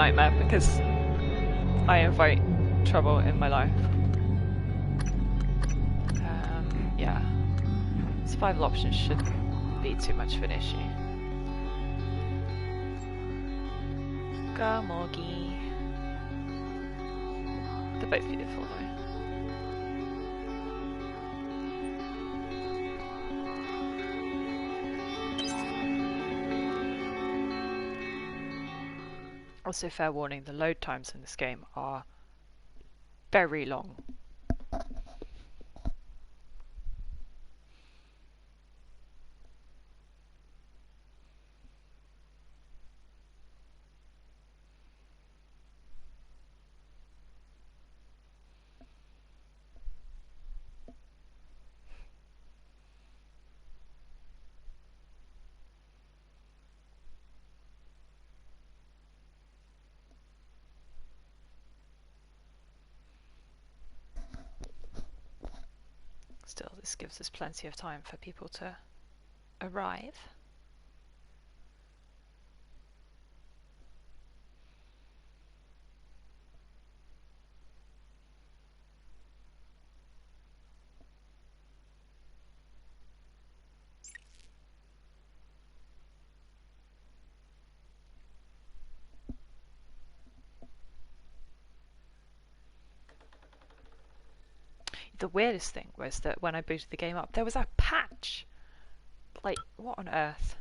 nightmare because I invite trouble in my life. Yeah. Survival options shouldn't be too much of an issue. Gamorgi. They're both beautiful though. Also, fair warning, the load times in this game are very long. Still, this gives us plenty of time for people to arrive. The weirdest thing was that when I booted the game up, there was a patch! Like, what on earth?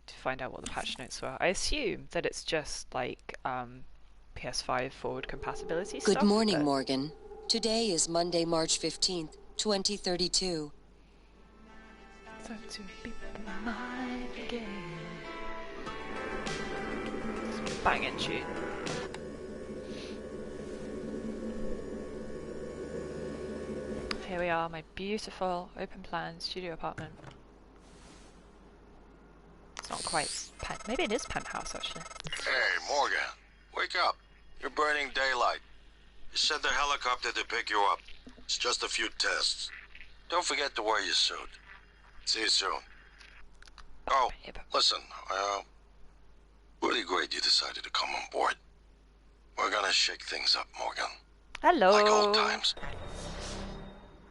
To find out what the patch notes were. I assume that it's just like PS5 forward compatibility stuff. Good morning, Morgan. Today is Monday, March 15th, 2032. Time to be mine again. Banging tune. Here we are, my beautiful open plan studio apartment. It's not quite maybe it is penthouse actually. Hey, Morgan, wake up. You're burning daylight. You sent the helicopter to pick you up. It's just a few tests. Don't forget to wear your suit. See you soon. Oh, listen, really great you decided to come on board. We're gonna shake things up, Morgan. Hello. Like old times.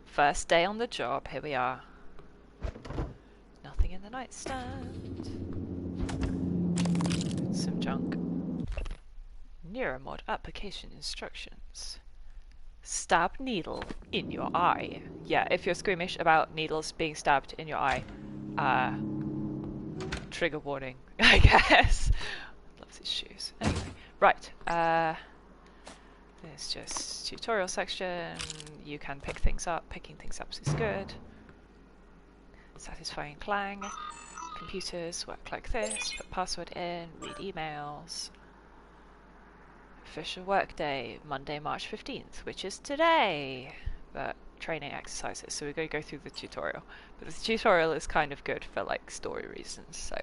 First day on the job, here we are. Nothing in the nightstand. Some junk. Neuromod application instructions. Stab needle in your eye. Yeah, if you're squeamish about needles being stabbed in your eye, trigger warning, I guess. Loves his shoes. Anyway, right. There's just tutorial section. You can pick things up. Picking things up is good. Satisfying clang. Computers work like this. Put password in. Read emails. Official workday, Monday, March 15th, which is today. But training exercises, so we're going to go through the tutorial. But the tutorial is kind of good for like story reasons, so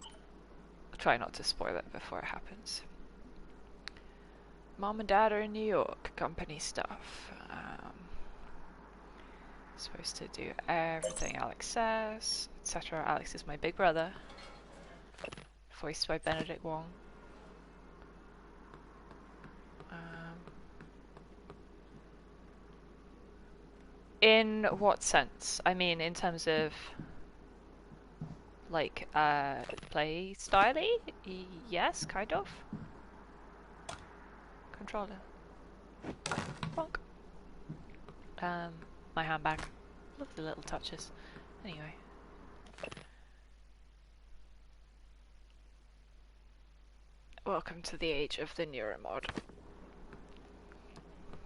I'll try not to spoil it before it happens. Mom and Dad are in New York, company stuff. Supposed to do everything Alex says, etc. Alex is my big brother, voiced by Benedict Wong. In what sense? I mean, in terms of like play style-y? Yes, kind of. Controller. Bonk. My handbag. Love the little touches. Anyway. Welcome to the age of the Neuromod.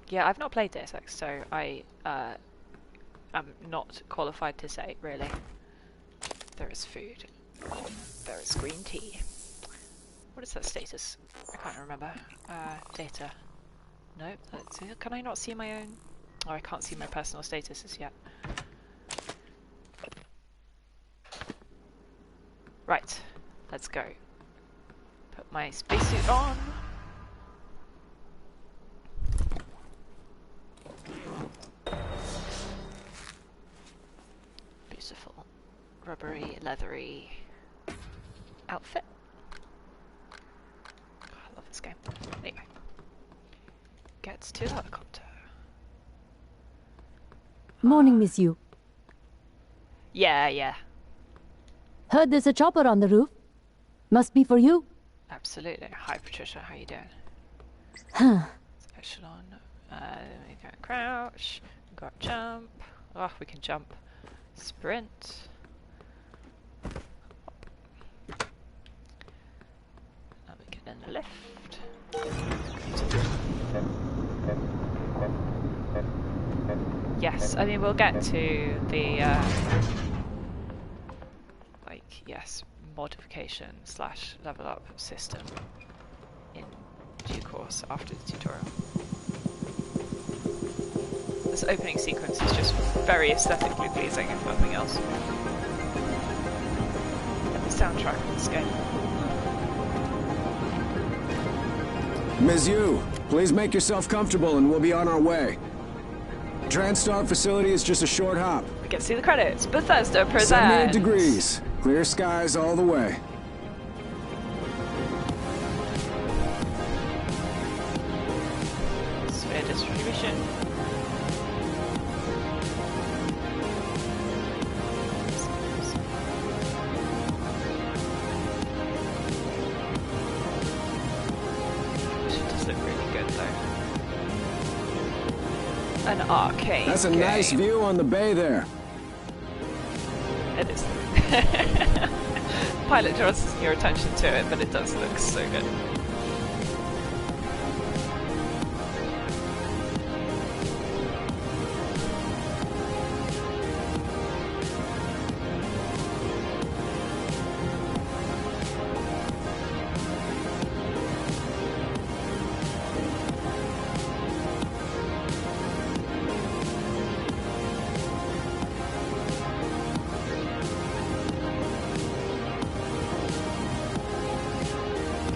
Yeah, I've not played Deus Ex, so I'm not qualified to say, really. There is food. There is green tea. What is that status? I can't remember. Data. Nope, that's it. Can I not see my own? Oh, I can't see my personal statuses yet. Right, let's go. Put my spacesuit on. Beautiful, rubbery, leathery outfit. this game. There you go. Get to the helicopter. Morning, Miss Yu. Yeah. Heard there's a chopper on the roof. Must be for you. Absolutely. Hi, Patricia. How you doing? Huh. Echelon. We can crouch. We got jump. Oh, we can jump. Sprint. Now we get in the lift. Yes, I mean we'll get to the modification / level up system in due course after the tutorial. This opening sequence is just very aesthetically pleasing, if nothing else. And the soundtrack of this game. Ms. Yu, please make yourself comfortable and we'll be on our way. TranStar facility is just a short hop. We can see the credits. Bethesda presents 78 degrees. Clear skies all the way. Sphere distribution. She does look really good though. An arcade. That's a nice view on the bay there. It is. Pilot draws your attention to it, but it does look so good.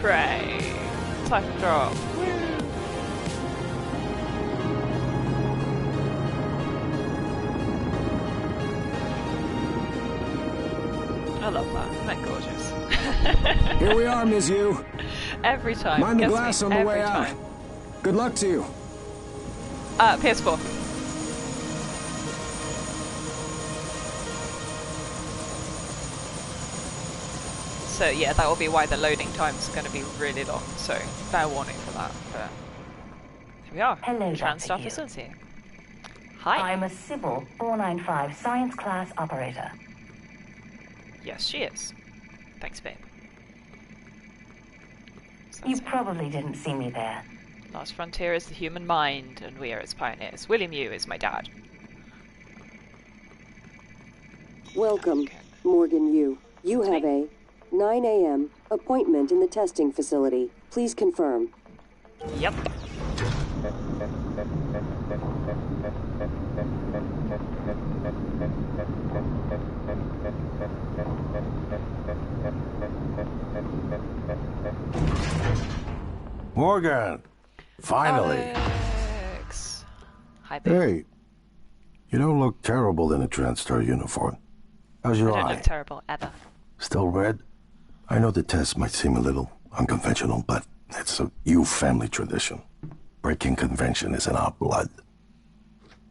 Pray. Time to drop. Woo. I love that. Isn't that gorgeous? Here we are, Ms. Yu. Every time. Mind the Gets glass me on the every way time. out. Good luck to you. PS4. So yeah, that will be why the loading time is going to be really long. So fair warning for that. But here we are. Hello, TranStar Dr. Yu. facility. Hi. I'm a Sybil 495 science class operator. Yes, she is. Thanks, babe. So You that's it. probably didn't see me there. Last frontier is the human mind, and we are its pioneers. William Yu is my dad. Welcome, Okay. Morgan Yu. You have a 9 a.m. appointment in the testing facility. Please confirm. Yep. Morgan! Finally! Alex. Hi, babe. Hey, you don't look terrible in a TranStar uniform. How's I your don't eye? look terrible ever. Still red? I know the test might seem a little unconventional, but it's a Yu family tradition. Breaking convention is in our blood.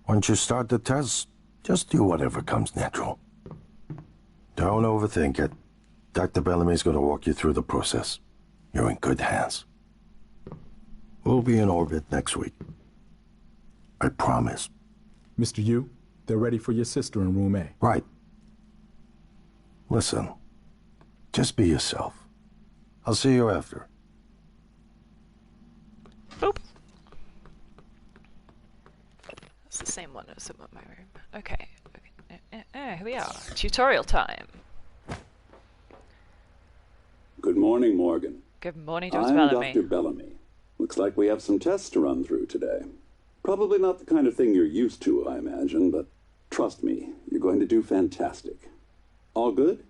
Once you start the test, just do whatever comes natural. Don't overthink it. Dr. Bellamy's going to walk you through the process. You're in good hands. We'll be in orbit next week. I promise. Mr. Yu, they're ready for your sister in room A. Right. Listen, just be yourself. I'll see you after. Boop. That's the same one as in my room. Okay. Here we are. Tutorial time. Good morning, Morgan. Good morning, Dr. I'm Bellamy. Dr. Bellamy. Looks like we have some tests to run through today. Probably not the kind of thing you're used to, I imagine, but trust me, you're going to do fantastic. All good?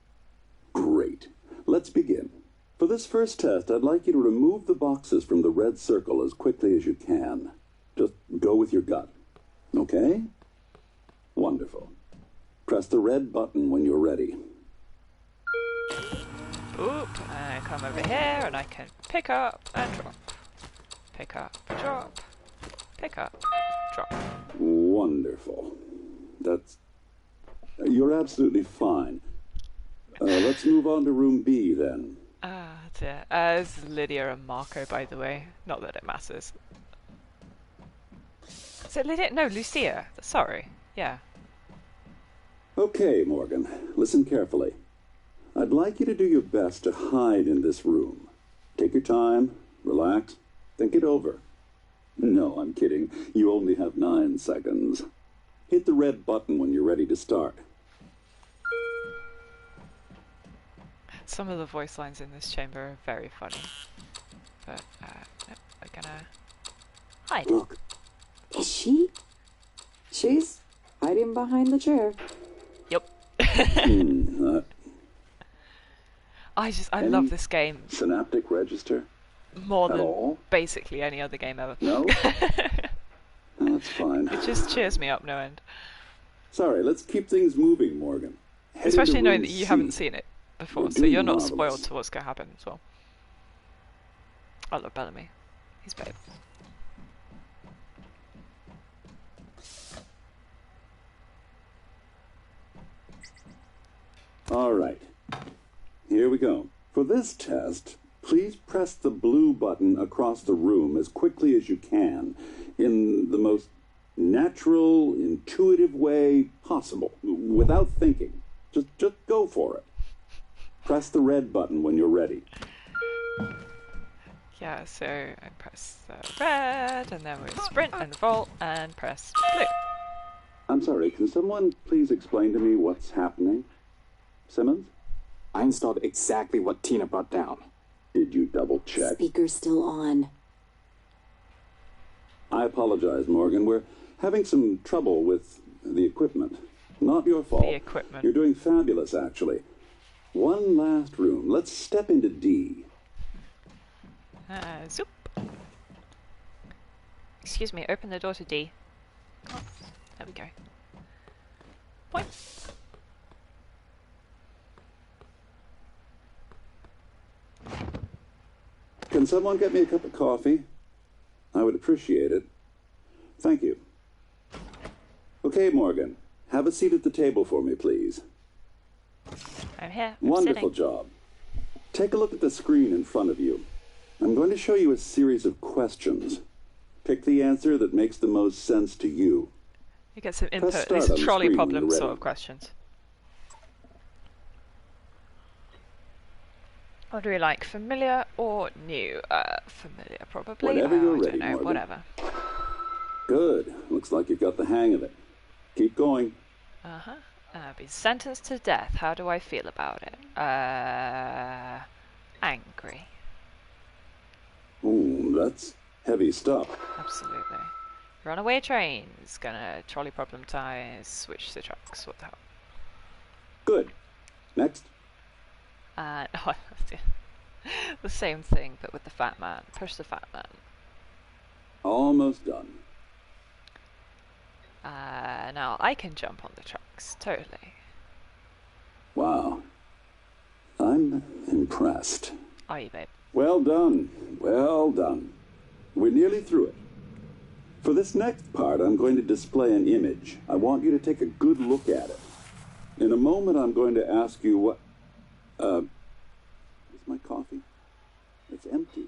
Great. Let's begin. For this first test, I'd like you to remove the boxes from the red circle as quickly as you can. Just go with your gut. Okay? Wonderful. Press the red button when you're ready. Oop, I come over here and I can pick up and drop. Pick up, drop. Pick up, drop. Wonderful. That's... You're absolutely fine. Let's move on to room B, then. Ah, dear. This is Lydia and Marco, by the way. Not that it matters. Is it Lydia? No, Lucia. Sorry. Yeah. Okay, Morgan. Listen carefully. I'd like you to do your best to hide in this room. Take your time, relax, think it over. No, I'm kidding. You only have 9 seconds. Hit the red button when you're ready to start. Some of the voice lines in this chamber are very funny. But, no, we're gonna hide. Look, is she? She's hiding behind the chair. Yep. I love this game Synaptic register? more At than all? basically any other game ever. No? That's fine. It just cheers me up no end. Sorry, let's keep things moving, Morgan. Head Especially into knowing room that you C. haven't seen it before, You're so doing you're not marvelous. spoiled to what's going to happen as well. I love Bellamy. He's babe. All right. Here we go. For this test, please press the blue button across the room as quickly as you can in the most natural, intuitive way possible, without thinking. Just go for it. Press the red button when you're ready. Yeah, so I press the red, and then we sprint and vault and press blue. I'm sorry, can someone please explain to me what's happening? Simmons? I installed exactly what Tina brought down. Did you double check? Speaker's still on. I apologize, Morgan. We're having some trouble with the equipment. Not your fault. The equipment. You're doing fabulous, actually. One last room. Let's step into D. Zoop. Excuse me, open the door to D. Oh, there we go. Point. Can someone get me a cup of coffee? I would appreciate it. Thank you. Okay, Morgan. Have a seat at the table for me, please. I'm here. I'm Wonderful sitting. job. Take a look at the screen in front of you. I'm going to show you a series of questions. Pick the answer that makes the most sense to you. You get some Press input. start These on the trolley screen when problem you're sort ready. of questions. What do we like? Familiar or new? Familiar, probably. Whenever you're I don't ready, know. Morgan. Whatever. Good. Looks like you've got the hang of it. Keep going. Uh-huh. I've been sentenced to death. How do I feel about it? Angry. Ooh, that's heavy stuff. Absolutely. Runaway trains. Gonna trolley problem ties. Switch the trucks. What the hell? Good. Next. No, the same thing, but with the fat man. Push the fat man. Almost done. Now I can jump on the trucks. Totally. Wow. I'm impressed. Are you, babe? Well done. Well done. We're nearly through it. For this next part, I'm going to display an image. I want you to take a good look at it. In a moment, I'm going to ask you what... is my coffee? It's empty.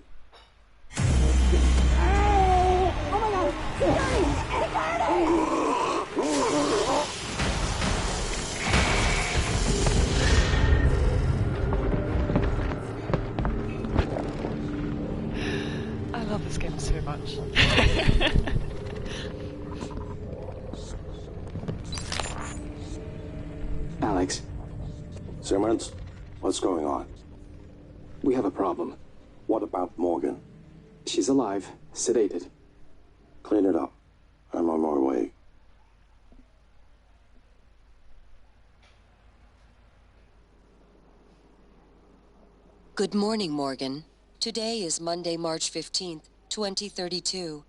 I love this game so much. Alex, Simmons, what's going on? we have a problem. What about Morgan? She's alive, sedated. Clean it up. I'm on my way. Good morning, Morgan. Today is Monday, March 15th, 2032.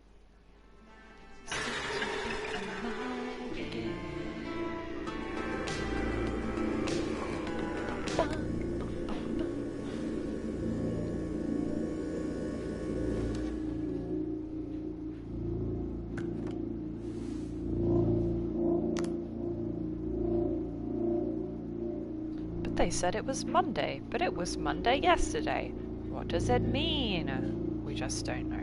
They said it was Monday, but it was Monday yesterday. What does it mean? We just don't know.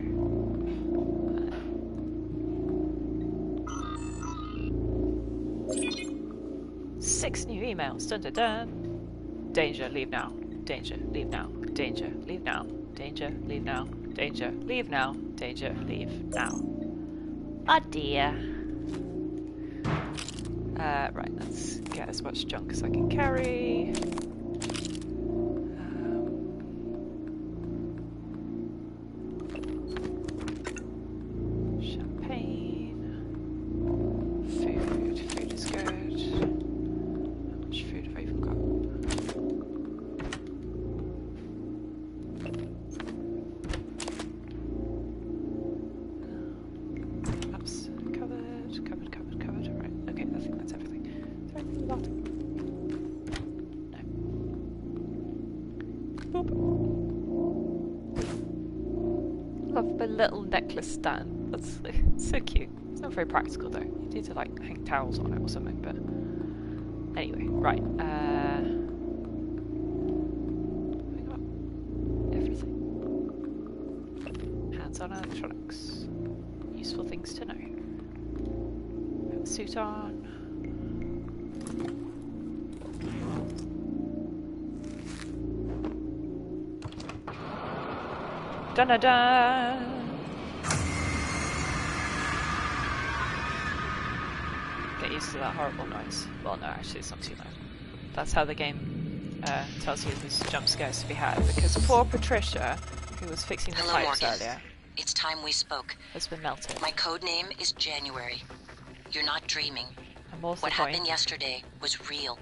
6 new emails. Dun dun dun. Danger, leave now. Danger, leave now. Danger, leave now. Danger, leave now. Danger, leave now. Danger, leave now. Oh dear. Right, let's get as much junk as I can carry. Champagne. Food. Food is good. How much food have I even got? That's covered. Right, okay, I think that's everything. Is there anything in the bottom? No. Boop. Love the little necklace stand. That's so cute. It's not very practical though. You need to like hang towels on it or something, but anyway, right. I got everything. Hands-on electronics. Useful things to know. Put the suit on. Dun dun dun! Get used to that horrible noise. Well, no, actually, it's not too loud. That's how the game tells you there's jump scares to be had. Because poor Patricia, who was fixing the Hello, pipes Morgan. earlier, It's time we spoke. has been melted. My code name is January. You're not dreaming. And more to What the point, happened yesterday was real.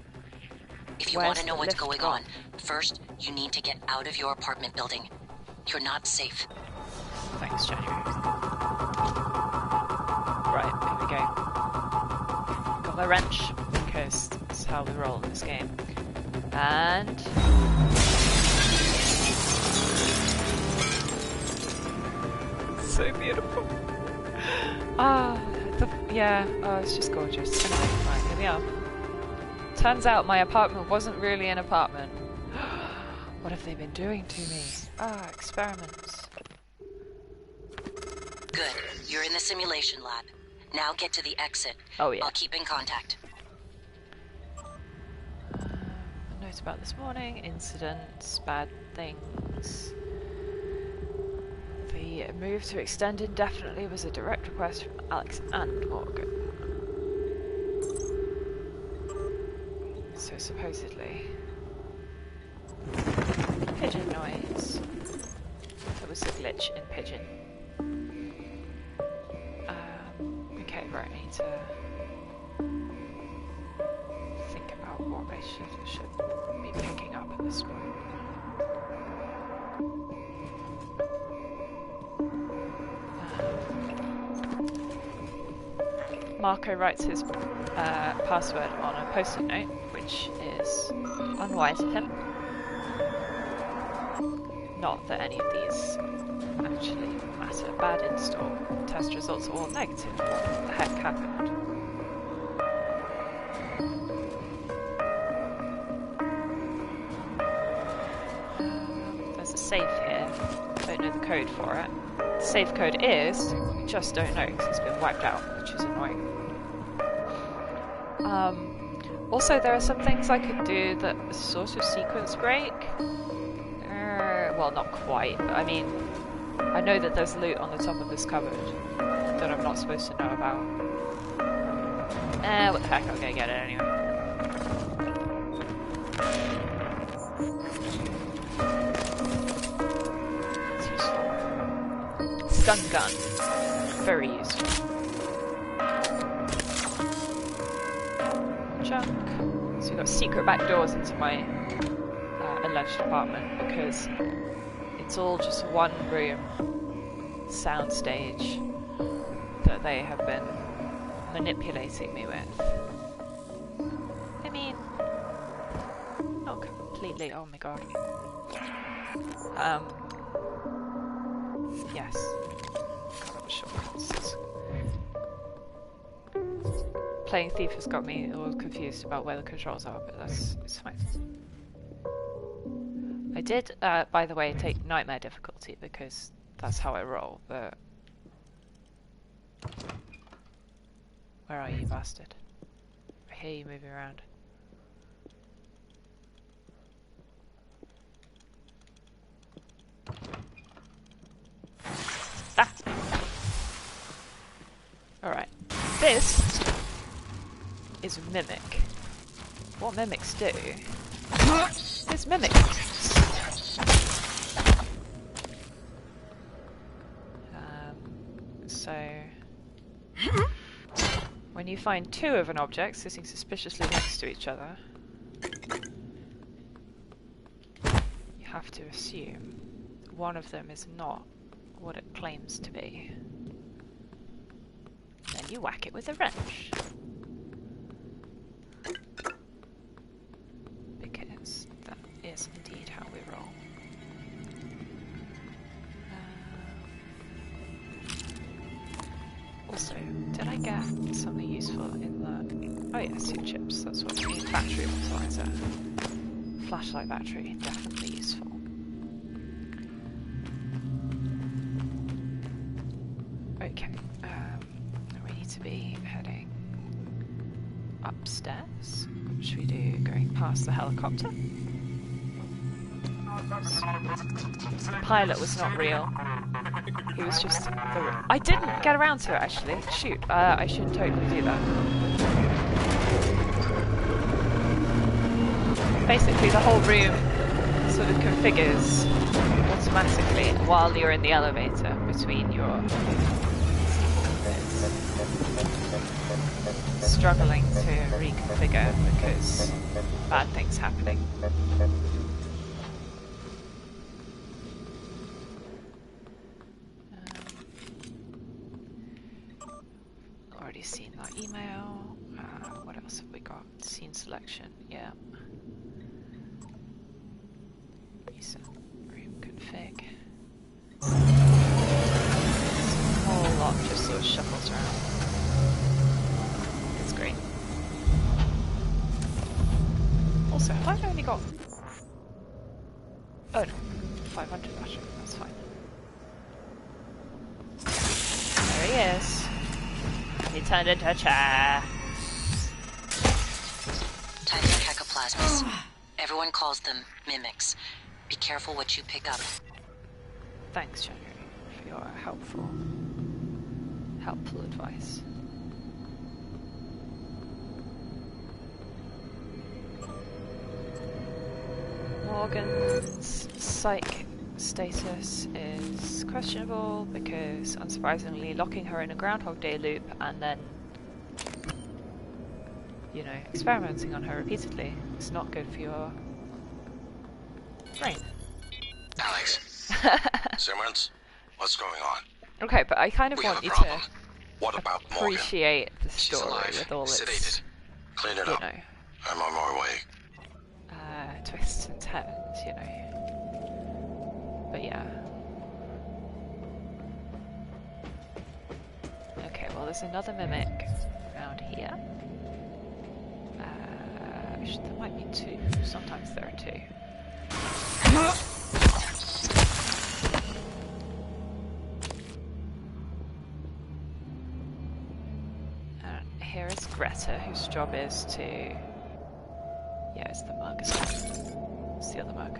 If you Where's want to know the what's lift going gone? on, first you need to get out of your apartment building. You're not safe. Thanks, January. Right, here we go. Got my wrench, because that's how we roll in this game. And... so beautiful. It's just gorgeous. Anyway, right, here we are. Turns out my apartment wasn't really an apartment. What have they been doing to me? Experiments. Good. You're in the simulation lab. Now get to the exit. Oh yeah. I'll keep in contact. Notes about this morning, incidents, bad things. The move to extend indefinitely was a direct request from Alex and Morgan. So supposedly... pigeon noise. That was a glitch in pigeon. Okay, right, I need to think about what I should be picking up at this point. Marco writes his password on a post-it note, which is unwise of him. Not that any of these actually matter. Bad install. Test results are all negative. What the heck happened? There's a safe here. Don't know the code for it. The safe code is, we just don't know because it's been wiped out, which is annoying. Also, there are some things I could do that sort of sequence break. Well, not quite, but I mean, I know that there's loot on the top of this cupboard that I'm not supposed to know about. What the heck, I'm gonna get it anyway. It's useful. Stun gun. Very useful. Junk. So we've got secret back doors into my alleged apartment because it's all just one room soundstage that they have been manipulating me with. I mean, not completely, oh my god. Yes. Can't remember shortcuts. Playing Thief has got me all confused about where the controls are, but it's fine. I did, by the way, take nightmare difficulty because that's how I roll, but... Where are you, bastard? I hear you moving around. Ah! Alright. This is Mimic. What mimics do is mimic. So when you find two of an object sitting suspiciously next to each other, you have to assume one of them is not what it claims to be. Then you whack it with a wrench. Because that is indeed how we roll. Also, did I get something useful in the... Oh yeah, suit chips, that's what I mean. Battery optimizer. Flashlight battery, definitely useful. Okay, we need to be heading upstairs. What should we do? Going past the helicopter? The pilot was not real. He was just the... I didn't get around to it, actually. Shoot, I should totally do that. Basically, the whole room sort of configures automatically while you're in the elevator between your... struggling to reconfigure because bad things happening. Already seen that email. What else have we got? Scene selection, yeah. Reset room config. A whole lot just sort of shuffles around. It's great. Also, have I only got... Oh no, 500 battery, that's fine. There he is. He turned into a chair. Types of cacoplasmas. Everyone calls them mimics. Be careful what you pick up. Thanks, January, for your helpful advice. Morgan's psych status is questionable because, unsurprisingly, locking her in a Groundhog Day loop and then, you know, experimenting on her repeatedly is not good for your brain. Alex. Simmons, what's going on? Okay, but I kind of want you to appreciate the story with all its, sedated. Clean it up. Know, I'm on my way. Twists and turns, you know. But yeah. Okay, well there's another mimic around here. There might be two. Sometimes there are two. And here is Greta, whose job is to... Yeah, it's the mug, isn't it? It's the other mug.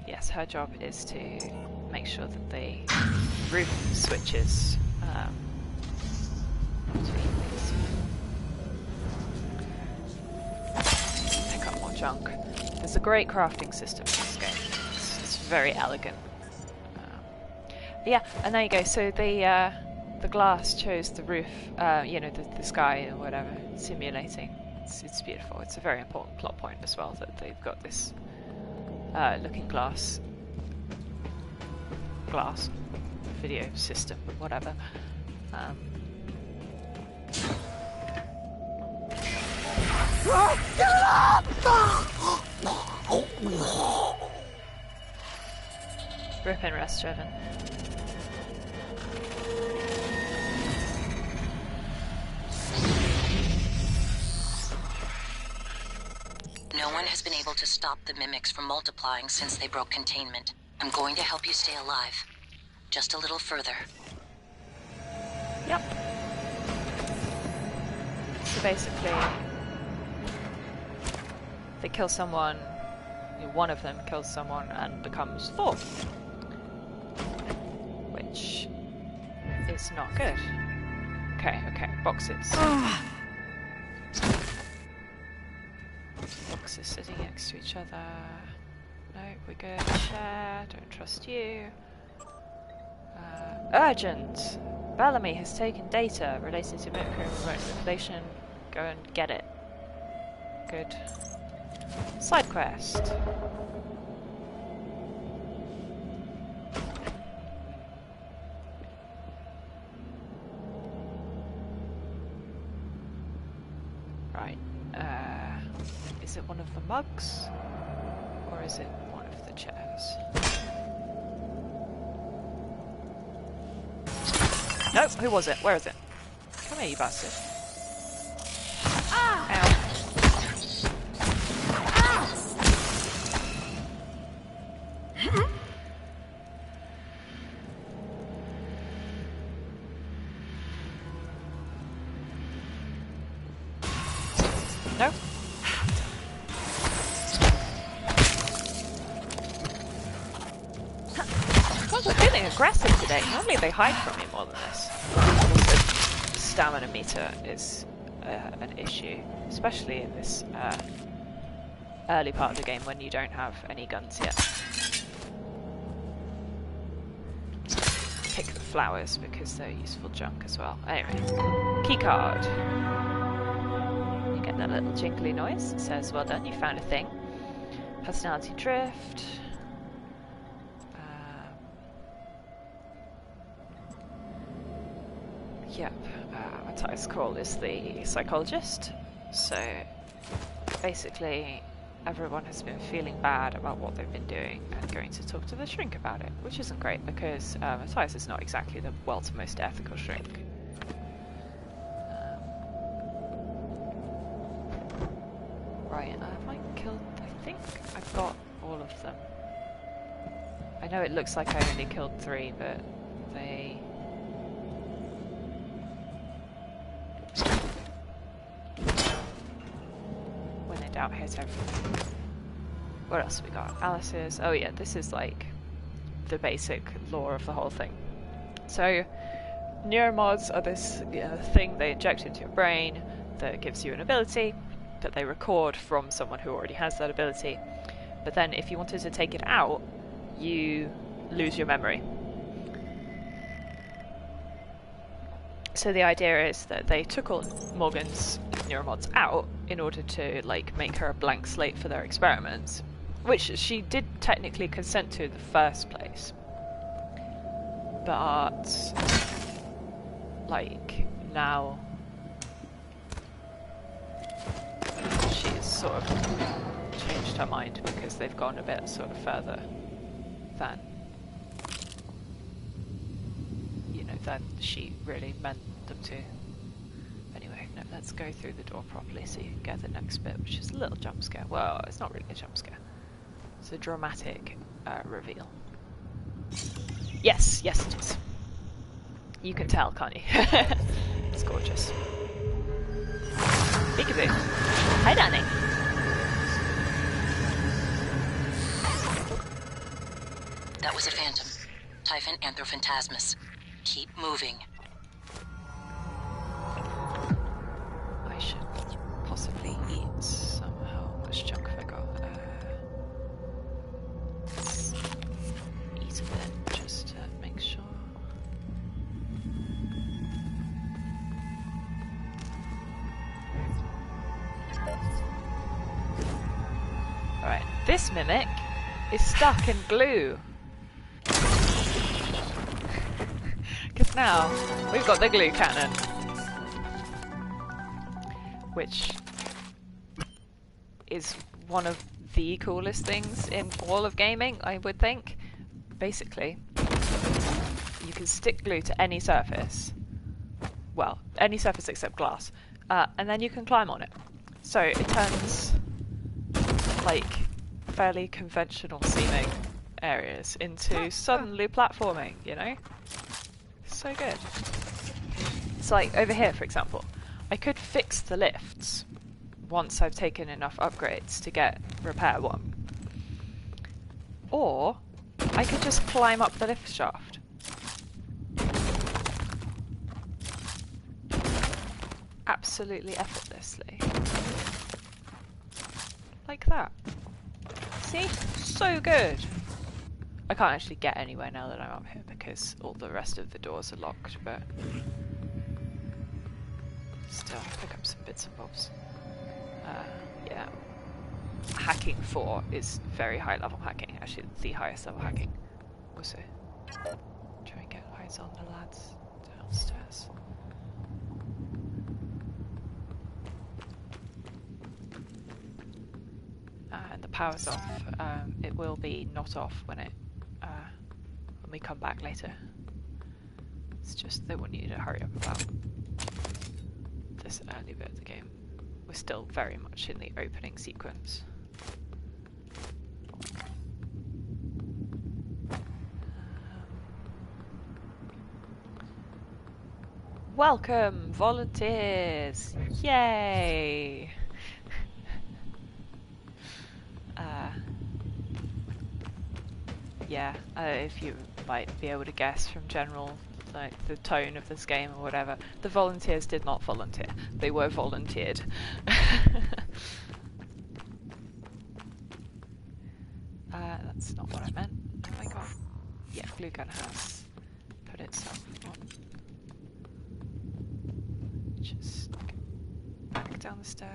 Yes, her job is to make sure that the roof switches between things. Pick up more junk. There's a great crafting system in this game. It's very elegant. Yeah, and there you go. So the glass chose the roof, you know, the sky or whatever, simulating. It's beautiful. It's a very important plot point as well that they've got this looking glass video system, whatever. Get up! Rip and rest, Revan. No one has been able to stop the mimics from multiplying since they broke containment. I'm going to help you stay alive. Just a little further. Yep. So basically, they kill someone, one of them kills someone and becomes 4. Which is not good. Okay, boxes. Boxes sitting next to each other. No, we're good. Share, don't trust you. Urgent! Bellamy has taken data related to mimicry and remote manipulation. Go and get it. Good. Side quest. Right. Is it one of the mugs? Or is it one of the chairs? Nope, who was it? Where is it? Come here, you bastard. Ow. No? God, they're feeling aggressive today. Normally they hide from me more than this. Also, stamina meter is an issue, especially in this early part of the game when you don't have any guns yet. Pick the flowers because they're useful junk as well. Anyway, keycard. You get that little jingly noise. It says, well done, you found a thing. Personality drift. Yep, Matthias Cole is the psychologist. So basically everyone has been feeling bad about what they've been doing and going to talk to the shrink about it, which isn't great because Matthias is not exactly the world's most ethical shrink. Right, have I killed... I think I've got all of them. I know it looks like I only killed 3, but they... when in doubt, hit everything. What else have we got? Alice's... oh yeah, this is like the basic lore of the whole thing. So, neuromods are this thing they inject into your brain that gives you an ability that they record from someone who already has that ability. But then if you wanted to take it out, you lose your memory. So the idea is that they took all Morgan's neuromods out in order to like make her a blank slate for their experiments, which she did technically consent to in the first place. But like now she's sort of changed her mind because they've gone a bit sort of further than, you know, than she really meant them to. Anyway, no, let's go through the door properly so you can get the next bit, which is a little jump scare. Well, it's not really a jump scare. It's a dramatic reveal. Yes, yes it is. You can tell, can't you? It's gorgeous. Peekaboo. Hi, Danny. That was a phantom. Typhon Anthrophantasmus. Keep moving. I should possibly eat somehow. Which junk have I got? Let's eat a bit just to make sure. Alright, this mimic is stuck in glue. Because now we've got the glue cannon, which is one of the coolest things in all of gaming, I would think, basically, you can stick glue to any surface. Well, any surface except glass. And then you can climb on it. So it turns, like, fairly conventional seeming areas into suddenly platforming, you know? So good. So like over here, for example, I could fix the lifts once I've taken enough upgrades to get repair 1. Or I could just climb up the lift shaft. Absolutely effortlessly. Like that. See? So good! I can't actually get anywhere now that I'm up here because all the rest of the doors are locked, but still, pick up some bits and bobs. Yeah. Hacking 4 is very high level hacking, actually the highest level hacking. Also, try and get eyes on the lads downstairs. And the power's off. It will be not off when we come back later. It's just they want you to hurry up about this early bit of the game. We're still very much in the opening sequence. Welcome, volunteers! Yay! Yeah, if you might be able to guess from general, like the tone of this game or whatever, the volunteers did not volunteer. They were volunteered. That's not what I meant. Have I got? Yeah, glue gun has put itself on. Just go back down the stairs.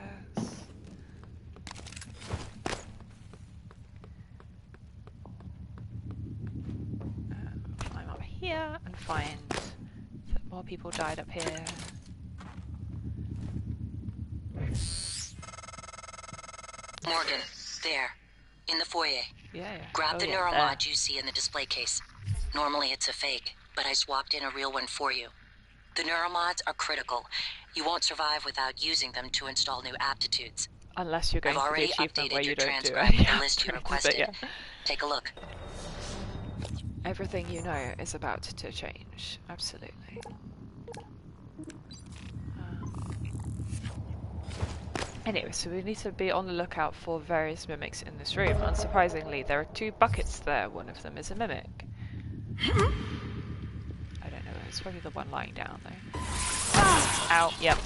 Climb up here and find that more people died up here. Morgan, there. In the foyer. Yeah. Grab the neuromod you see in the display case. Normally it's a fake, but I swapped in a real one for you. The neuromods are critical. You won't survive without using them to install new aptitudes. Unless you're going I've to the already achievement where updated you your don't do transcript any to the list you requested. yeah. Take a look. Everything you know is about to change. Absolutely. Anyway, so we need to be on the lookout for various mimics in this room. Unsurprisingly, there are 2 buckets there. One of them is a mimic. I don't know, it's probably the one lying down though. Ow, yep.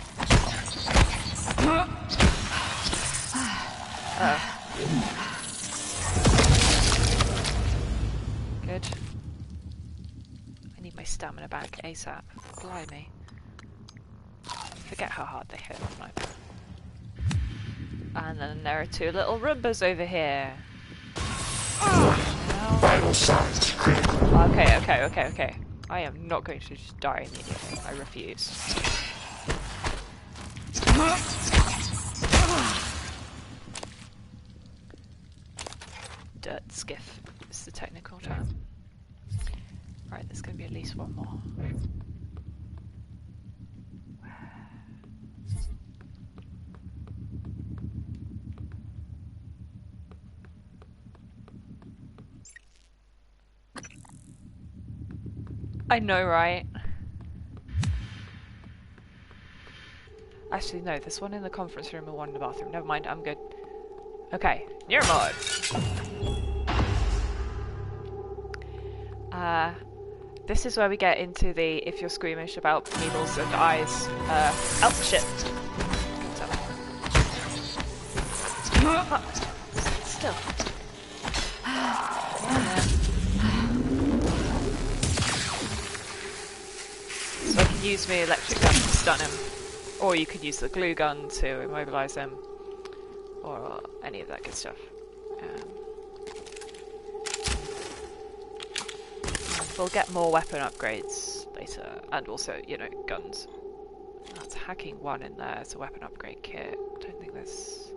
Good. I need my stamina back ASAP. Blimey. Forget how hard they hit like that. And then there are 2 little Roombas over here. Okay. I am not going to just die immediately. I refuse. Dirt skiff is the technical term. Right, there's going to be at least one more. I know, right? Actually, no, there's one in the conference room and one in the bathroom. Never mind, I'm good. Okay, neuromod! This is where we get into the if you're squeamish about needles and eyes. Oh, shit! Still. So I can use my electric gun to stun him, or you could use the glue gun to immobilize him, or any of that good stuff. We'll get more weapon upgrades later, and also, you know, guns. That's hacking 1 in there, it's a weapon upgrade kit. Don't think there's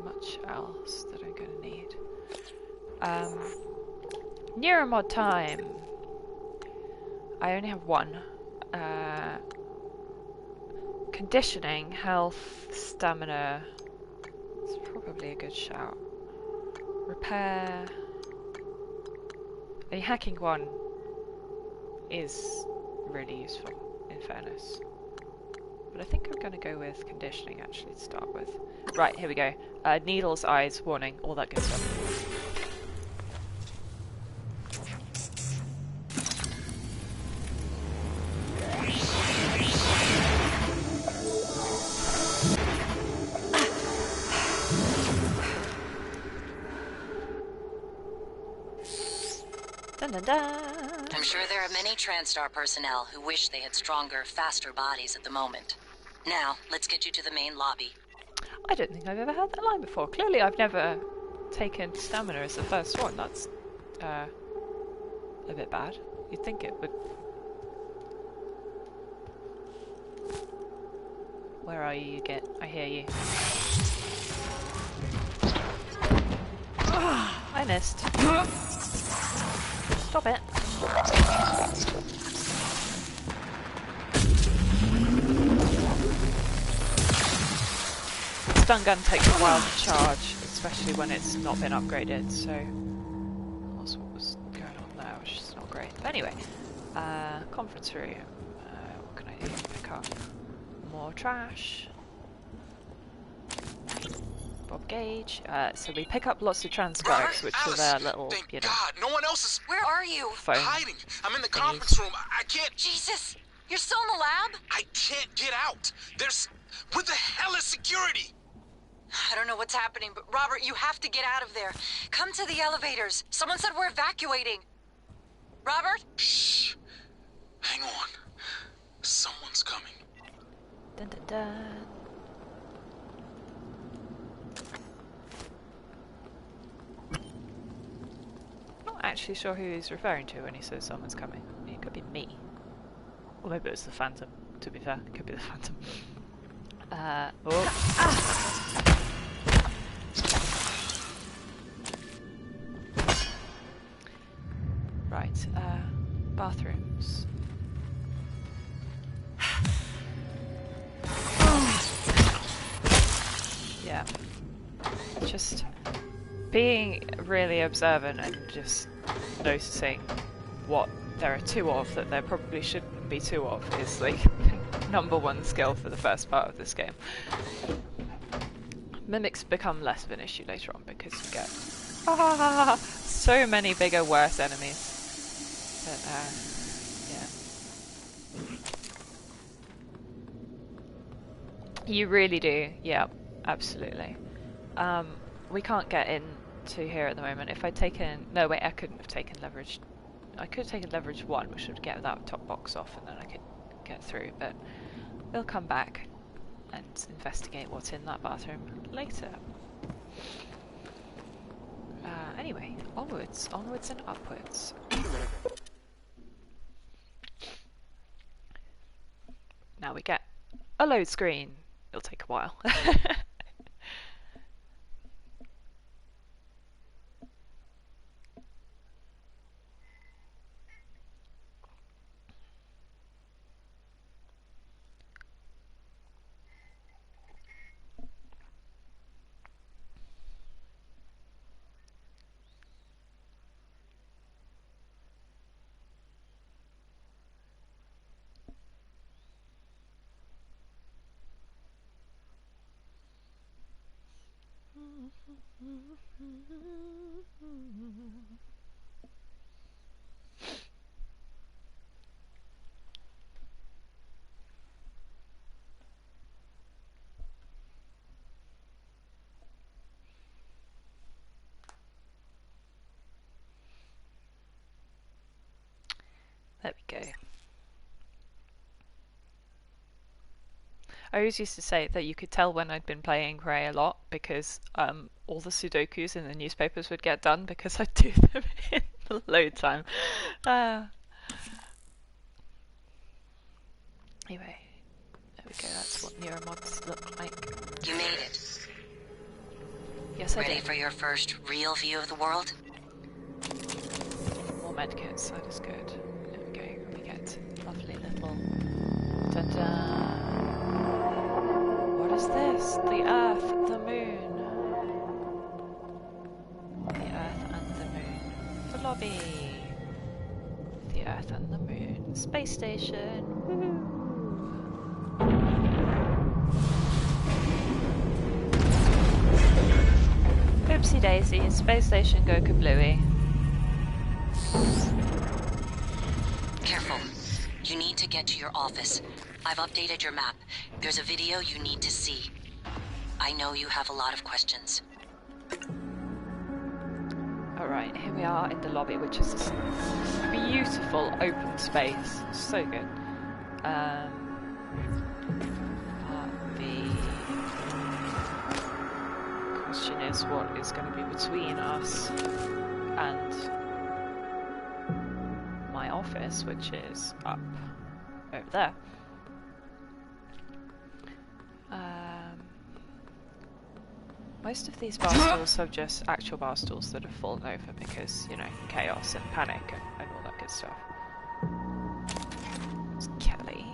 much else that I'm going to need. Neuromod time! I only have one. Conditioning, health, stamina. It's probably a good shout. Repair. A hacking one is really useful, in fairness. But I think I'm going to go with conditioning actually to start with. Right, here we go. Needles, eyes, warning, all that good stuff. Dun, dun, dun. I'm sure there are many TranStar personnel who wish they had stronger, faster bodies at the moment. Now, let's get you to the main lobby. I don't think I've ever heard that line before. Clearly I've never taken stamina as the first one. That's a bit bad. You'd think it would... Where are you, Git? I hear you. I missed. Stop it. Stun gun takes a while to charge, especially when it's not been upgraded, so that's what was going on there, which is not great. But anyway, conference room. What can I do? Pick up more trash. Bob Gauge. So we pick up lots of transcribes, which are their little, thank you know. God, no one else is. Where are you? Phone hiding. I'm in the thingies. conference room. I can't. Jesus! You're still in the lab? I can't get out. There's. Where the hell is security? I don't know what's happening, but Robert, you have to get out of there. Come to the elevators. Someone said we're evacuating. Robert? Shh. Hang on. Someone's coming. Dun, dun, dun. Not actually sure who he's referring to when he says someone's coming. It could be me. Or maybe it's the Phantom, to be fair. It could be the Phantom. Right, bathrooms. Yeah. Just being really observant and just noticing what there are two of that there probably shouldn't be two of is like #1 skill for the first part of this game. Mimics become less of an issue later on because you get so many bigger, worse enemies. But, yeah. You really do, yeah, absolutely. We can't get into here at the moment. If I'd taken... No, wait, I couldn't have taken leverage. I could have taken leverage 1, which would get that top box off, and then I could get through, but we'll come back and investigate what's in that bathroom later. Anyway, onwards and upwards. Now we get a load screen. It'll take a while. There we go. I always used to say that you could tell when I'd been playing Prey a lot because all the Sudokus in the newspapers would get done because I'd do them in load time. Anyway, there we go, that's what neuromods look like. You made it. Yes, I Ready did. for your first real view of the world? medkits, that is good. There we go, we get lovely little... Ta-da! What is this? The Earth, the Moon. The Earth and the Moon. The lobby. The Earth and the Moon. Space station. Woohoo! Oopsie daisy, space station go kablooey. Careful. You need to get to your office. I've updated your map. There's a video you need to see. I know you have a lot of questions. Alright, here we are in the lobby, which is this beautiful open space. So good. The question is, what is going to be between us and my office, which is up over there. Most of these bar stools are just actual bar stools that have fallen over because, you know, chaos and panic and all that good stuff. It's Kelly.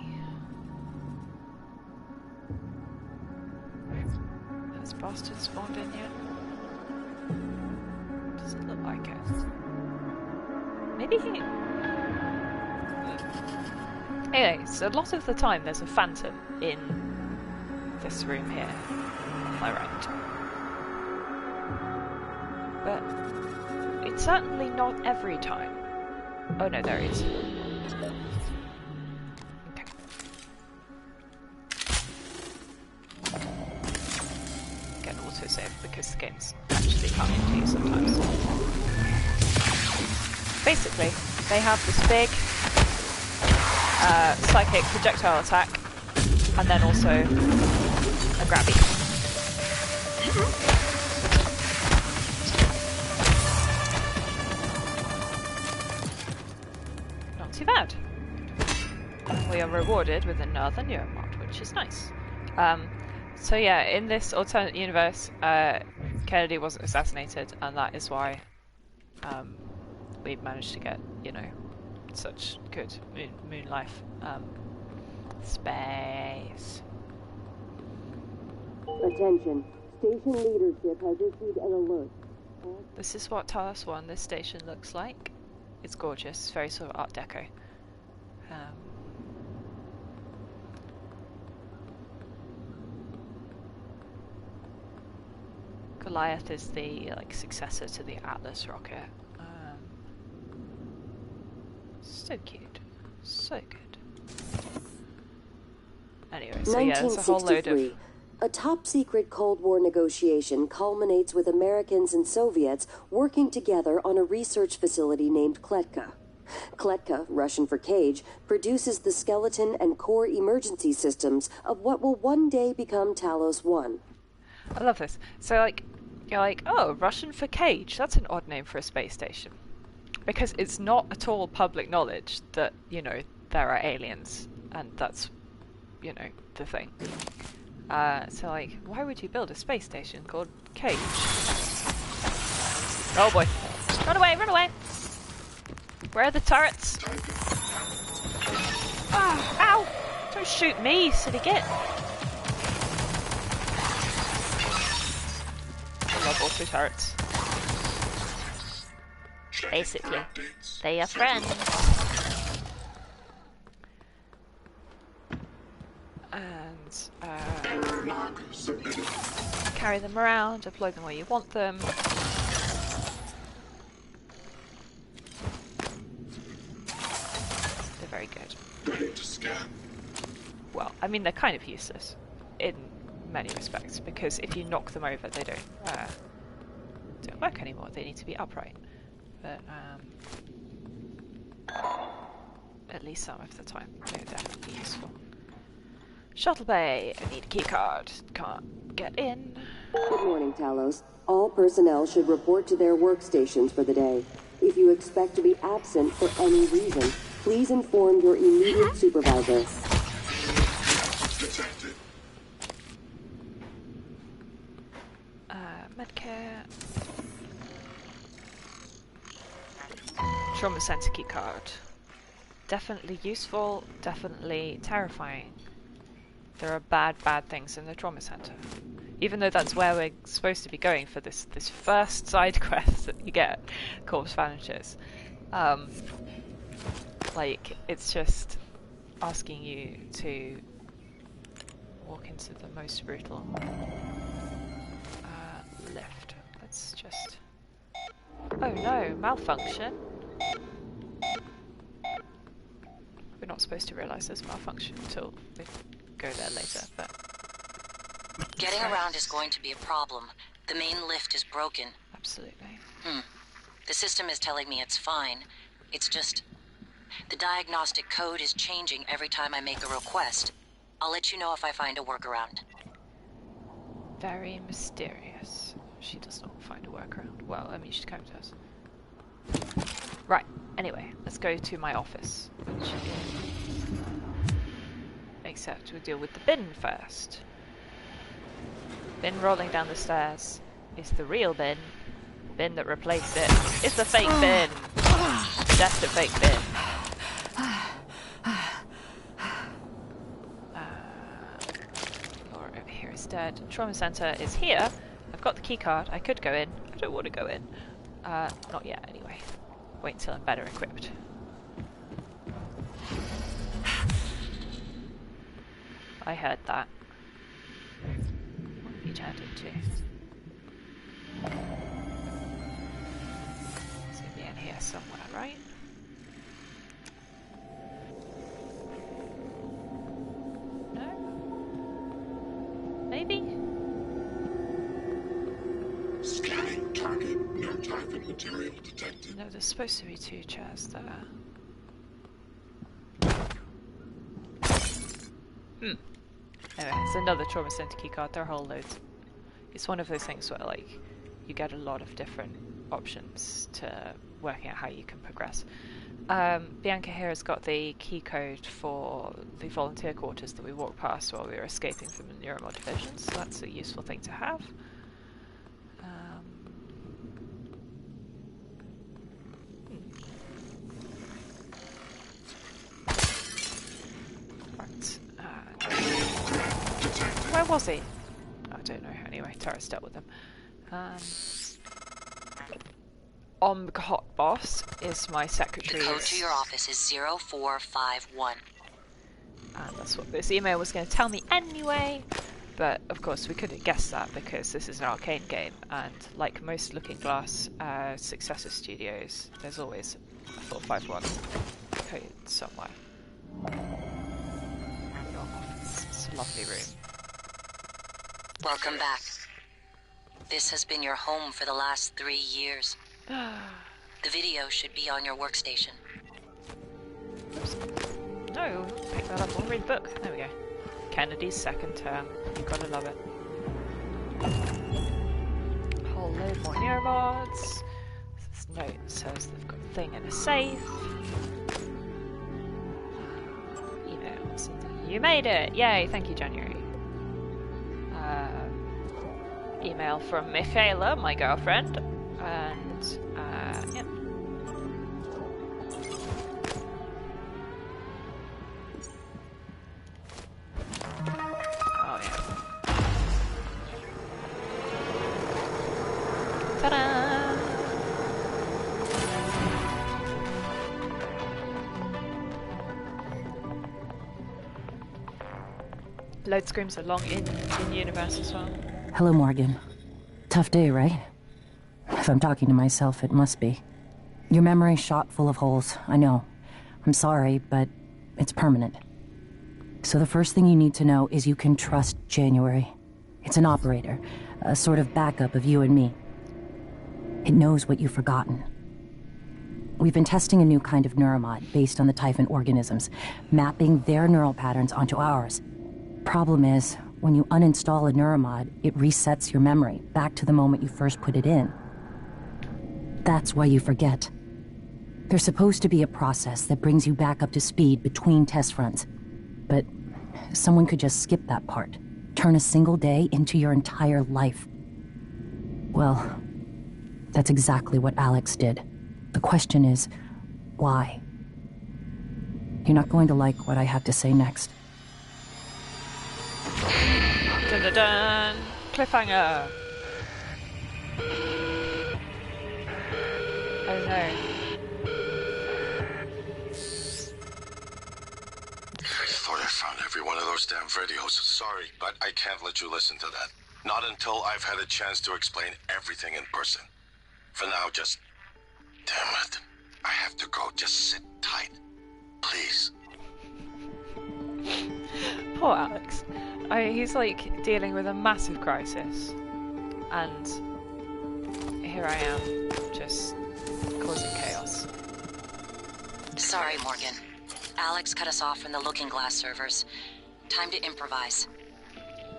Has bastard spawned in yet? Doesn't look like it. Maybe he... Anyway, so a lot of the time there's a phantom in this room here, on my right. But it's certainly not every time. Oh no, there is. Okay. Get an autosave because the game's actually coming to you sometimes. Basically, they have this big psychic projectile attack, and then also a grabby. Not too bad. We are rewarded with another neuromod, which is nice. So yeah, in this alternate universe, Kennedy wasn't assassinated, and that is why we managed to get, you know, such good moon life. Space. Attention. Station leadership has issued an alert. This is what Talos 1, this station, looks like. It's gorgeous, very sort of Art Deco. Goliath is the successor to the Atlas rocket. So cute, so good. Anyway, so yeah, there's a whole load of... A top-secret Cold War negotiation culminates with Americans and Soviets working together on a research facility named Kletka. Kletka, Russian for cage, produces the skeleton and core emergency systems of what will one day become Talos 1. I love this. So, you're like, oh, Russian for cage, that's an odd name for a space station. Because it's not at all public knowledge that, you know, there are aliens, and that's, you know, the thing. So why would you build a space station called Cage? Oh boy. Run away, run away! Where are the turrets? Oh, ow! Don't shoot me, silly git! I love auto turrets. Basically, they are friends. And carry them around, deploy them where you want them. They're very good. Ready to scan. Well, I mean, they're kind of useless in many respects, because if you knock them over, they don't work anymore. They need to be upright. But at least some of the time, they're definitely useful. Shuttle bay. I need a key card. Can't get in. Good morning, Talos. All personnel should report to their workstations for the day. If you expect to be absent for any reason, please inform your immediate supervisor. Detected. Medcare. Trauma center keycard. Definitely useful, definitely terrifying. There are bad things in the trauma center. Even though that's where we're supposed to be going for this first side quest that you get, Corpse Vanishers. Like, it's just asking you to walk into the most brutal lift. Let's just... Oh no, malfunction. We're not supposed to realise there's malfunction until we go there later, but... Getting around is going to be a problem. The main lift is broken. Absolutely. The system is telling me it's fine. It's just... the diagnostic code is changing every time I make a request. I'll let you know if I find a workaround. Very mysterious. She does not find a workaround. Well, I mean, she's come to us. Right, anyway, let's go to my office. Which is... except we'll deal with the bin first. Bin rolling down the stairs is the real bin. Bin that replaced it is the fake bin. That's the fake bin. Laura over here is dead. Trauma center is here. I've got the key card. I could go in. I don't want to go in. Not yet, anyway. Wait until I'm better equipped. I heard that. What have you turned into? It's gonna be in here somewhere, right? No? Maybe? Scanning target. No Typhon material detected. No, there's supposed to be 2 chairs there. Anyway, it's another trauma center keycard. There are whole loads. It's one of those things where, like, you get a lot of different options to working out how you can progress. Bianca here has got the key code for the volunteer quarters that we walked past while we were escaping from the Neuromod division, so that's a useful thing to have. Where was he? I don't know. Anyway, Tara's dealt with him. Hot Boss is my secretary. The code to your office is 0451. And that's what this email was going to tell me anyway. But of course, we couldn't guess that because this is an arcane game, and like most Looking Glass successor studios, there's always a 451 code somewhere. It's a lovely room. Welcome back. This has been your home for the last 3 years. The video should be on your workstation. Oops. No, pick that up. I'll read the book. There we go. Kennedy's second term. You've got to love it. A whole load more neuromods. This note says they've got a thing in a safe. Emails. You made it! Yay! Thank you, January. Email from Michaela, my girlfriend, and yeah. Oh yeah. Ta-da! Load screams are long in universe as well. Hello, Morgan. Tough day, right? If I'm talking to myself, it must be. Your memory's shot full of holes, I know. I'm sorry, but it's permanent. So the first thing you need to know is you can trust January. It's an operator, a sort of backup of you and me. It knows what you've forgotten. We've been testing a new kind of neuromod based on the Typhon organisms, mapping their neural patterns onto ours. Problem is, when you uninstall a neuromod, it resets your memory back to the moment you first put it in. That's why you forget. There's supposed to be a process that brings you back up to speed between test runs. But someone could just skip that part, turn a single day into your entire life. Well, that's exactly what Alex did. The question is, Why? You're not going to like what I have to say next. Dun dun dun! Cliffhanger! Oh no. I thought I found every one of those damn videos. Sorry, but I can't let you listen to that. Not until I've had a chance to explain everything in person. For now, just... Damn it. I have to go. Just sit tight. Please. Poor Alex. He's like dealing with a massive crisis. And here I am, just causing chaos. Sorry, Morgan. Alex cut us off from the Looking Glass servers. Time to improvise.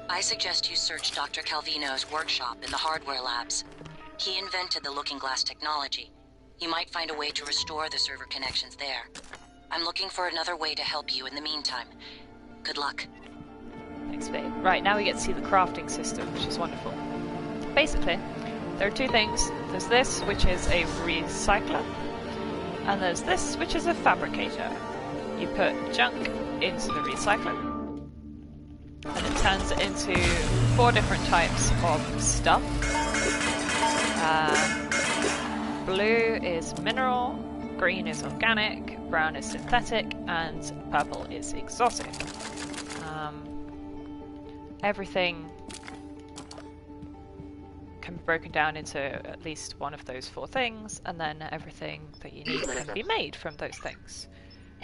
I suggest you search Dr. Calvino's workshop in the hardware labs. He invented the Looking Glass technology. You might find a way to restore the server connections there. I'm looking for another way to help you in the meantime. Good luck. Thanks, babe. Right, now we get to see the crafting system, which is wonderful. Basically, there are two things. There's this, which is a recycler, and there's this, which is a fabricator. You put junk into the recycler, and it turns it into 4 different types of stuff. Blue is mineral, green is organic, brown is synthetic, and purple is exotic. Everything can be broken down into at least one of those 4 things, and then everything that you need can be made from those things.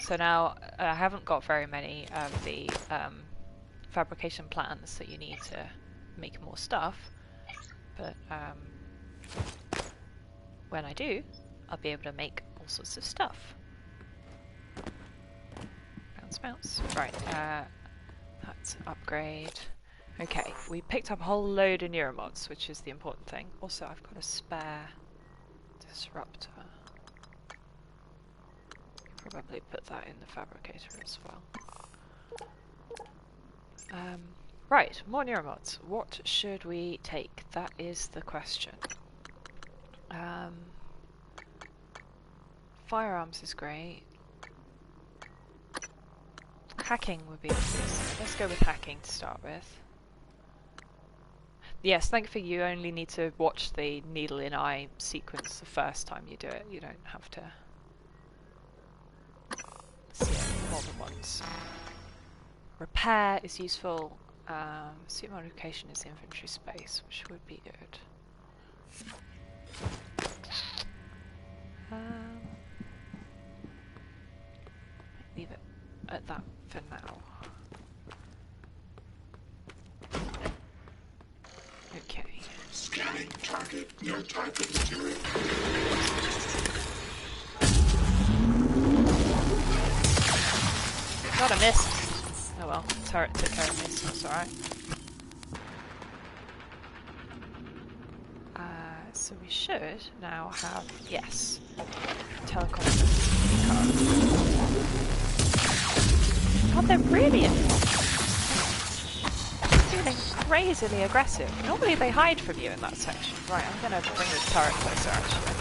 So now I haven't got very many of the fabrication plans that you need to make more stuff, but when I do, I'll be able to make all sorts of stuff. Bounce, bounce. Right, that's an upgrade. Okay, we picked up a whole load of neuromods, which is the important thing. Also, I've got a spare disruptor. Probably put that in the fabricator as well. Right, more neuromods. What should we take? That is the question. Firearms is great. Hacking would be obvious. Let's go with hacking to start with. Yes, thankfully you only need to watch the needle in eye sequence the first time you do it. You don't have to see it more than once. Repair is useful. Suit modification is inventory space, which would be good. Leave it at that for now. Okay. Scanning target, no type of material. Got a miss. Oh well, turret took care of miss, that's alright. So we should now have, yes, teleconference card. God, they're really feeling crazily aggressive. Normally they hide from you in that section. Right, I'm gonna bring this turret closer actually.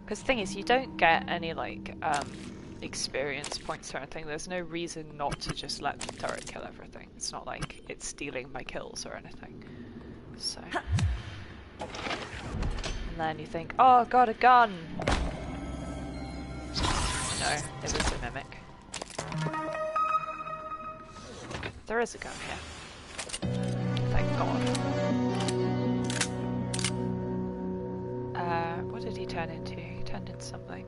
Because the thing is, you don't get any like experience points or anything. There's no reason not to just let the turret kill everything. It's not like it's stealing my kills or anything. So, and then you think, oh, got a gun. No, it was a mimic. There is a gun here. Thank God. What did he turn into? He turned into something.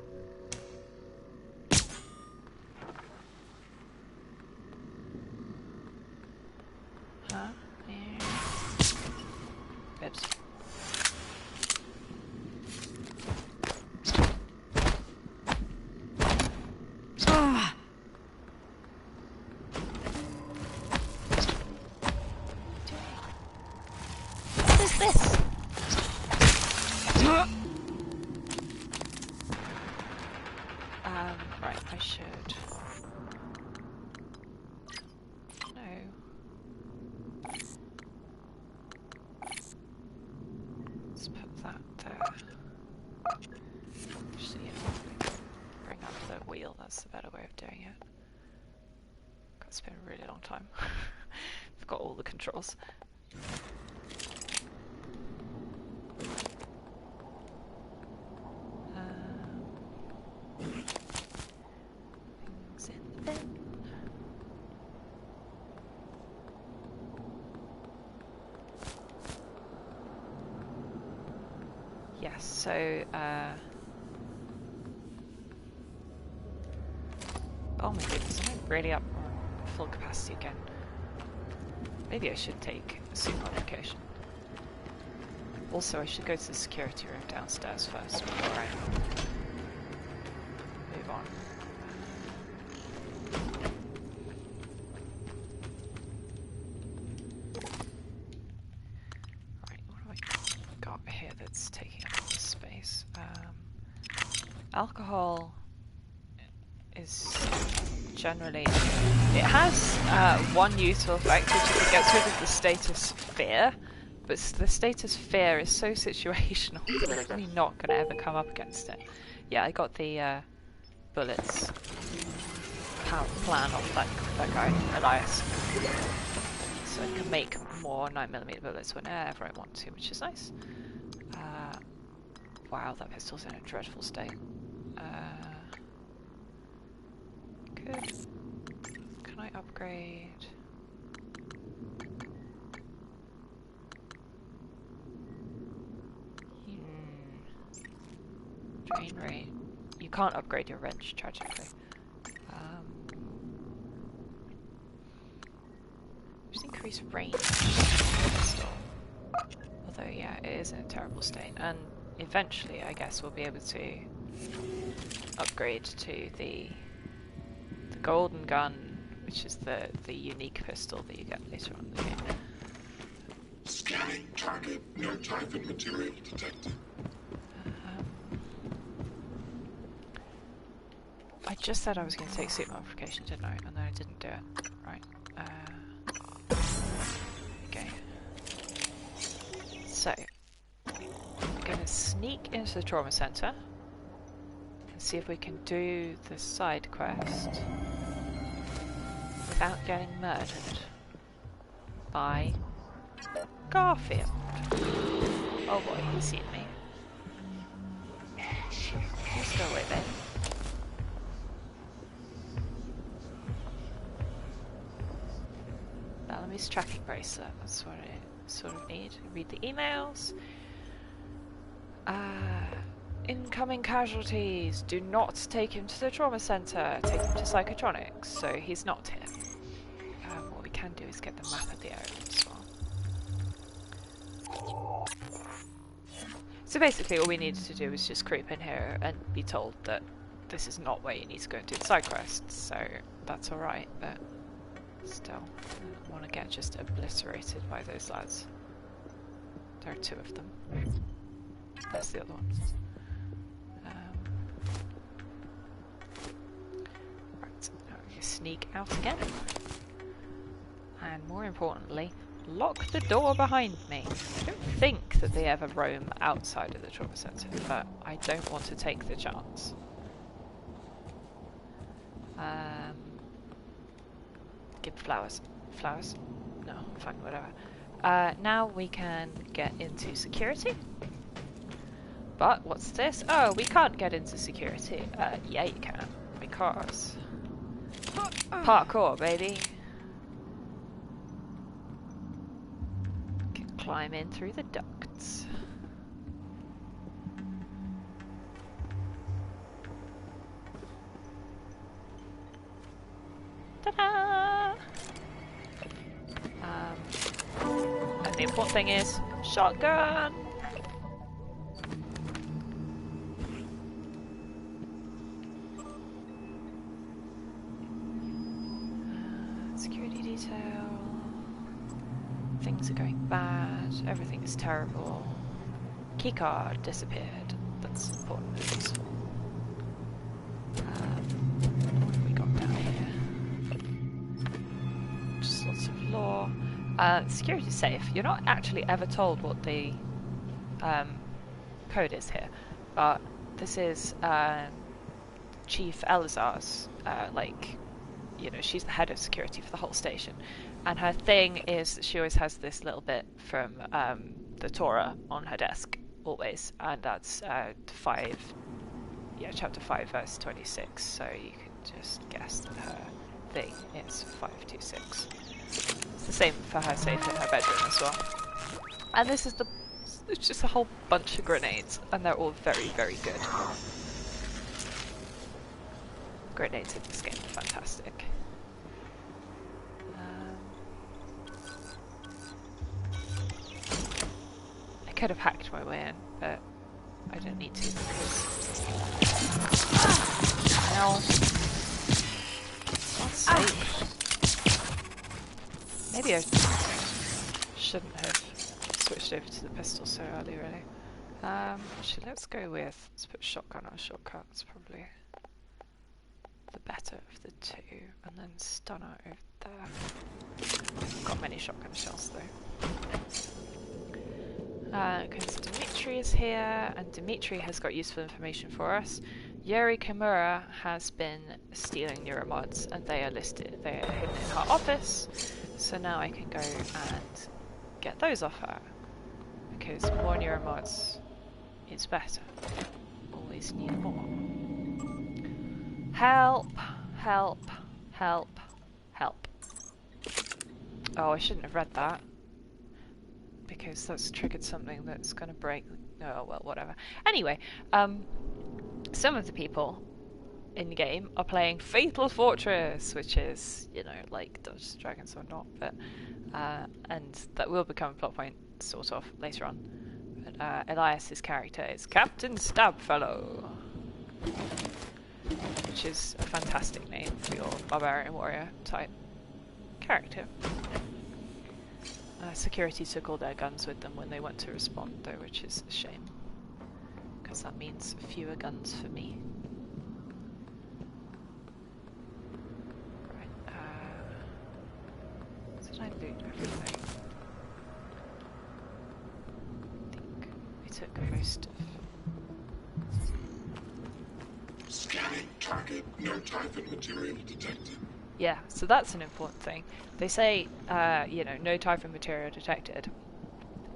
Huh? Yeah. Oops. Ah! What is this? Right, I should. No. Let's put that That's the better way of doing it. It's been a really long time. I've got all the controls. Things in the bin. Yes, so oh my goodness, I'm really up on full capacity again. Maybe I should take a suit modification. Also, I should go to the security room downstairs first before I move on. Right, what have I got here that's taking up all this space? Alcohol is generally... It has one useful effect, which is it gets rid of the status fear, but the status fear is so situational that I'm really not going to ever come up against it. Yeah, I got the bullets plan off that guy, Elias. So I can make more 9mm bullets whenever I want to, which is nice. Wow, that pistol's in a dreadful state. Good. Can I upgrade? Drain rate. You can't upgrade your wrench, tragically. Just increase range. Although, yeah, it is in a terrible state. And eventually, I guess, we'll be able to upgrade to the golden gun, which is the unique pistol that you get later on in the game. Scanning target. No Typhon material detected. I just said I was going to take suit modification, didn't I? And then I didn't do it. Right. Okay. So, we're going to sneak into the trauma center and see if we can do the side quest without getting murdered by Garfield. Oh boy, he's seen me. Let's go away then. Bellamy's tracking bracelet, that's what I sort of need. Read the emails. Incoming casualties. Do not take him to the trauma center. Take him to psychotronics. So he's not here. What we can do is get the map of the area as well. So basically all we needed to do was just creep in here and be told that this is not where you need to go and do the side quests. So that's alright, but still, I don't want to get just obliterated by those lads. There are two of them. That's the other one. Right, now we sneak out again. And more importantly, lock the door behind me. I don't think that they ever roam outside of the trauma center, but I don't want to take the chance. Give flowers. Flowers? No, fine, whatever. Now we can get into security. But what's this? Oh, we can't get into security. Yeah, you can. Because parkour, baby. Can climb in through the ducts. Ta-da! And the important thing is shotgun. Security detail. Things are going bad. Everything is terrible. Keycard disappeared. That's important news. What have we got down here? Just lots of lore. Security safe. You're not actually ever told what the code is here, but this is Chief Elazar's, like, you know, she's the head of security for the whole station. And her thing is that she always has this little bit from the Torah on her desk, always. And that's chapter 5, verse 26. So you can just guess that her thing is 526. It's the same for her safe in her bedroom as well. And this is it's just a whole bunch of grenades, and they're all very, very good. Grenades in this game are fantastic. I could have hacked my way in, but I don't need to because... Ow. God's sake. Maybe I shouldn't have switched over to the pistol so early, really. Actually, let's put shotgun on shortcut. It's probably the better of the two. And then stunner over there. I haven't got many shotgun shells though. Because Dimitri is here, and Dimitri has got useful information for us. Yuri Kimura has been stealing neuromods, and they are listed. They are hidden in her office. So now I can go and get those off her. Because more neuromods is better. Always need more. Help! Help! Help! Help! Oh, I shouldn't have read that. Because that's triggered something that's going to break... Oh, well, whatever. Anyway, some of the people in the game are playing Fatal Fortress, which is, you know, like Dungeons & Dragons or not, but... and that will become a plot point, sort of, later on. But Elias's character is Captain Stabfellow, which is a fantastic name for your barbarian warrior type character. Security took all their guns with them when they went to respond, though, which is a shame. Because that means fewer guns for me. Right, did I loot everything? I think we took most of... Scanning target, no Typhon material detected. Yeah, so that's an important thing. They say, you know, no Typhon material detected.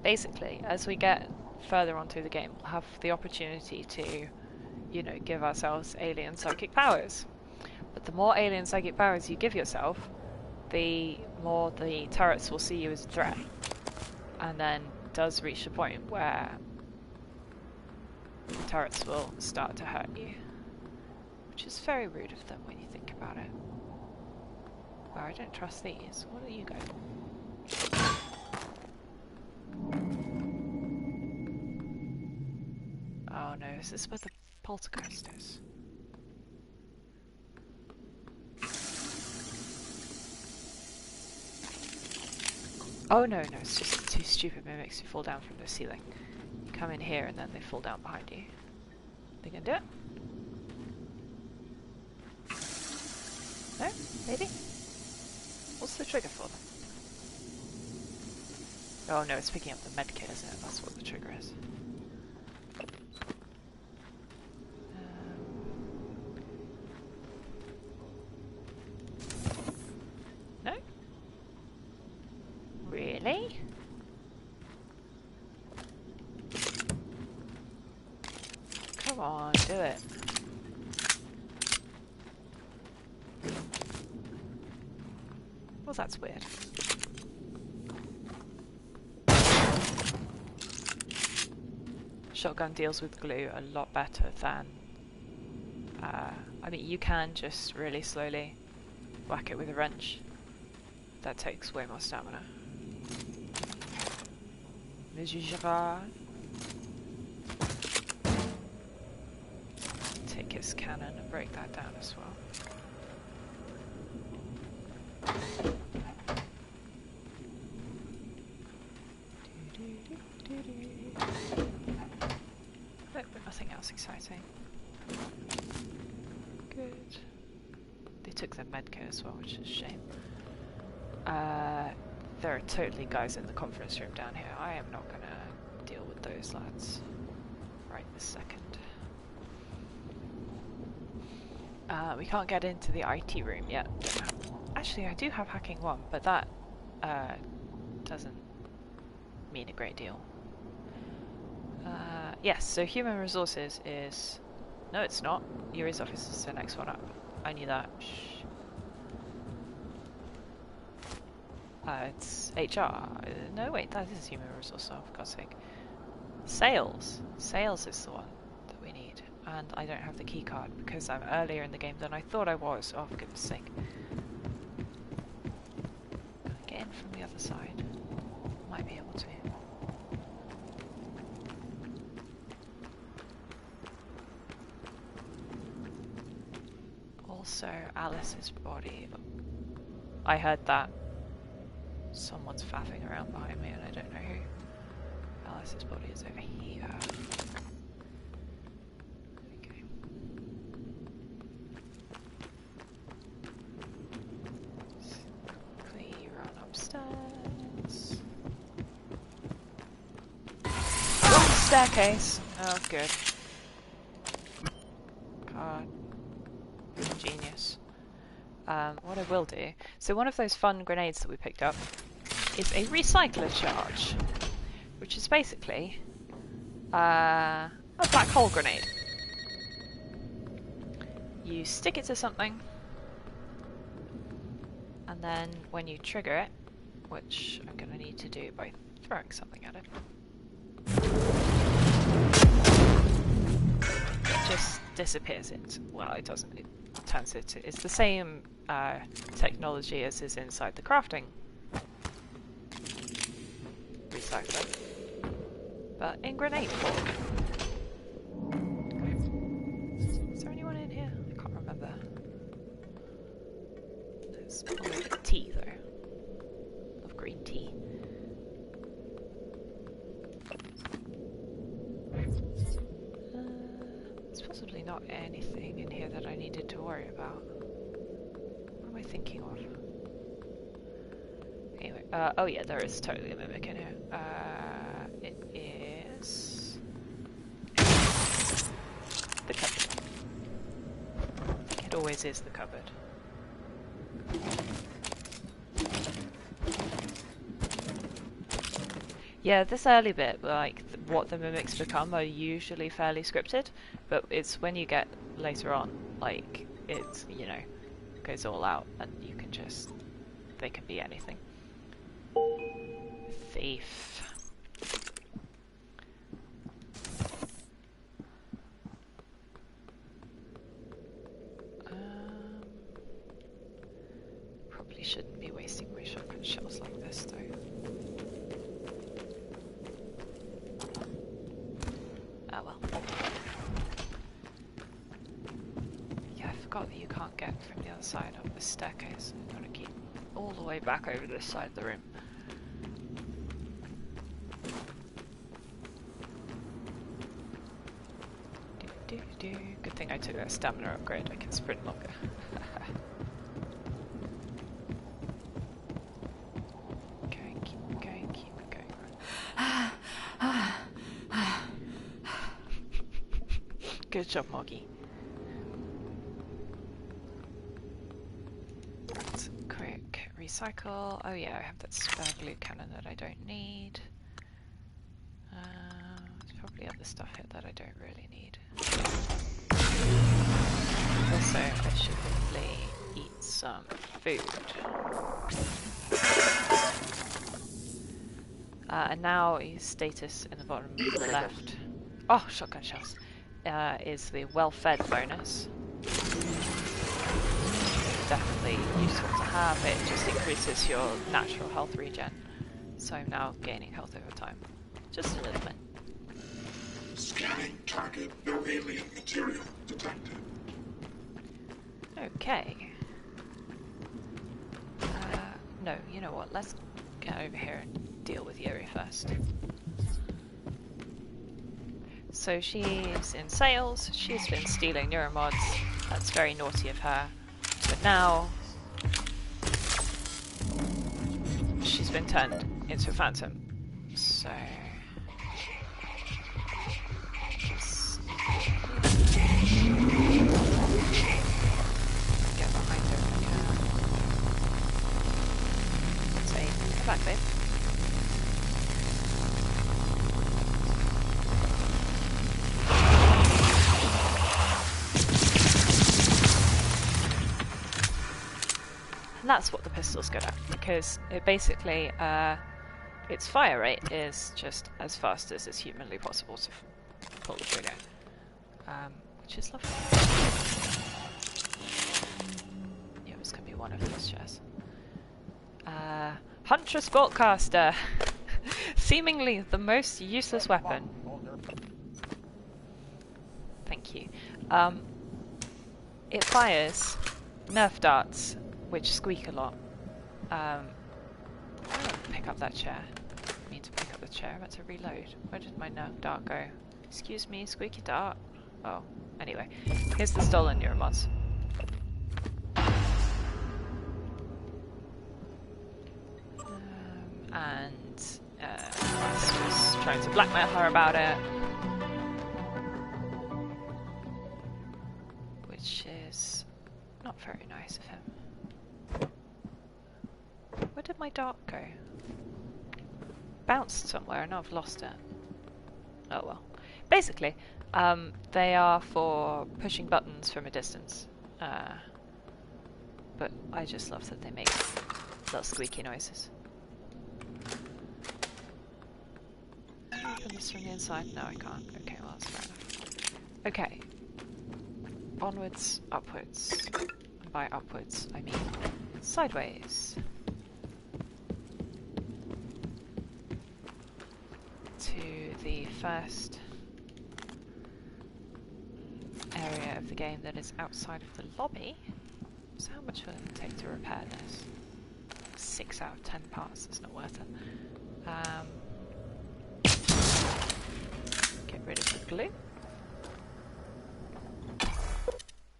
Basically, as we get further on through the game, we'll have the opportunity to, you know, give ourselves alien psychic powers. But the more alien psychic powers you give yourself, the more the turrets will see you as a threat. And then it does reach a point where the turrets will start to hurt you. Which is very rude of them when you think about it. Well, I don't trust these. What are you going? Oh no, is this where the poltergeist is? Oh no, it's just too stupid mimics who fall down from the ceiling. You come in here and then they fall down behind you. They can do it? No? Maybe? What's the trigger for them? Oh no, it's picking up the medkit, isn't it? That's what the trigger is. No? Really? Come on, do it. Well, that's weird. Shotgun deals with glue a lot better than... I mean, you can just really slowly whack it with a wrench. That takes way more stamina. Take his cannon and break that down as well. But nothing else exciting. Good. They took their medkit as well, which is a shame. There are totally guys in the conference room down here. I am not gonna deal with those lads right this second. We can't get into the IT room yet. Actually, I do have hacking 1, but that doesn't mean a great deal. Yes, so human resources is... No, it's not. Yuri's office is the next one up. I knew that. Shh. It's HR. No, wait, that is human resources, oh, for God's sake. Sales. Sales is the one that we need. And I don't have the key card because I'm earlier in the game than I thought I was. Oh, for goodness sake. Can I get in from the other side? Might be able to. Also, Alice's body. I heard that. Someone's faffing around behind me and I don't know who. Alice's body is over here. Okay. Quickly run upstairs. Oh, staircase! Oh, good. God. Genius. What I will do... So one of those fun grenades that we picked up is a recycler charge, which is basically a black hole grenade. You stick it to something, and then when you trigger it, which I'm going to need to do by throwing something at it, it just disappears it. Well, it doesn't. It turns it. It's the same technology as is inside the crafting recycler, but in grenade form. Is there anyone in here? I can't remember. There's probably tea though. Love green tea. There's possibly not anything in here that I needed to worry about. What am I thinking of? Anyway, oh yeah, there is totally a mimic in here. It is... the cupboard. I think it always is the cupboard. Yeah, this early bit, like, what the mimics become are usually fairly scripted, but it's when you get later on, like, it's, you know, goes all out, and you can just... they can be anything. Thief. Probably shouldn't be wasting my shotgun shells like this, though. Oh well. Yeah, I forgot that you can't get from the other side of the staircase. I've got to keep all the way back over this side of the room. Good thing I took that stamina upgrade, I can sprint longer. Okay, keep going, keep going. Good job, Moggy. Let's quick recycle. Oh yeah, I have that spare blue cannon that I don't need. There's probably other stuff here that I don't really need. Also, I should probably eat some food. And now his status in the bottom left. Oh, shotgun shells. Is the well-fed bonus. Definitely useful to have. It just increases your natural health regen. So I'm now gaining health over time. Just a little bit. Scanning target. No alien material detected. Okay. No, you know what? Let's get over here and deal with Yuri first. So she's in sales. She's been stealing neuromods. That's very naughty of her. But now she's been turned into a phantom. So And that's what the pistol's good at, because it basically, its fire rate is just as fast as is humanly possible to pull the trigger, which is lovely. Yeah, this could be one of these chairs. Huntress Boltcaster! Seemingly the most useless weapon. Thank you. It fires Nerf darts, which squeak a lot. I don't pick up that chair. I need to pick up the chair. I'm about to reload. Where did my Nerf dart go? Excuse me, squeaky dart. Oh, anyway. Here's the stolen neuromods. And I was trying to blackmail her about it. Which is not very nice of him. Where did my dart go? Bounced somewhere and I've lost it. Oh well. Basically, they are for pushing buttons from a distance. But I just love that they make little squeaky noises. Can I open this from the inside? No, I can't. Okay, well that's fair enough. Okay. Onwards, upwards. And by upwards, I mean sideways. To the first area of the game that is outside of the lobby. So how much will it take to repair this? 6 out of 10 parts, it's not worth it. Get rid of the glue.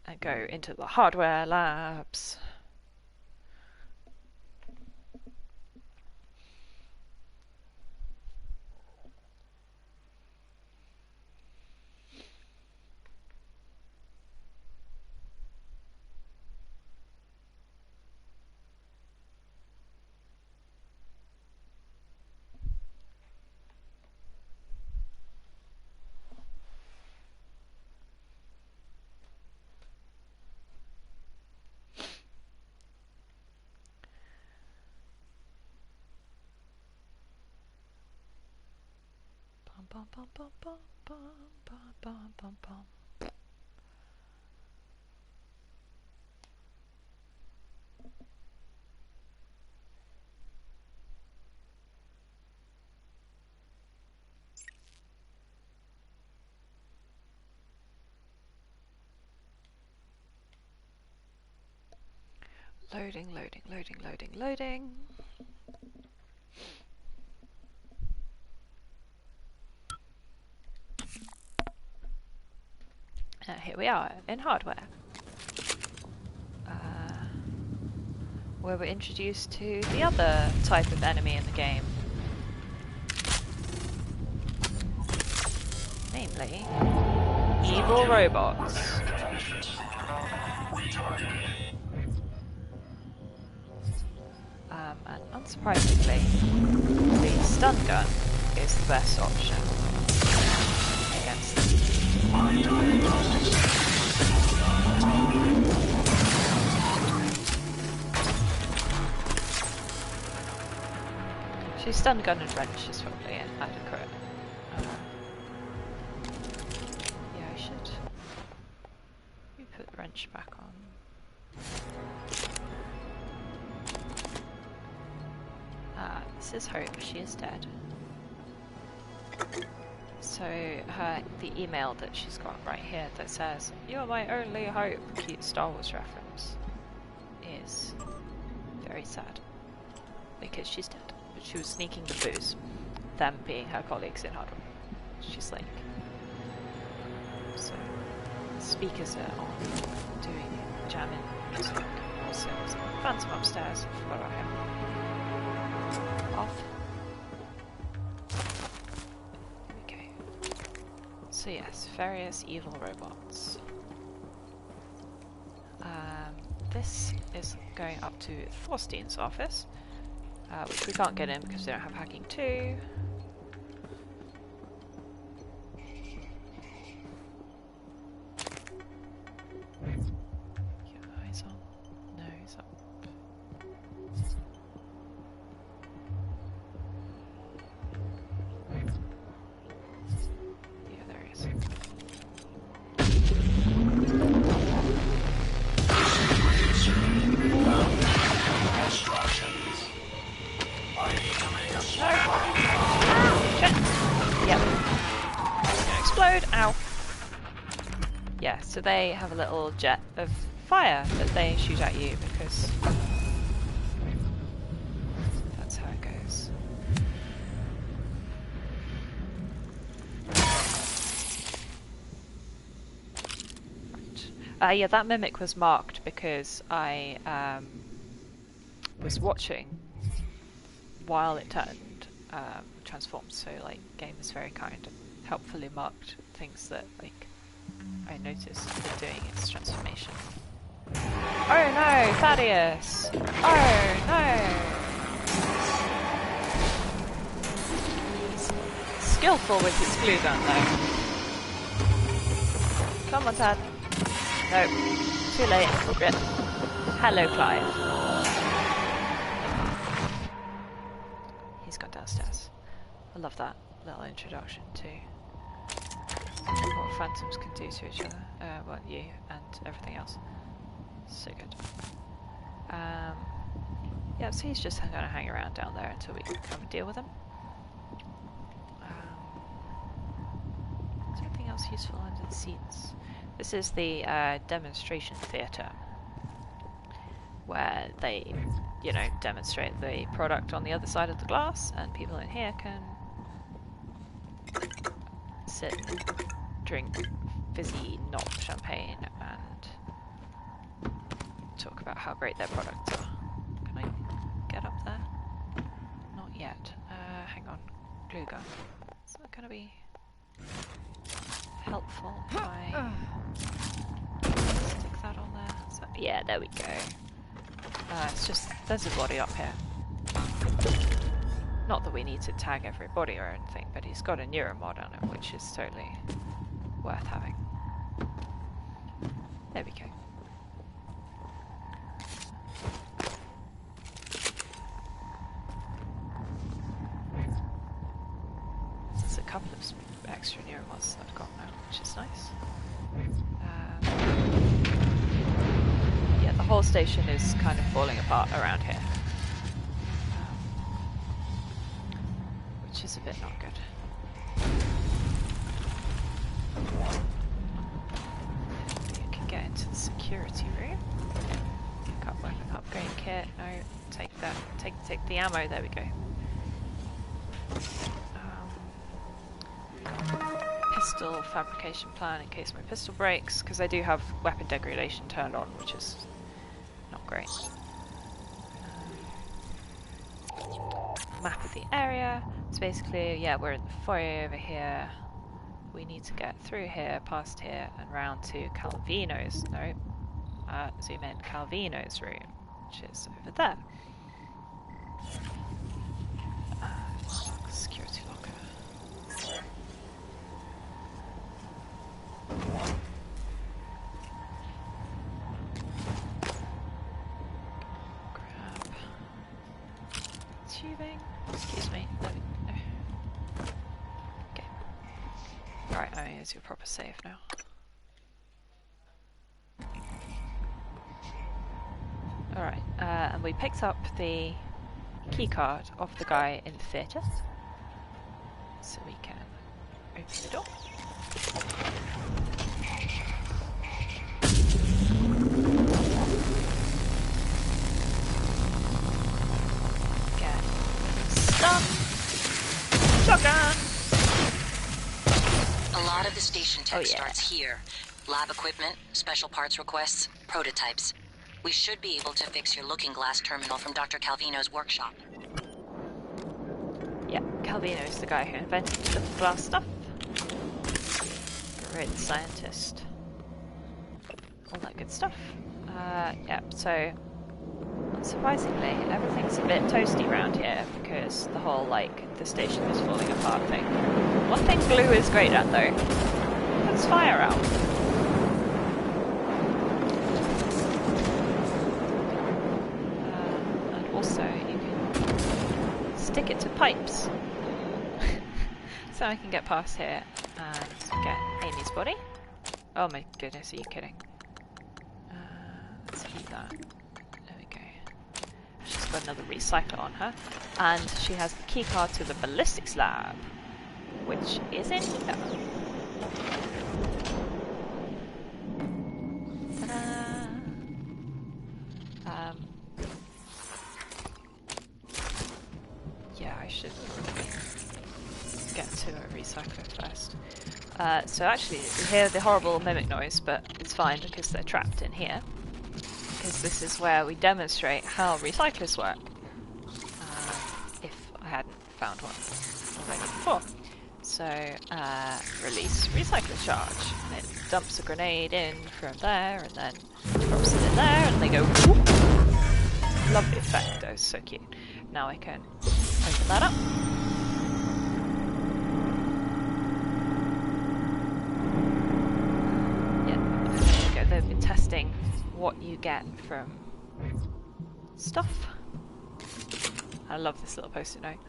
And go into the hardware labs. Bum, bum, bum, bum, bum, bum, bum, bum, bum. Loading, loading, loading, loading, loading. Here we are, in hardware. Where we're introduced to the other type of enemy in the game. Namely, evil robots. And unsurprisingly, the stun gun is the best option against them. Actually, stun gun and wrench is probably adequate. Yeah, I should. Let me put the wrench back on. This is Hope. She is dead. So the email that she's got right here that says, "You're my only hope," cute Star Wars reference, is very sad because she's dead. But she was sneaking the booze, them being her colleagues in hardware. She's like, so speakers are on, doing jamming music. Also, Phantom upstairs. I forgot about him. Off. Okay. So yes, various evil robots. This is going up to Thorstein's office, which we can't get in because we don't have hacking 2. Eyes on. No, he's up. So they have a little jet of fire that they shoot at you because that's how it goes. Right. Yeah, that mimic was marked because I was watching while it transformed. So like, game is very kind and helpfully marked things that like I noticed it doing its transformation. Oh no, Thaddeus! Oh no! He's skillful with his glue gun though. Come on, Tad. No, too late. Rip. Hello, Clive. He's gone downstairs. I love that little introduction to what phantoms can do to each other. Well, you and everything else. So good. Yeah, so he's just going to hang around down there until we can come and deal with him. Is there anything else useful under the seats? This is the demonstration theatre, where they, you know, demonstrate the product on the other side of the glass, and people in here can sit and drink fizzy, not champagne, and talk about how great their products are. Can I get up there? Not yet. Hang on. Glue gun. Is that going to be helpful if I stick that on there? So, yeah, there we go. It's just, there's a body up here. Not that we need to tag every body or anything, but he's got a neuromod on it, which is totally worth having. There we go. There's a couple of extra neuromods that I've got now, which is nice. Yeah, the whole station is kind of falling apart around here. Which is a bit not good. You can get into the security room. Pick up weapon upgrade kit. No, take that. Take the ammo. There we go. Pistol fabrication plan in case my pistol breaks, because I do have weapon degradation turned on, which is not great. Map of the area. So basically, yeah, we're in the foyer over here. We need to get through here, past here, and round to Calvino's. No, zoom in. Calvino's room, which is over there. Security locker. Grab tubing. Excuse me. Okay. Alright, I mean, it's your proper save now. Alright, and we picked up the keycard of the guy in the theatre. So we can open the door. Get stuff. Shotgun! A lot of the station tech starts here. Lab equipment, special parts requests, prototypes. We should be able to fix your looking glass terminal from Dr. Calvino's workshop. Yeah, Calvino's the guy who invented the glass stuff. Great scientist. All that good stuff. Yeah, so unsurprisingly, everything's a bit toasty around here because the whole, like, the station is falling apart thing. One thing glue is great at, though. Puts fire out. And also, you can stick it to pipes. So I can get past here and get Amy's body. Oh my goodness, are you kidding? Let's keep that. There we go. She's got another recycler on her. And she has the keycard to the ballistics lab, which is in here. recycler first. So actually, you hear the horrible mimic noise, but it's fine because they're trapped in here. Because this is where we demonstrate how recyclers work. If I hadn't found one already before. So, release recycler charge. And it dumps a grenade in from there, and then drops it in there, and they go whoop. Lovely effect, that was so cute. Now I can open that up. Yeah, there you go. They've been testing what you get from stuff. I love this little post-it note.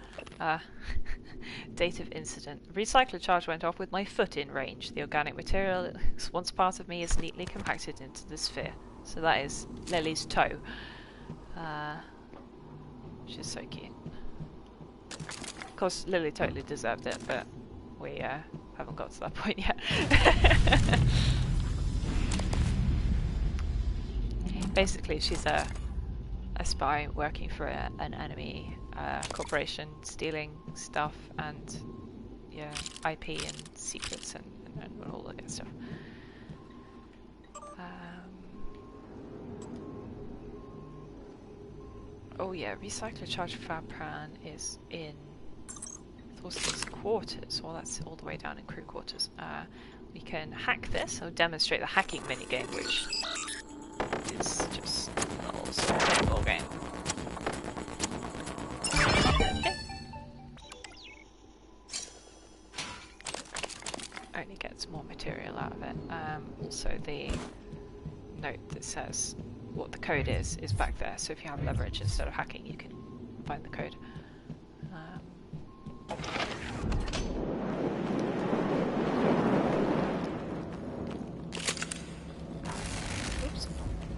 Date of incident. Recycler charge went off with my foot in range. The organic material once part of me is neatly compacted into the sphere. So that is Lily's toe. Which is so cute. Of course, Lily totally deserved it, but we haven't got to that point yet. Basically, she's a spy working for an enemy corporation, stealing stuff and IP and secrets and all that good stuff. Oh yeah, recycler charge Fabpran is in Thorsten's quarters. Well, that's all the way down in crew quarters. We can hack this. I'll demonstrate the hacking minigame, which is just a little sort of pinball game. Okay. Only gets more material out of it. Also, the note that says what the code is back there. So if you have leverage instead of hacking, you can find the code. Oops.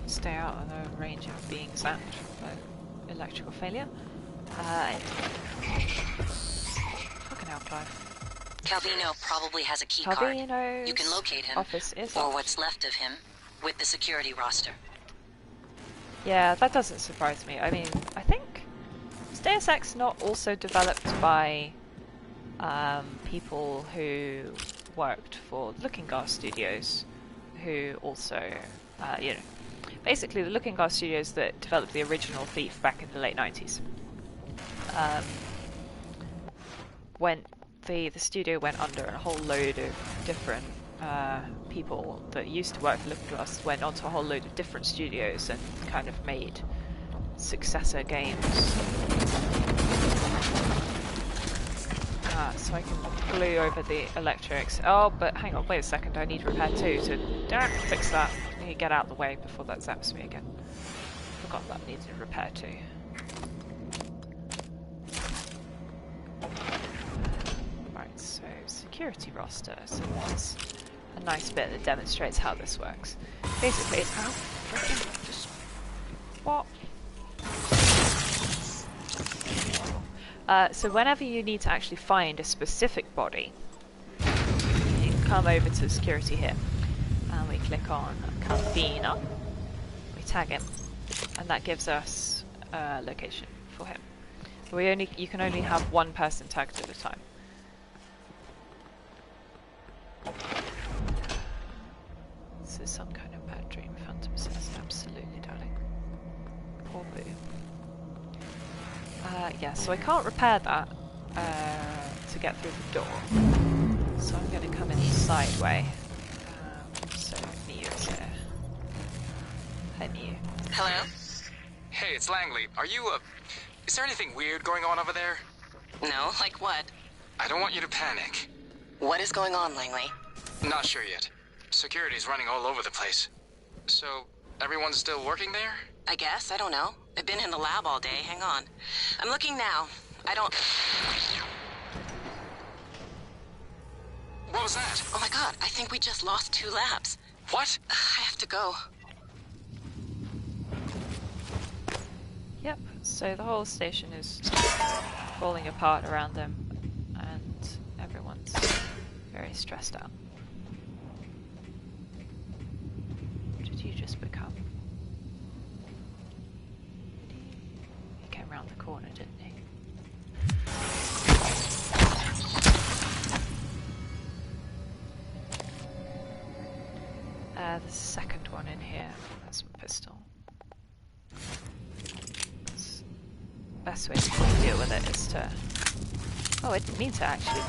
Stay out of the range of being zapped by electrical failure. Fucking hell, Clive. Calvino probably has a key card. You can locate him, office is or off. what's left of him, with the security roster. Yeah, that doesn't surprise me. I mean, I think is Deus Ex not also developed by people who worked for Looking Glass Studios, who also, basically the Looking Glass Studios that developed the original Thief back in the late 90s. When the studio went under, and a whole load of different people that used to work for Looking Glass went onto a whole load of different studios and kind of made successor games. So I can glue over the electrics. Oh, but hang on, wait a second, I need repair too, so don't fix that. I need to get out of the way before that zaps me again. Forgot that needed repair too. Right, so security roster. So that's a nice bit that demonstrates how this works. Basically, it's how freaking just what? So whenever you need to actually find a specific body, you can come over to security here, and we click on Calvino. We tag him, and that gives us a location for him. You can only have one person tagged at a time. This is some kind of bad dream, Phantom says. Absolutely, darling. Poor boo. Yeah, so I can't repair that to get through the door. So I'm going to come in the side way. So Miu is here. Hi, Miu. Hello? Hey, it's Langley. Are you, is there anything weird going on over there? No, like what? I don't want you to panic. What is going on, Langley? Not sure yet. Security's running all over the place. So, everyone's still working there? I guess, I don't know. I've been in the lab all day, hang on. I'm looking now. I don't... What was that? Oh my god, I think we just lost 2 labs. What? I have to go. Yep, so the whole station is falling apart around them, and everyone's very stressed out. What did you just become? He came around the corner, didn't he? The second one in here. That's my pistol. Best way to deal with it is to... Oh, I didn't mean to actually.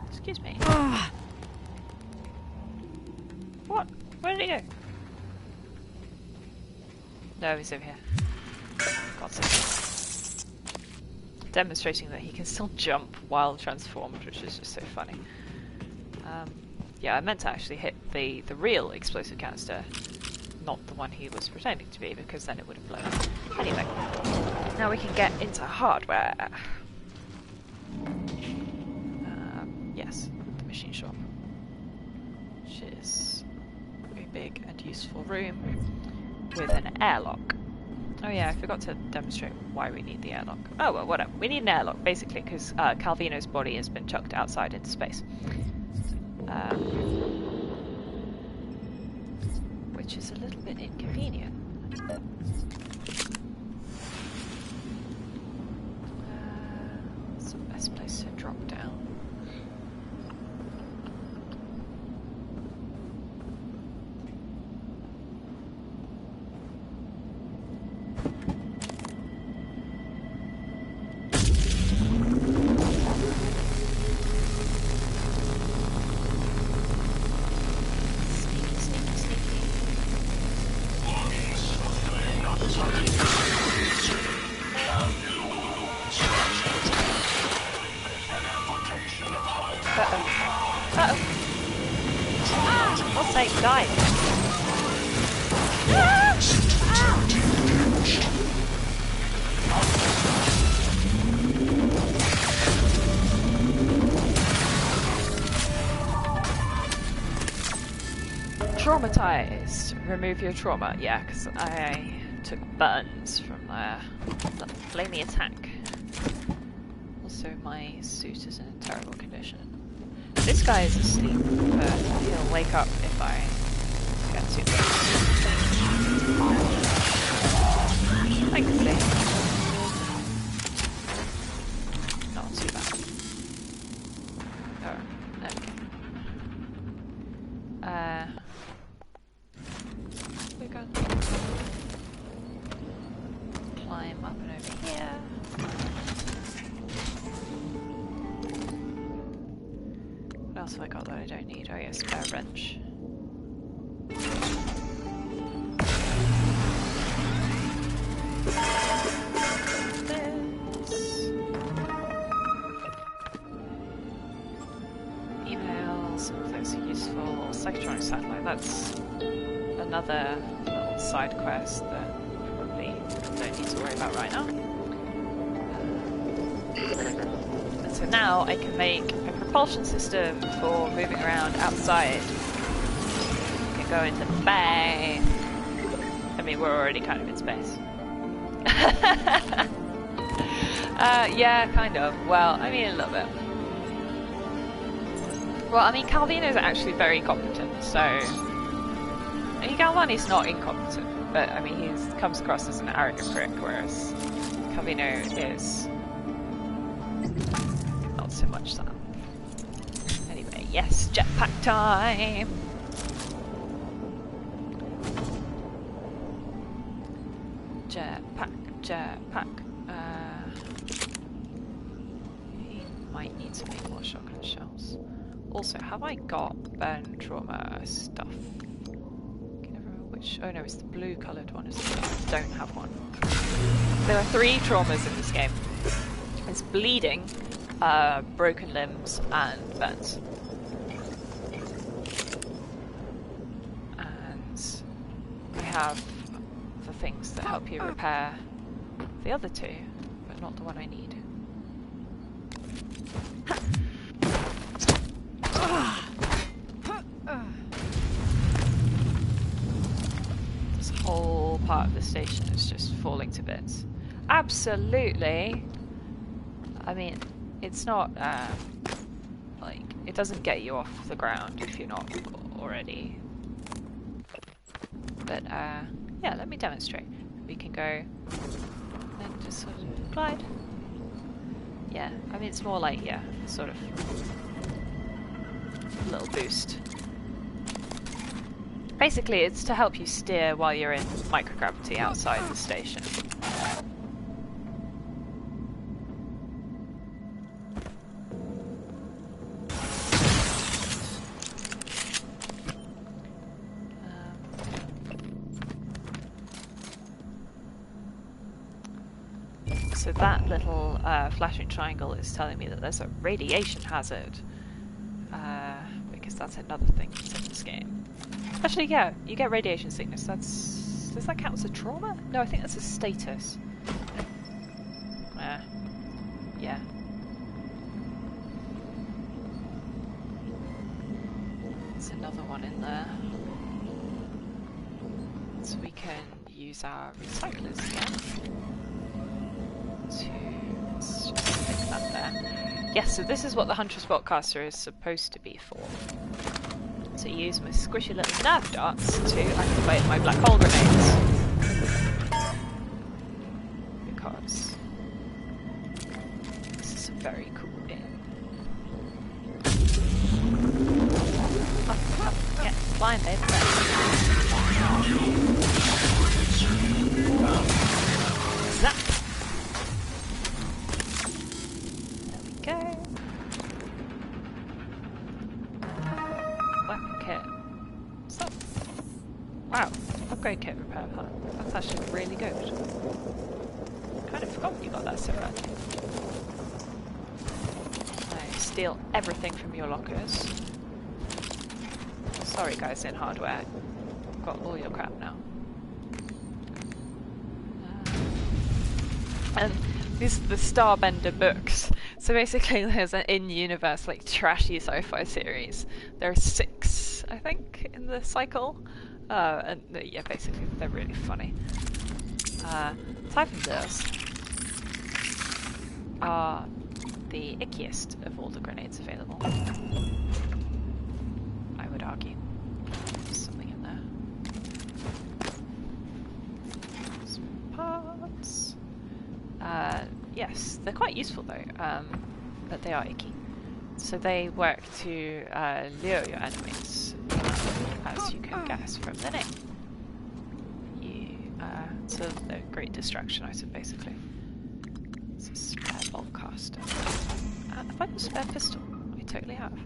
Excuse me. What? Where did he go? No, he's over here. God's sake. Demonstrating that he can still jump while transformed, which is just so funny. Yeah, I meant to actually hit the real explosive canister, not the one he was pretending to be, because then it would have blown up. Anyway, now we can get into hardware. Yes, the machine shop, which is a very big and useful room with an airlock. Oh yeah, I forgot to demonstrate why we need the airlock. Oh well, whatever. We need an airlock, basically, because Calvino's body has been chucked outside into space. Which is a little bit inconvenient. What's the best place to drop down? Traumatized. Remove your trauma. Yeah, because I took burns from that flamey attack. Also, my suit is in a terrible condition. This guy is asleep, but he'll wake up if I get too close. Thankfully, not too bad. Oh, okay. We're going to climb up and over here. What else have I got that I don't need? Oh yeah, spare wrench. Emails, those are useful. Psychotronic satellite, that's another little side quest that probably don't need to worry about right now. And so now I can make a propulsion system for moving around outside. We can go into the bay. I mean, we're already kind of in space. Yeah, kind of. Well, I mean, a little bit. Well, I mean, Calvino's actually very competent, so... I mean, Galvani's not incompetent, but, I mean, he comes across as an arrogant prick, whereas Calvino is... not so much that. Anyway, yes, jetpack time! Jetpack. He might need to make more shotgun shells. Also, have I got burn trauma stuff? Can I remember which? Oh no, it's the blue coloured one, isn't it? I don't have one. There are 3 traumas in this game. It's bleeding, broken limbs, and burns. And I have the things that help you repair the other 2, but not the one I need. This whole part of the station is just falling to bits. Absolutely! I mean, it's not, like, it doesn't get you off the ground if you're not already. But, yeah, let me demonstrate. We can go and just sort of glide. Yeah, I mean, it's more like, yeah, sort of little boost. Basically, it's to help you steer while you're in microgravity outside the station. So that little flashing triangle is telling me that there's a radiation hazard. Because that's another thing that's in this game. Actually, yeah, you get radiation sickness. Does that count as a trauma? No, I think that's a status. Yeah. There's another one in there. So we can use our recyclers again. Let's just stick that there. Yes, so this is what the Hunter Spotcaster is supposed to be for. To use my squishy little nerf darts to activate my black hole grenades. Because this is a very cool game. Oh, yeah, flying, babe. Zap! There we go. Weapon kit. So, wow, upgrade kit repair part. That's actually really good. Kind of forgot you got that so early. So, steal everything from your lockers. Sorry guys in hardware, I've got all your crap now. And these are the Starbender books. So basically there's an in-universe, like, trashy sci-fi series. There are 6, I think, in the cycle. And yeah, basically they're really funny. Typhon are the ickiest of all the grenades available. I would argue. There's something in there. Some parts. Yes, they're quite useful though, but they are icky. So they work to lure your enemies, as you can guess from the name. It's a great distraction item, basically. It's a spare bolt caster. Have I got a spare pistol? I totally have.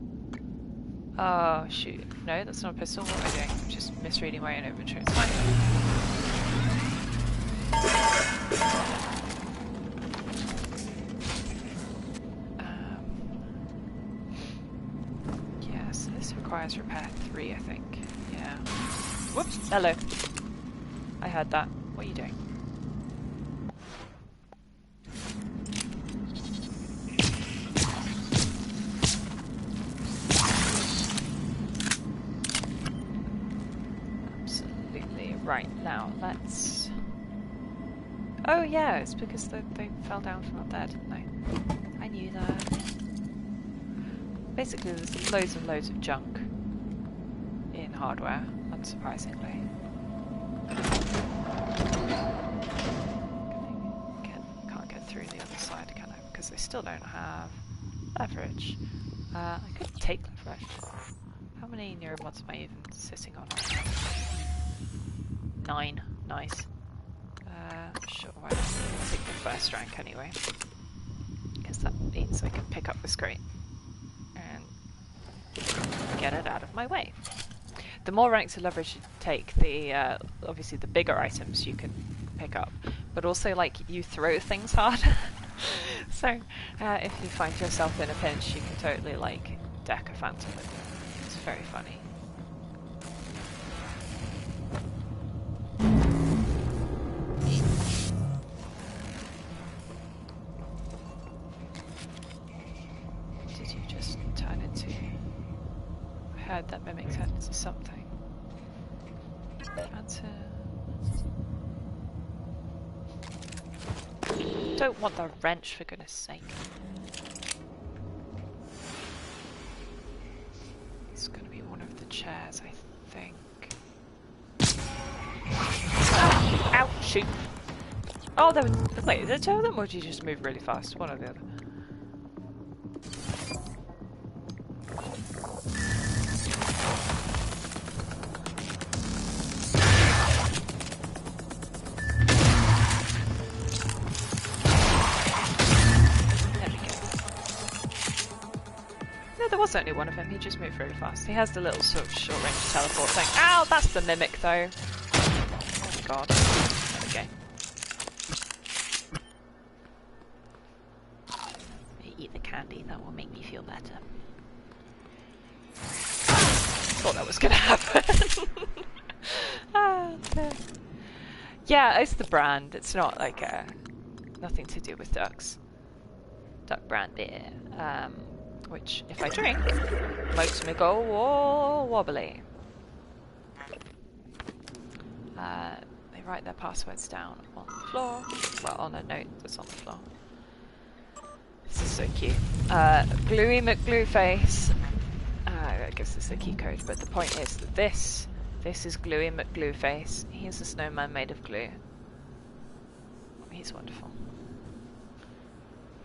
Oh shoot, no, that's not a pistol. What am I doing? I'm just misreading my own inventory. It's fine. Yeah, so this requires repair 3, I think. Yeah. Whoops! Hello. I heard that. What are you doing? Absolutely. Right, now let's... Oh yeah, it's because they fell down from up there, didn't they? I knew that. Basically, there's loads and loads of junk in hardware, unsurprisingly. Can't get through the other side, can I? Because they still don't have leverage. I could take leverage. How many neuromods am I even sitting on? 9. Nice. Sure, why not? I'll take the first rank anyway. Because that means I can pick up this crate and get it out of my way. The more ranks of leverage you take, the obviously the bigger items you can pick up, but also like you throw things harder. So if you find yourself in a pinch, you can totally like deck a phantom with it. It's very funny. Did you just turn into? I heard that mimic turned into something. Don't want the wrench, for goodness sake. It's going to be one of the chairs, I think. Oh, ow, shoot. Oh, there was... Wait, is there 2 of them, or did you just move really fast? One or the other. was only one of them. He just moved really fast. He has the little sort of short-range teleport thing. Ow! That's the mimic, though. Oh my god. There we go. Eat the candy. That will make me feel better. Thought that was gonna happen. Yeah, it's the brand. It's not like nothing to do with ducks. Duck brand beer, which if I drink makes me go wobbly. They write their passwords down on the floor. Well, on a note that's on the floor. This is so cute. Gluey McGlueface. I guess this is a key code, but the point is that this is Gluey McGlueface. He's a snowman made of glue. He's wonderful.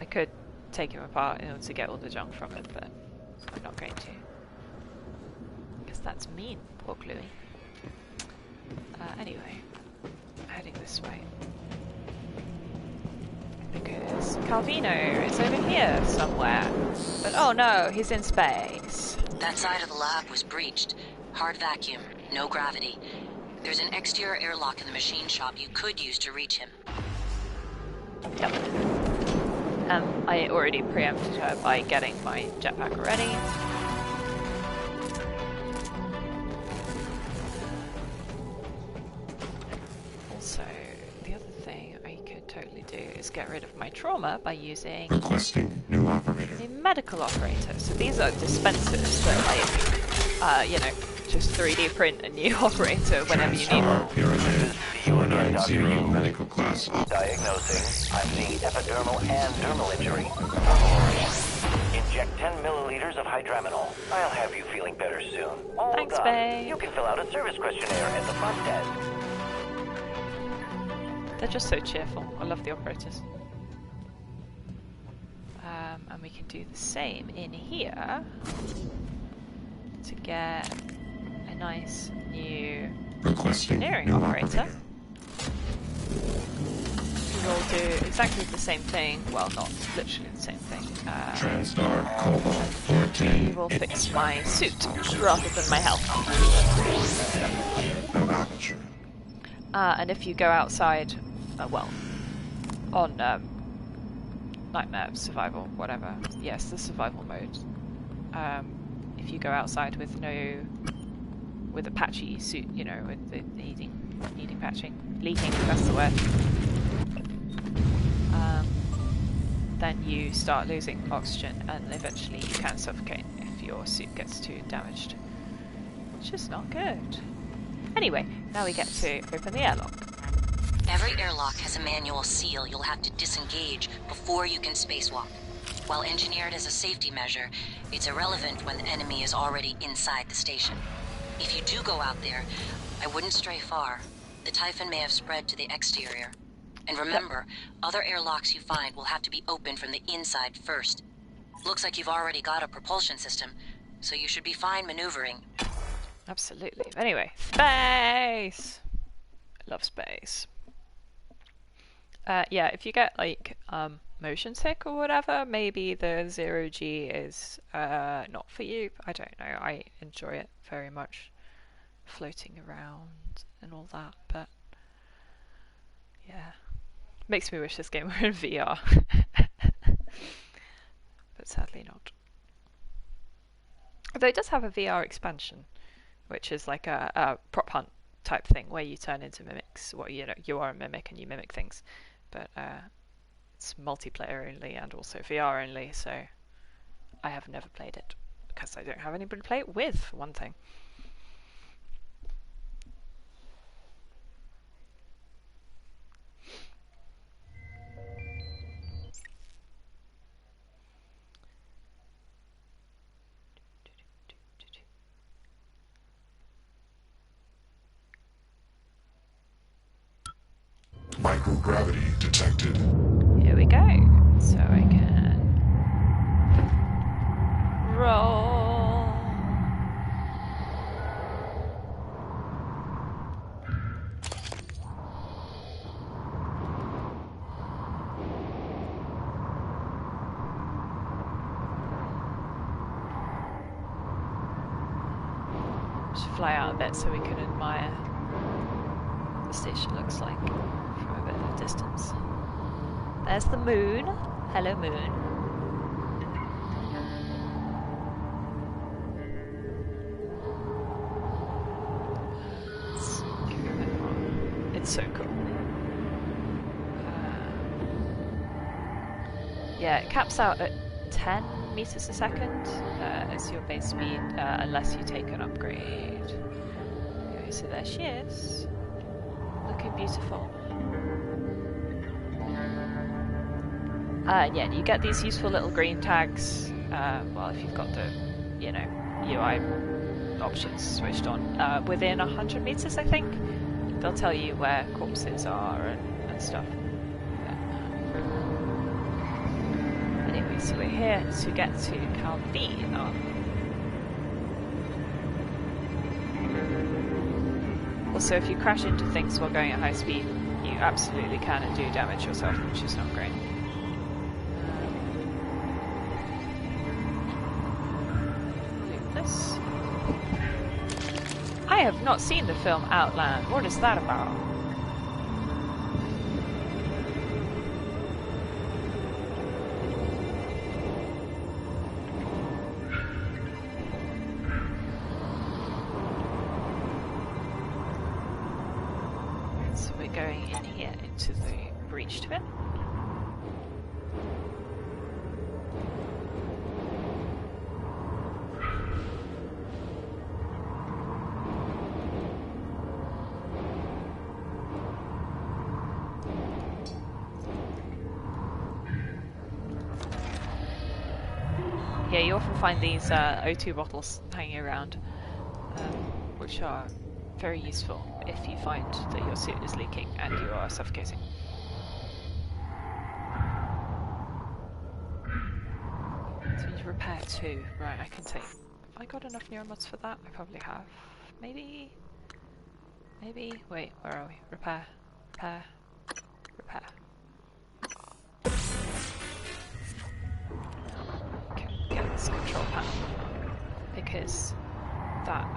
I could take him apart in order to get all the junk from it, but I'm not going to. Because that's mean, poor Gluey. Anyway, heading this way. Because Calvino is over here somewhere. But oh no, he's in space. That side of the lab was breached. Hard vacuum, no gravity. There's an exterior airlock in the machine shop you could use to reach him. Yep. I already preempted her by getting my jetpack ready. Also, the other thing I could totally do is get rid of my trauma by using a medical operator. So these are dispensers that, like, you know, just 3D print a new operator whenever you need one. UNI-0 medical class. Diagnosing. I'm seeing epidermal and dermal injury. Inject 10 milliliters of hydraminol. I'll have you feeling better soon. All Thanks, done. babe. You can fill out a service questionnaire at the front desk. They're just so cheerful. I love the operators. And we can do the same in here to get a nice new engineering operator. We will do exactly the same thing. Well, not literally the same thing. TranStar Cobalt 14. We will fix my suit rather than my health. No aperture. And if you go outside, well, on Nightmare, Survival, whatever. Yes, the survival mode. If you go outside with a patchy suit, you know, with the needing patching, leaking, that's the word. Then you start losing oxygen, and eventually you can suffocate if your suit gets too damaged. Which is not good. Anyway, now we get to open the airlock. Every airlock has a manual seal you'll have to disengage before you can spacewalk. While engineered as a safety measure, it's irrelevant when the enemy is already inside the station. If you do go out there, I wouldn't stray far. The Typhon may have spread to the exterior. And remember, other airlocks you find will have to be opened from the inside first. Looks like you've already got a propulsion system, so you should be fine maneuvering. Absolutely. Anyway, space! I love space. Yeah, if you get, like, motion sick or whatever, maybe the 0G is not for you. I don't know. I enjoy it very much. Floating around and all that, but yeah. Makes me wish this game were in VR. But sadly not. Although it does have a VR expansion, which is like a prop hunt type thing where you turn into mimics. Well, you know, you are a mimic and you mimic things. But it's multiplayer only and also VR only, so I have never played it because I don't have anybody to play it with, for one thing. Microgravity detected. Here we go. So I can roll. fly out a bit so we can admire what the station looks like from a bit of a distance. There's the moon. Hello, moon. It's so cool. Yeah, it caps out at 10 meters a second as your base speed, unless you take an upgrade. Okay, so there she is, looking beautiful. Yeah, you get these useful little green tags. Well, if you've got the, you know, UI options switched on, within 100 meters, I think. They'll tell you where corpses are and stuff. Anyway, so we're here to get to Calvino. Also, if you crash into things while going at high speed, you absolutely can and do damage yourself, which is not great. Loot this. I have not seen the film Outland. What is that about? So we're going in here into the breached bit. Yeah, you often find these O2 bottles hanging around, which are very useful if you find that your suit is leaking and you are suffocating. So you repair 2. Right, I can take... Have I got enough neuromods for that? I probably have. Maybe? Maybe? Wait, where are we? Repair. Repair. Repair. Get this control panel because that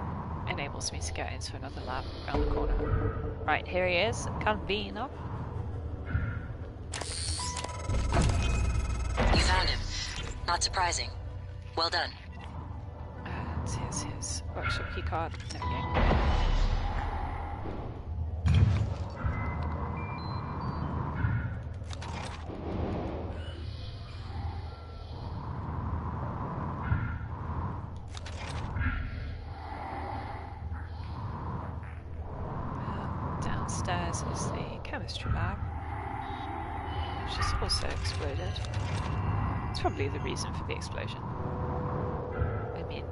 enables me to get into another lab around the corner. Right, here he is. Calvino. You found him. Not surprising. Well done. Here's his workshop keycard. There we go. Downstairs is the chemistry lab, which has also exploded. It's probably the reason for the explosion. I mean,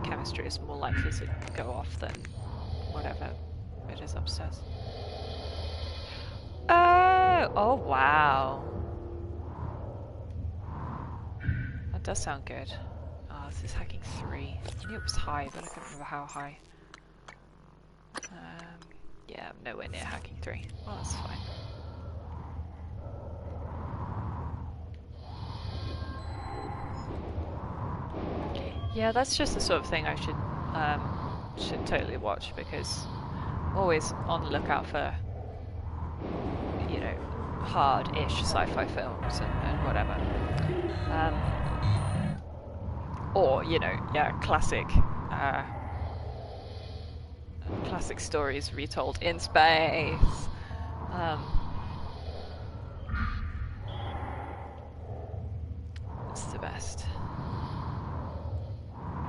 chemistry is more likely to go off than whatever it is upstairs. Oh wow. That does sound good. Oh, this is hacking 3. I knew it was high, but I couldn't remember how high. Yeah, I'm nowhere near hacking 3. Well, that's fine. Yeah, that's just the sort of thing I should totally watch, because I'm always on the lookout for, you know, hard-ish sci-fi films and whatever. Or, you know, yeah, classic stories retold in space. It's the best.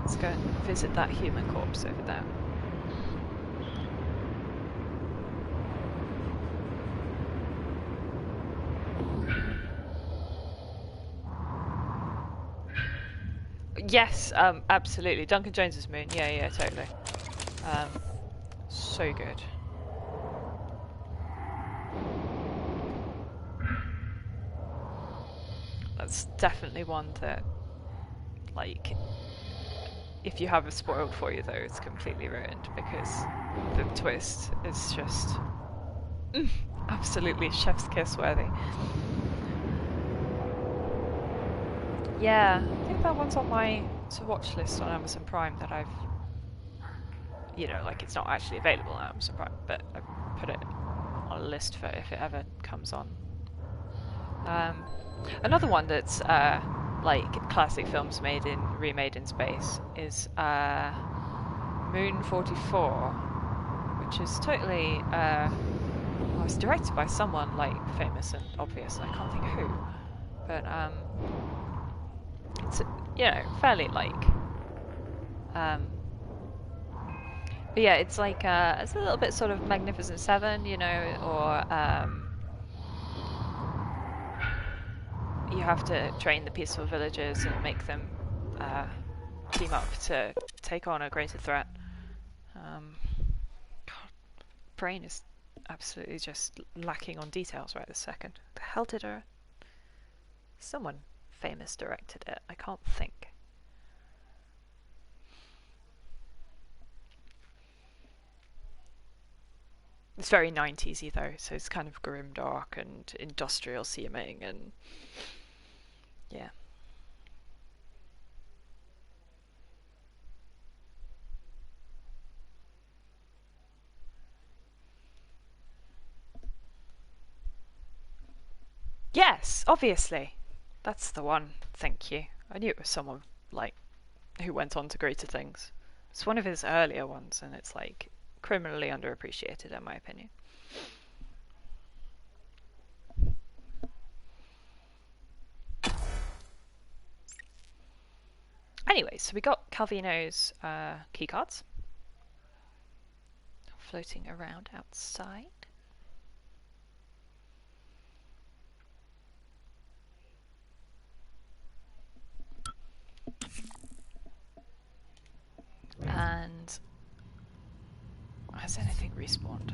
Let's go and visit that human corpse over there. Yes, absolutely. Duncan Jones's Moon. Yeah, totally. So good. That's definitely one that, like, if you have it spoiled for you though, it's completely ruined, because the twist is just absolutely chef's kiss worthy. Yeah, I think that one's on my to watch list on Amazon Prime that I've you know, like it's not actually available now. I'm surprised, but I put it on a list for if it ever comes on. Another one that's like classic films remade in space is Moon 44, which is totally well, it's directed by someone like famous and obvious, and I can't think who, but it's, you know, fairly like but yeah, it's like it's a little bit sort of Magnificent Seven, you know, or you have to train the peaceful villagers and make them team up to take on a greater threat. God, brain is absolutely just lacking on details right this second. The hell did someone famous directed it? I can't think. It's very 90s-y though, so it's kind of grim dark and industrial seeming, and yeah. Yes, obviously. That's the one. Thank you. I knew it was someone like who went on to greater things. It's one of his earlier ones, and it's like criminally underappreciated in my opinion. Anyway, so we got Calvino's keycards floating around outside. And has anything respawned?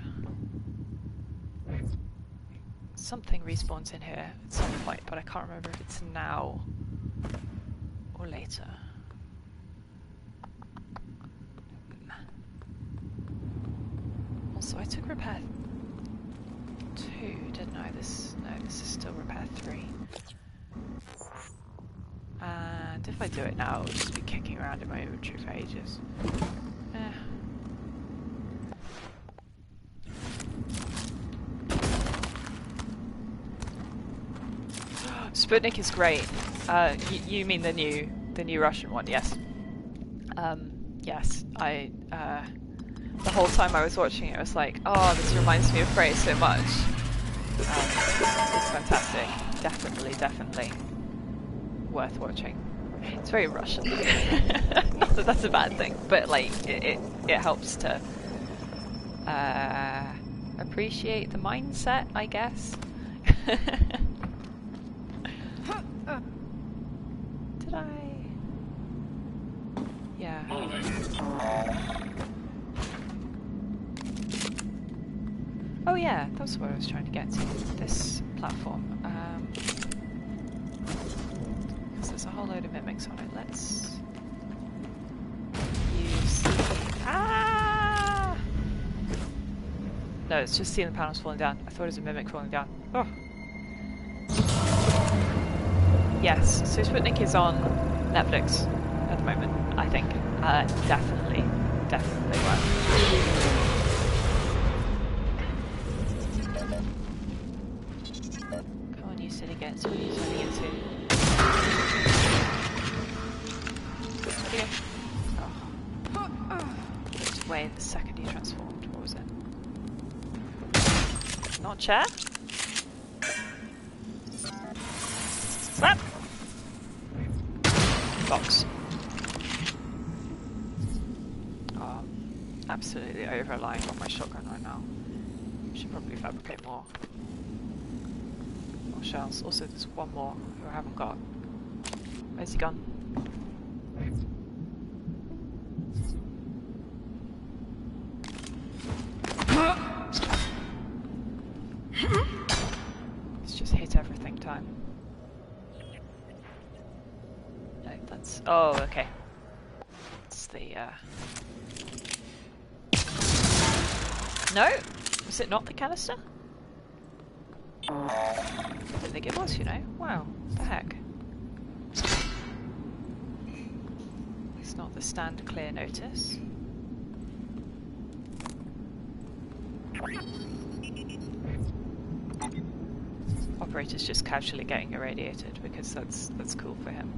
Something respawns in here at some point, but I can't remember if it's now or later. Also, I took repair 2, didn't I? No, this is still repair 3. And if I do it now, I'll just be kicking around in my inventory for ages. Sputnik is great. You mean the new Russian one? Yes. Yes. The whole time I was watching it, I was like, oh, this reminds me of Prey so much. It's fantastic. Definitely worth watching. It's very Russian. Not that that's a bad thing, but like it helps to appreciate the mindset, I guess. Did I? Yeah. Oh yeah, that's what I was trying to get to. This platform. Because there's a whole load of mimics on it. Let's use the... No, it's just ceiling panels falling down. I thought it was a mimic falling down. Oh. Yes, so Sputnik is on Netflix at the moment, I think. Definitely worth. Come on, you silly gets. What are you turning into? Where'd you go? Oh. Looked away the second he transformed. What was it? Not chair? Slap! Box. Oh, absolutely over-relying on my shotgun right now. Should probably fabricate more shells. Also, there's one more who I haven't got. Where's he gone? It's just hit everything time. No, that's... Oh, okay. It's the, No? Was it not the canister? I didn't think it was, you know. Wow, what the heck. It's not the stand clear notice. Operator's just casually getting irradiated because that's cool for him.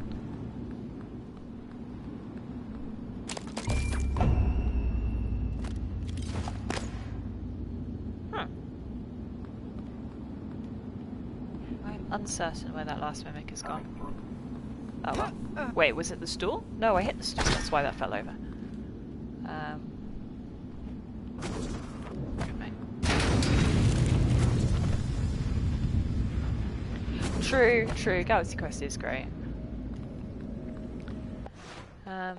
I'm uncertain where that last mimic has gone. Oh well. Wait, was it the stool? No, I hit the stool, that's why that fell over. True, Galaxy Quest is great. I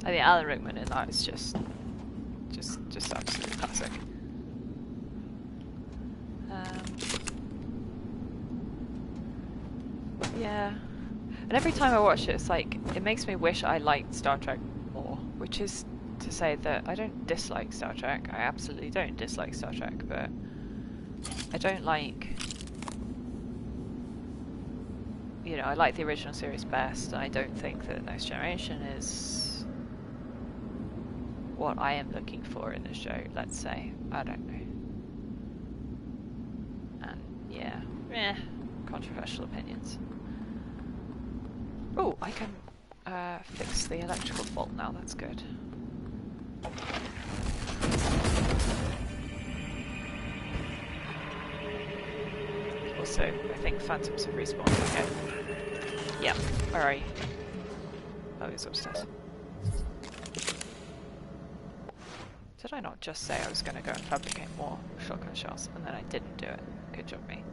think Alan Rickman in that is just absolutely classic. Yeah, and every time I watch it, it's like it makes me wish I liked Star Trek more, which is to say that I don't dislike Star Trek. I absolutely don't dislike Star Trek, but I don't like, you know, I like the original series best. I don't think that Next Generation is what I am looking for in a show, let's say. I don't know. And yeah, controversial opinions. Oh, I can fix the electrical fault now, that's good. Also, I think phantoms have respawned. Okay. Yeah, alright. Oh, he's upstairs. Did I not just say I was going to go and fabricate more shotgun shells, and then I didn't do it? Good job, me.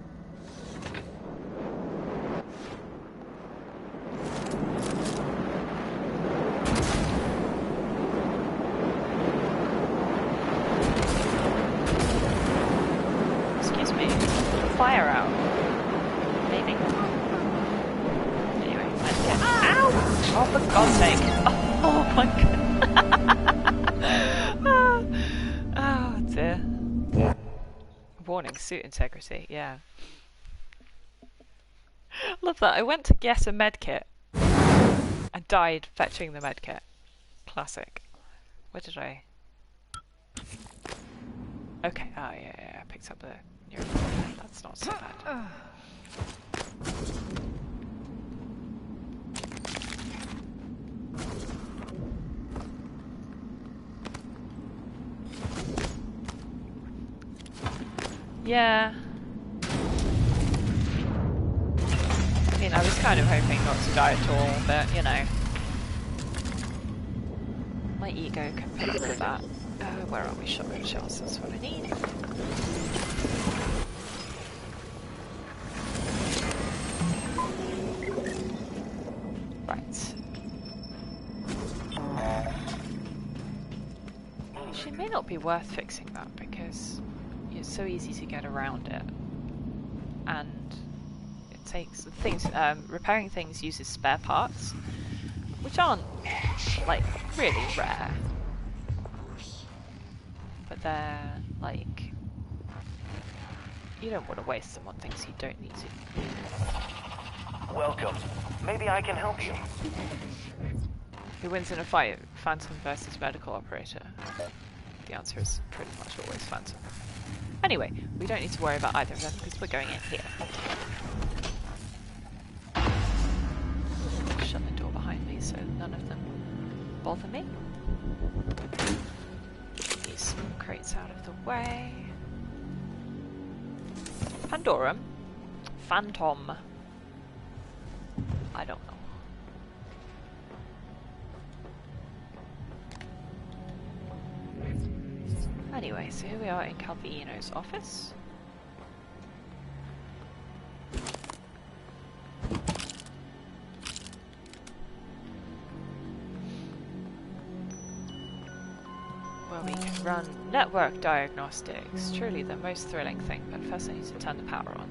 Excuse me. Fire out. Maybe. Anyway, let's get. Ow! Oh, for God's sake! Oh my God! Oh dear. Warning: suit integrity. Yeah. Love that. I went to get a medkit and died fetching the medkit. Classic. Where did I? Okay. Oh yeah. I picked up the. That's not so bad. Yeah. I mean, I was kind of hoping not to die at all, but you know. My ego can put up with that. Where are we? Shotgun shells, that's what I need. Right. Actually, it may not be worth fixing that because it's so easy to get around it. And it takes things, repairing things uses spare parts, which aren't, like, really rare. But they're, like, you don't want to waste them on things you don't need to. Welcome. Maybe I can help you. Who wins in a fight? Phantom versus medical operator? The answer is pretty much always Phantom. Anyway, we don't need to worry about either of them because we're going in here. Shut the door behind me so none of them bother me. These crates out of the way. Pandorum? Phantom. I don't know. Anyway, so here we are in Calvino's office. Where we can run network diagnostics. Truly the most thrilling thing, but first I need to turn the power on.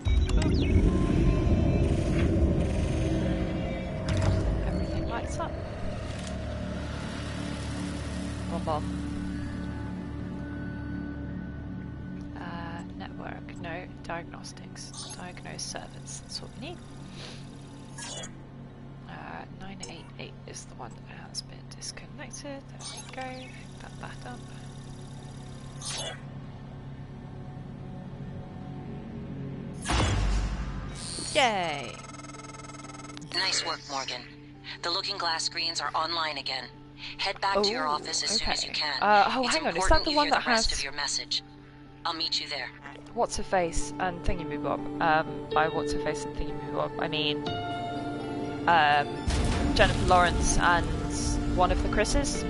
Everything lights up. Bob. Network, no, diagnostics. Diagnose servants, that's what we need. is the one that has been disconnected. There we go. Pick that up. Yay! Nice work, Morgan. The looking glass screens are online again. Head back to your office as soon as you can. It's hang on, important is that the you one hear that the rest has... of your message. I'll meet you there. What's her face and Thingy-Boo-Bob? By what's her face and Thingy-Boo-Bob, I mean Jennifer Lawrence and one of the Chris's.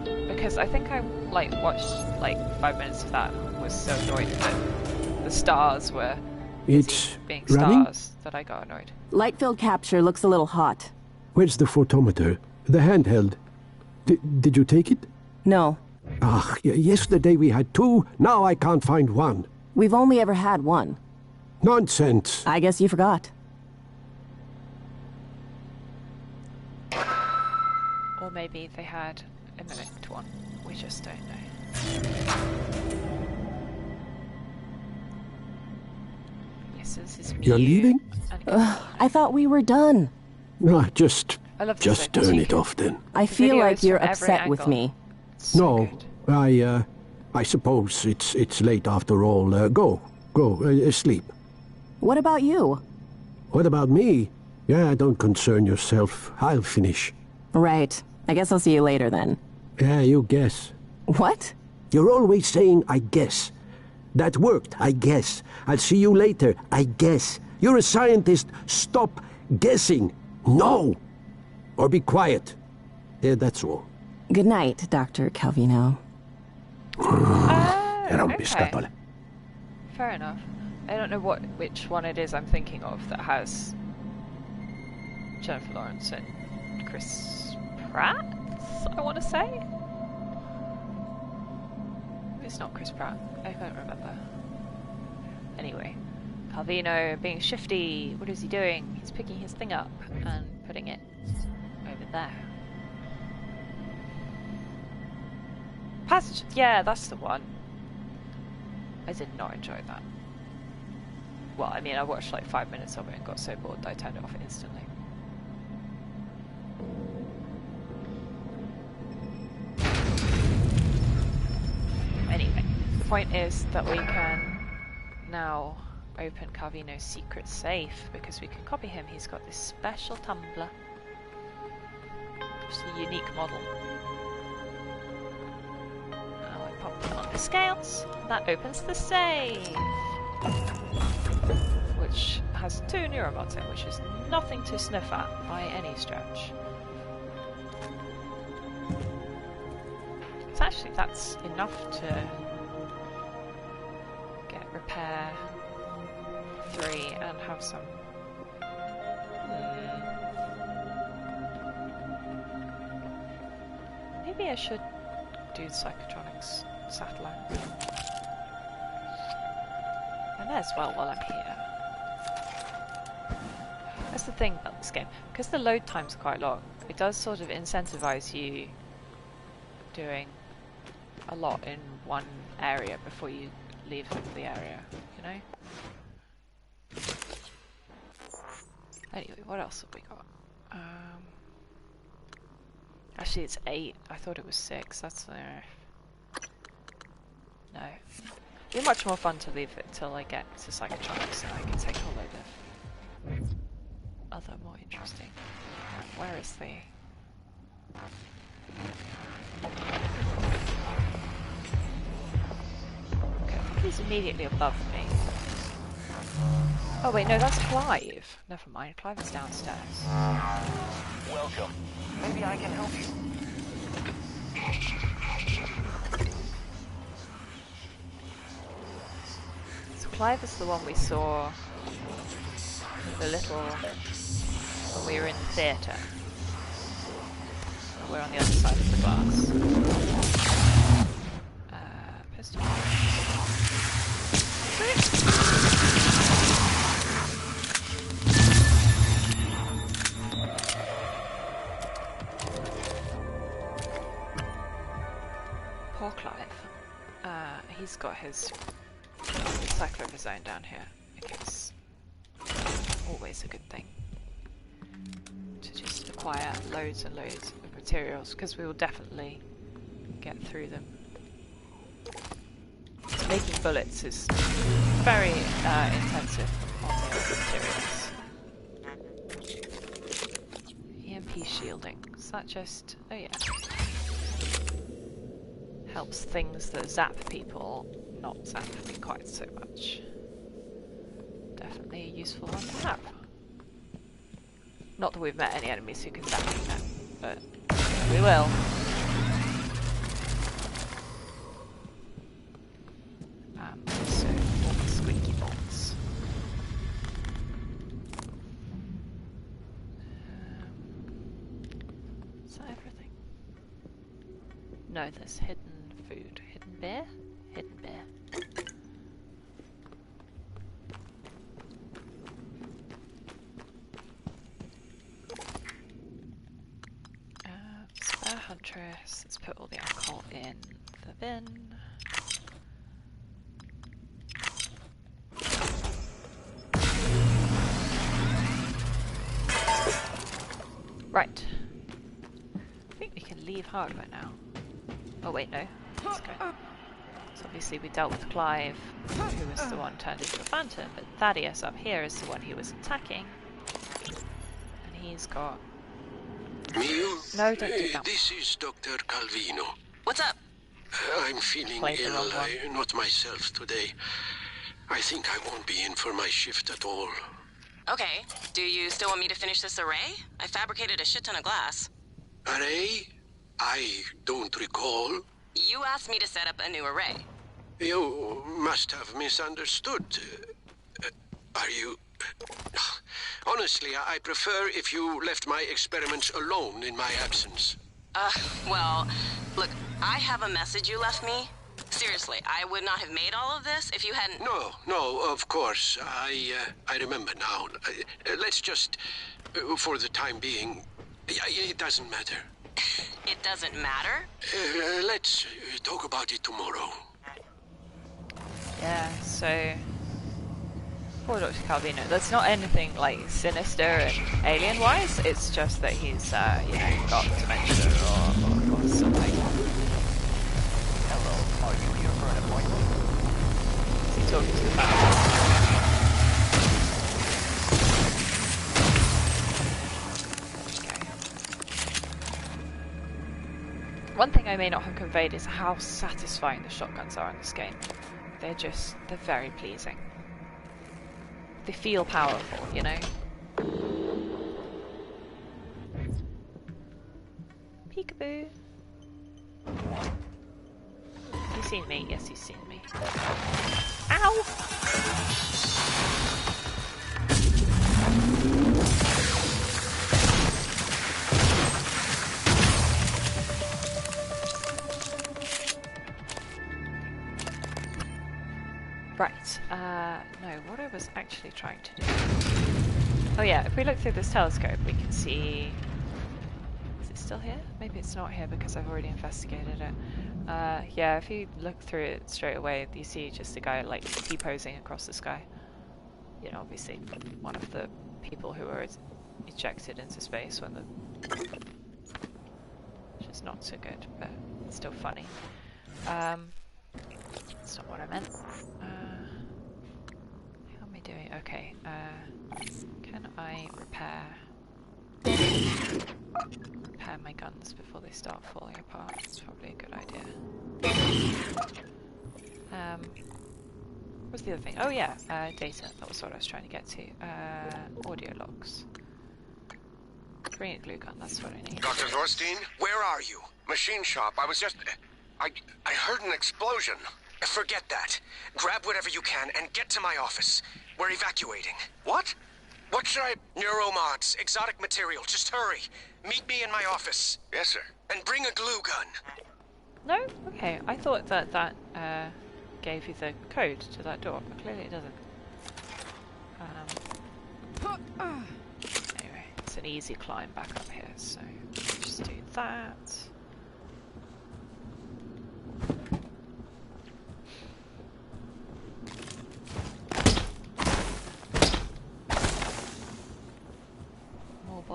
Because I think I watched 5 minutes of that and was so annoyed that the stars were It's being running? stars that I got annoyed. Light field capture looks a little hot. Where's the photometer? The handheld. Did you take it? No. Ah, yesterday we had 2, now I can't find 1. We've only ever had 1. Nonsense. I guess you forgot. Or maybe they had a mimicked one. We just don't know. Yes, this is You're leaving? I thought we were done. No, just just turn it off then. I feel like you're upset with me. No, I suppose it's late after all. Go, sleep. What about you? What about me? Yeah, don't concern yourself. I'll finish. Right. I guess I'll see you later then. Yeah, you guess. What? You're always saying, I guess. That worked, I guess. I'll see you later, I guess. You're a scientist. Stop guessing. No! Or be quiet. Yeah, that's all. Good night, Dr. Calvino. Okay. Fair enough. I don't know which one it is I'm thinking of that has Jennifer Lawrence and Chris Pratt, I want to say? It's not Chris Pratt. I can't remember. Anyway, Calvino being shifty. What is he doing? He's picking his thing up and putting it over there. Passage. Yeah, that's the one. I did not enjoy that. Well, I mean, I watched 5 minutes of it and got so bored that I turned it off instantly. Anyway, the point is that we can now open Calvino's secret safe because we can copy him. He's got this special tumbler. It's a unique model. Now I pop it on the scales. That opens the safe, which has 2 neuromods in, which is nothing to sniff at by any stretch. So actually that's enough to get repair 3 and have some maybe I should do the psychotronics satellite. I may as well while I'm here. That's the thing about this game. Because the load time's quite long, it does sort of incentivize you doing a lot in one area before you leave the area, you know? Anyway, what else have we got? Actually, it's 8. I thought it was 6. That's no. It'd be much more fun to leave it till I get to psychotronics so I can take a load of other more interesting. Where is the... Okay, I think he's immediately above me. Oh wait, no, that's Clive. Never mind, Clive is downstairs. Welcome. Maybe I can help you. So Clive is the one we saw the little when we were in the theatre. We're on the other side of the glass. Pistol. Poor Clive. He's got his cycler of his own down here, which is always a good thing to just require loads and loads of materials because we will definitely get through them. Making bullets is very intensive on the materials. EMP shielding. Is that just... oh yeah. Helps things that zap people not zap me quite so much. Definitely a useful one to have. Not that we've met any enemies who can zap me yet, but we will. So, all the squeaky bolts. Is that everything? No, there's hidden food. Hidden bear? Hidden bear. Spare huntress. Let's put all the alcohol in the bin. Right. I think we can leave Hardware now. Oh wait, no. Let's go. So obviously we dealt with Clive, who was the one turned into a phantom, but Thaddeus up here is the one he was attacking. And he's got... Mio? No, don't do that. This is Dr. Calvino. What's up? I'm feeling Played the ill. wrong one. Not myself today. I think I won't be in for my shift at all. Okay. Do you still want me to finish this array? I fabricated a shit ton of glass. Array? I don't recall. You asked me to set up a new array. You must have misunderstood. Are you... Honestly, I prefer if you left my experiments alone in my absence. Well, look, I have a message you left me. Seriously, I would not have made all of this if you hadn't... No, of course. I remember now. Let's just, for the time being, it doesn't matter. It doesn't matter? Let's talk about it tomorrow. Yeah, so... poor Dr. Calvino. That's not anything, like, sinister and alien-wise. It's just that he's, you know, got dementia or something. Hello, are you here for an appointment? Is he talking to the family? One thing I may not have conveyed is how satisfying the shotguns are in this game. They're very pleasing. They feel powerful, you know? Peekaboo. He's seen me? Yes, he's seen me. Ow! Right, no, what I was actually trying to do... oh yeah, if we look through this telescope we can see... is it still here? Maybe it's not here because I've already investigated it. Yeah, if you look through it straight away you see just a guy like T-posing across the sky. You know, obviously one of the people who were ejected into space when the... which is not so good, but it's still funny. That's not what I meant. How am I doing? Okay, can I repair my guns before they start falling apart? It's probably a good idea. What's the other thing? Oh yeah, data. That was what I was trying to get to. Audio logs. Bring a glue gun, that's what I need. Dr. Norstein, where are you? Machine shop. I was just... I heard an explosion. Forget that. Grab whatever you can and get to my office. We're evacuating. What? What should I... Neuromods, exotic material. Just hurry. Meet me in my office. Yes, sir. And bring a glue gun. No? Okay. I thought that gave you the code to that door, but clearly it doesn't. Anyway, it's an easy climb back up here, so just do that.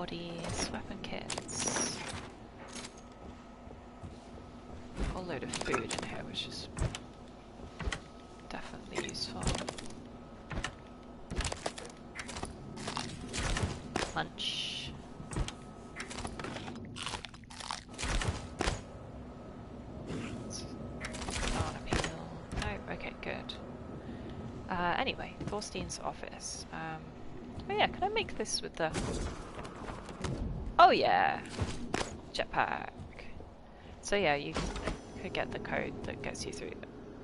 bodies, weapon kits. A whole load of food in here, which is definitely useful. Lunch. Banana peel. No, okay, good. Anyway, Thorstein's office. Oh yeah, can I make this with the... Oh yeah! Jetpack. So yeah, you could get the code that gets you through.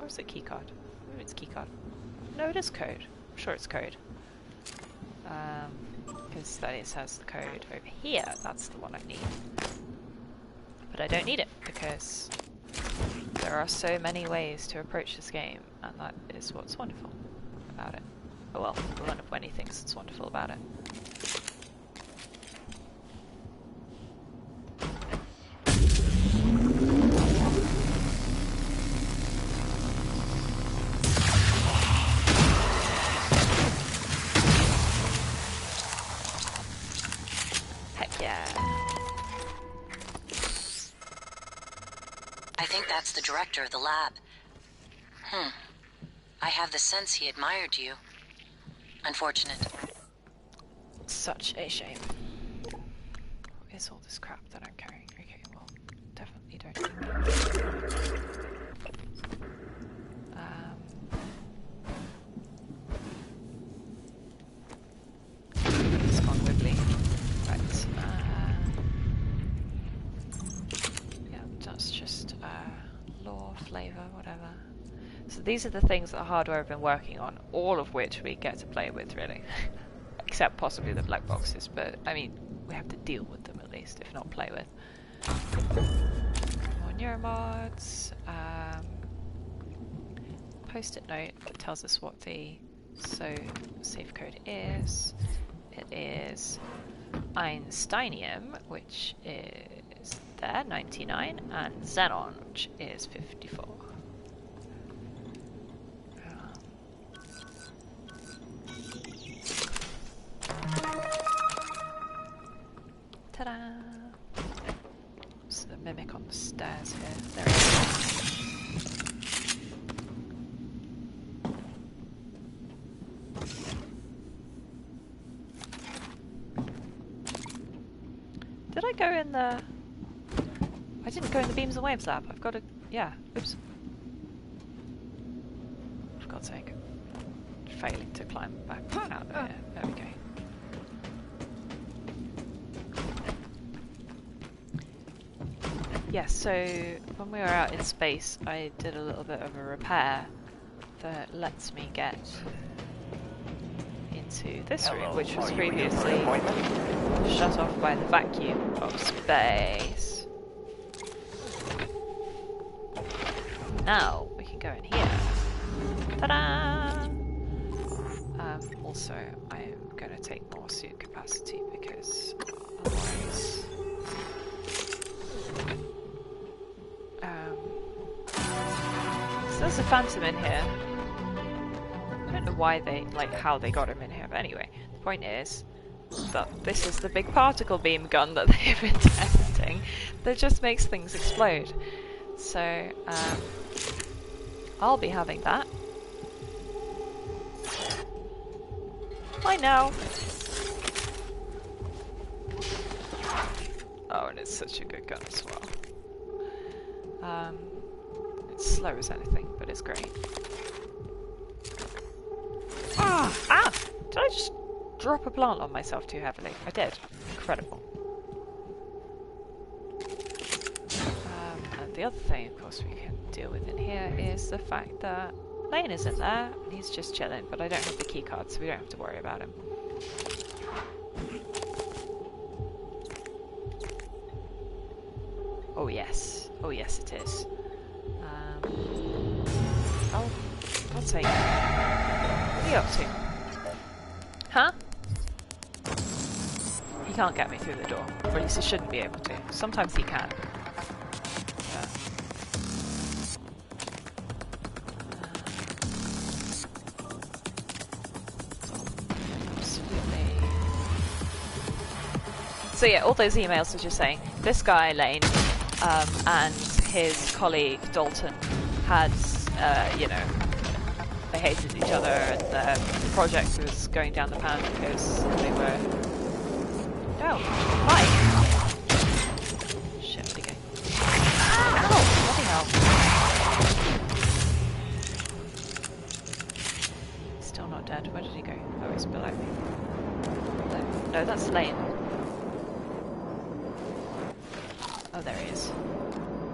Or is it keycard? Maybe it's keycard. No, it is code. I'm sure it's code. Because that it has the code over here. That's the one I need. But I don't need it because there are so many ways to approach this game, and that is what's wonderful about it. Oh well, one of many things that's wonderful about it. Heck yeah. I think that's the director of the lab. I have the sense he admired you. Unfortunate. Such a shame. What is all this crap that I'm carrying? Okay, well, definitely don't need that. It's gone wibbly. Right. Yeah, that's just lore, flavor, whatever. So these are the things that the hardware have been working on, all of which we get to play with, really. Except possibly the black boxes, but, I mean, we have to deal with them at least, if not play with. More neuromods. Post-it note that tells us what the safe code is. It is Einsteinium, which is there, 99, and Xenon, which is 54. Ta-da! There's the mimic on the stairs here. There it is. Did I go in the... I didn't go in the beams and waves lab. I've got to... Yeah. Oops. For God's sake. Failing to climb back out of here. There we go. Yeah, so when we were out in space, I did a little bit of a repair that lets me get into this room, which was previously shut off by the vacuum of space. Now we can go in here. Ta-da! Also, I am going to take more suit capacity because otherwise... So there's a phantom in here. I don't know why they, how they got him in here, but anyway, the point is that this is the big particle beam gun that they've been testing that just makes things explode. So, I'll be having that. Bye now! Oh, and it's such a good gun as well. It's slow as anything, but it's great. Ah! Did I just drop a plant on myself too heavily? I did. Incredible. And the other thing, of course, we can deal with in here is the fact that Lane isn't there, and he's just chilling, but I don't have the keycard, so we don't have to worry about him. Oh yes. Oh yes it is. I'll take it. What are you up to? Huh? He can't get me through the door. Or at least he shouldn't be able to. Sometimes he can. Absolutely. So yeah, all those emails are just saying this guy Lane and his colleague Dalton had, you know, they hated each other, and the project was going down the pan because they were. Oh, hi. Shit, where'd he go? Oh, bloody hell. Still not dead. Where did he go? Oh, he's below me. No, that's Lane. Oh, there he is.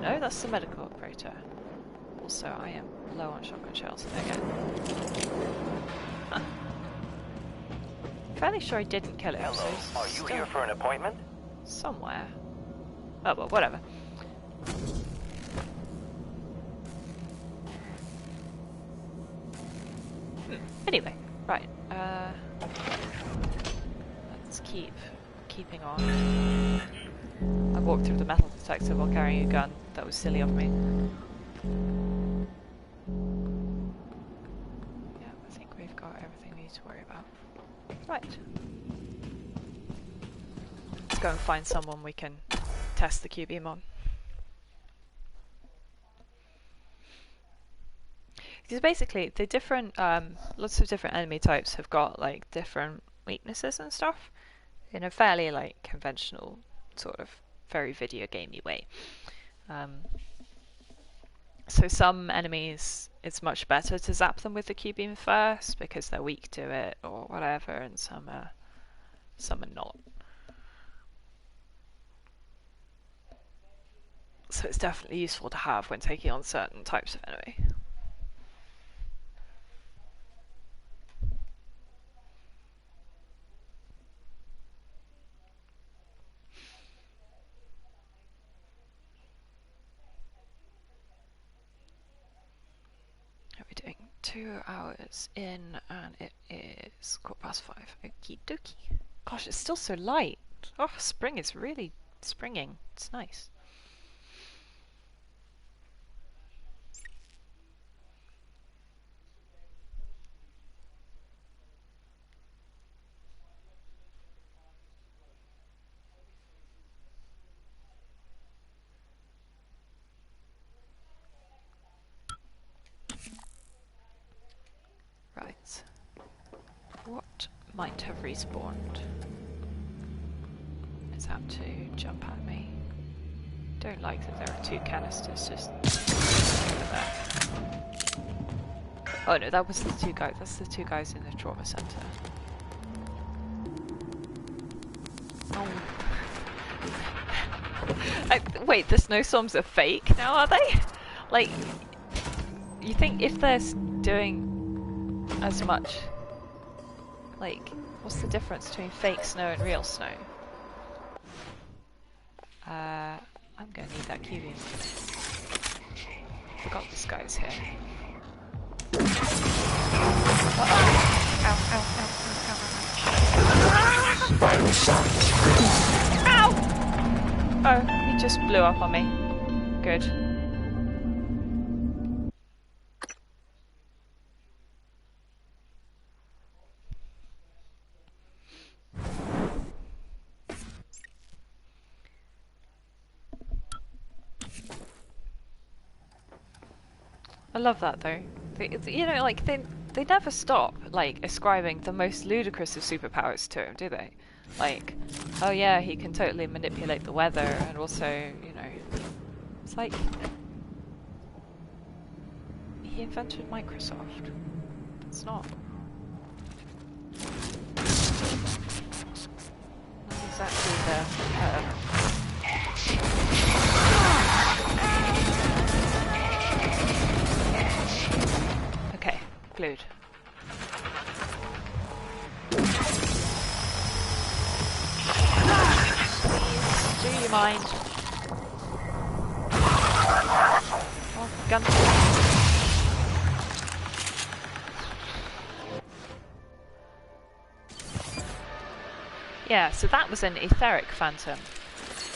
No, that's the medical operator. Also, I am low on shotgun shells again. Huh. Fairly sure I didn't kill him. Hello, so are you here for an appointment? Somewhere. Oh well, whatever. Anyway, right. Let's keeping on. I walked through the metal detector while carrying a gun. That was silly of me. Yeah, I think we've got everything we need to worry about. Right. Let's go and find someone we can test the Q-beam on. Because basically, the different, lots of different enemy types have got like different weaknesses and stuff in a fairly like conventional sort of very video gamey way. So some enemies, it's much better to zap them with the Q-beam first because they're weak to it or whatever, and some are not. So it's definitely useful to have when taking on certain types of enemy. How are we doing? 2 hours in and it is 5:15. Okie dokie. Gosh, it's still so light. Oh, spring is really springing. It's nice. Right. What might have respawned? It's out to jump at me. Don't like that there are 2 canisters just there. Oh no, that was the 2 guys. That's the 2 guys in the trauma center. Oh. Wait, the snowstorms are fake now, are they? Like, you think if they're doing as much, like, what's the difference between fake snow and real snow? I'm gonna need that Q-beam. Forgot this guy's here. Ow, ow, ow, ow, ow, ow. Oh, he just blew up on me. Good. I love that though. You know, like they never stop like ascribing the most ludicrous of superpowers to him, do they? Like, oh yeah, he can totally manipulate the weather, and also, you know, it's like he invented Microsoft. It's not exactly the. Okay, glued. Please, do you mind? Oh, gun. Yeah, so that was an etheric phantom,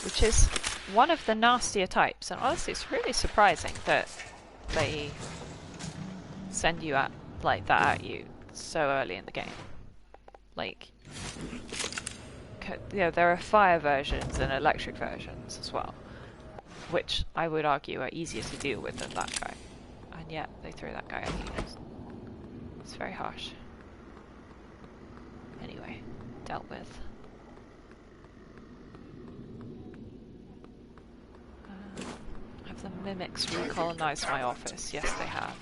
which is one of the nastier types, and honestly it's really surprising that they send you at like that at you so early in the game. Like, Yeah, there are fire versions and electric versions as well, which I would argue are easier to deal with than that guy. And yet they throw that guy at units. It's very harsh. Anyway, dealt with. Have the mimics recolonized my office? Yes, they have.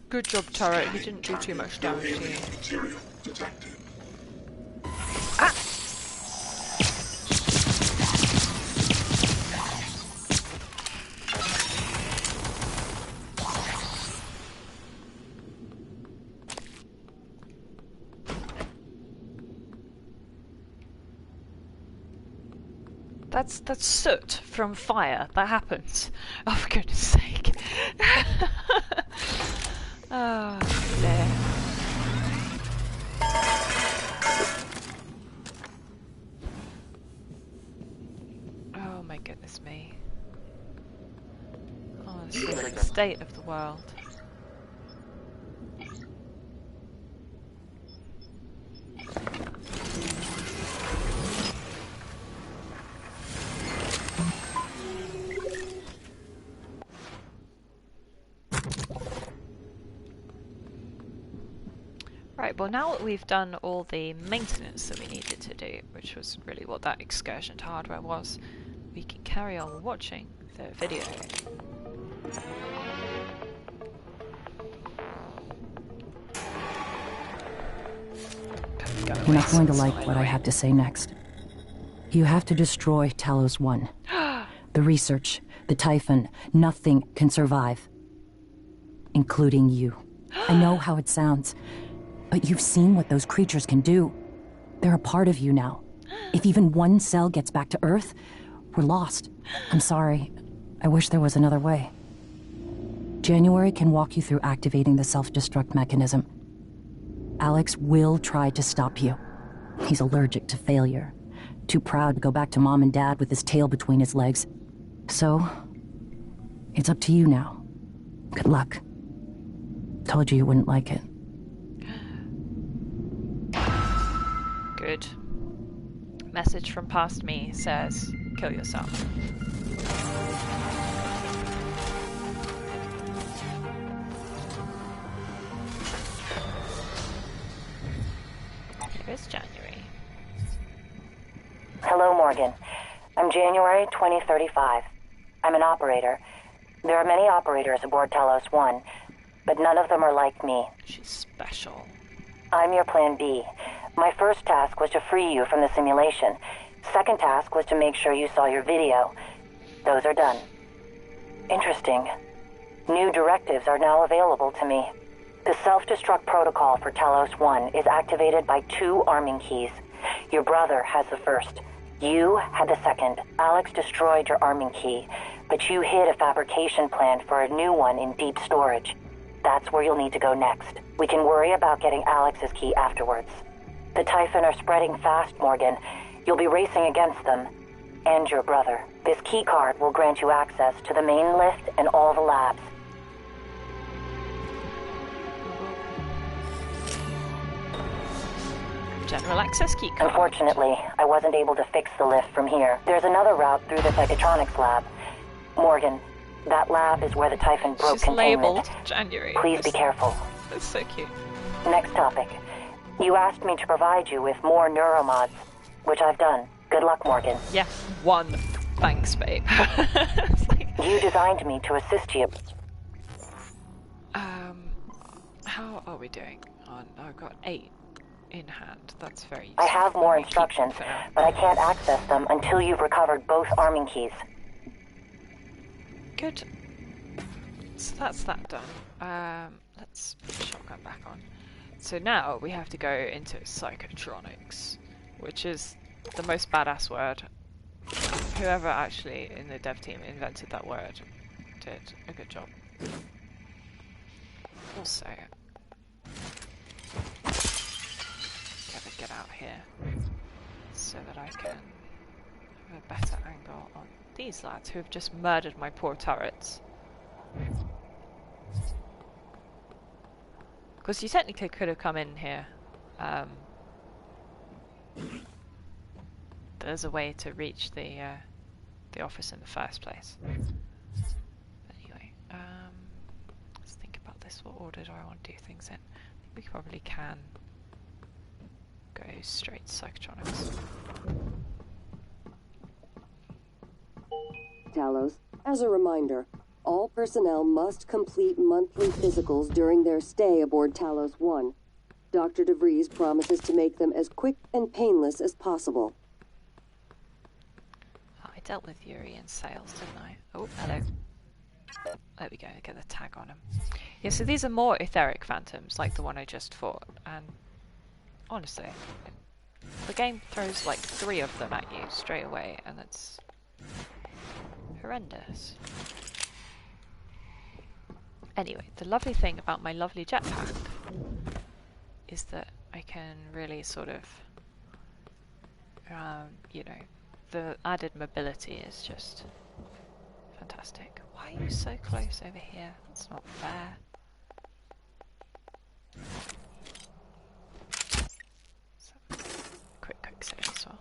Good job, turret. He didn't do too much damage to you. Ah! That's soot from fire. That happens. Oh, for goodness sake. Oh, dear. Oh, my goodness me. Honestly, the state of the world. Right, well now that we've done all the maintenance that we needed to do, which was really what that excursion to hardware was, we can carry on watching the video. You're not going to like what I have to say next. You have to destroy Talos 1. The research, the Typhon, nothing can survive. Including you. I know how it sounds, but you've seen what those creatures can do. They're a part of you now. If even one cell gets back to Earth, we're lost. I'm sorry. I wish there was another way. January can walk you through activating the self-destruct mechanism. Alex will try to stop you. He's allergic to failure. Too proud to go back to Mom and Dad with his tail between his legs. So, it's up to you now. Good luck. Told you wouldn't like it. Good. Message from past me says, kill yourself. Here's January. Hello, Morgan. I'm January 2035. I'm an operator. There are many operators aboard Talos 1, but none of them are like me. She's special. I'm your plan B. My first task was to free you from the simulation. Second task was to make sure you saw your video. Those are done. Interesting. New directives are now available to me. The self-destruct protocol for Talos 1 is activated by 2 arming keys. Your brother has the first. You had the second. Alex destroyed your arming key, but you hid a fabrication plan for a new one in deep storage. That's where you'll need to go next. We can worry about getting Alex's key afterwards. The Typhon are spreading fast, Morgan. You'll be racing against them. And your brother. This key card will grant you access to the main lift and all the labs. General access key card. Unfortunately, I wasn't able to fix the lift from here. There's another route through the psychotronics lab. Morgan, that lab is where the Typhon broke She's containment. labeled January. Please be careful. That's so cute. Next topic. You asked me to provide you with more neuromods, which I've done. Good luck, Morgan. Yeah, 1. Thanks, babe. You designed me to assist you. How are we doing? I've got 8 in hand. That's very useful. I have more instructions, but I can't access them until you've recovered both arming keys. Good. So that's that done. Let's put the shotgun back on. So now we have to go into psychotronics, which is the most badass word. Whoever actually in the dev team invented that word did a good job. Also, gotta get out here so that I can have a better angle on these lads who have just murdered my poor turrets. Because you technically could have come in here. There's a way to reach the office in the first place. Anyway, let's think about this. What order do I want to do things in? I think we probably can go straight to psychotronics. Talos, as a reminder, all personnel must complete monthly physicals during their stay aboard Talos 1. Dr. DeVries promises to make them as quick and painless as possible. Oh, I dealt with Yuri in sales, didn't I? Oh, hello. There we go, get the tag on him. Yeah, so these are more etheric phantoms, like the one I just fought, and honestly, the game throws like 3 of them at you straight away, and it's horrendous. Anyway, the lovely thing about my lovely jetpack is that I can really sort of, you know, the added mobility is just fantastic. Why are you so close over here? That's not fair. So, quick save as well.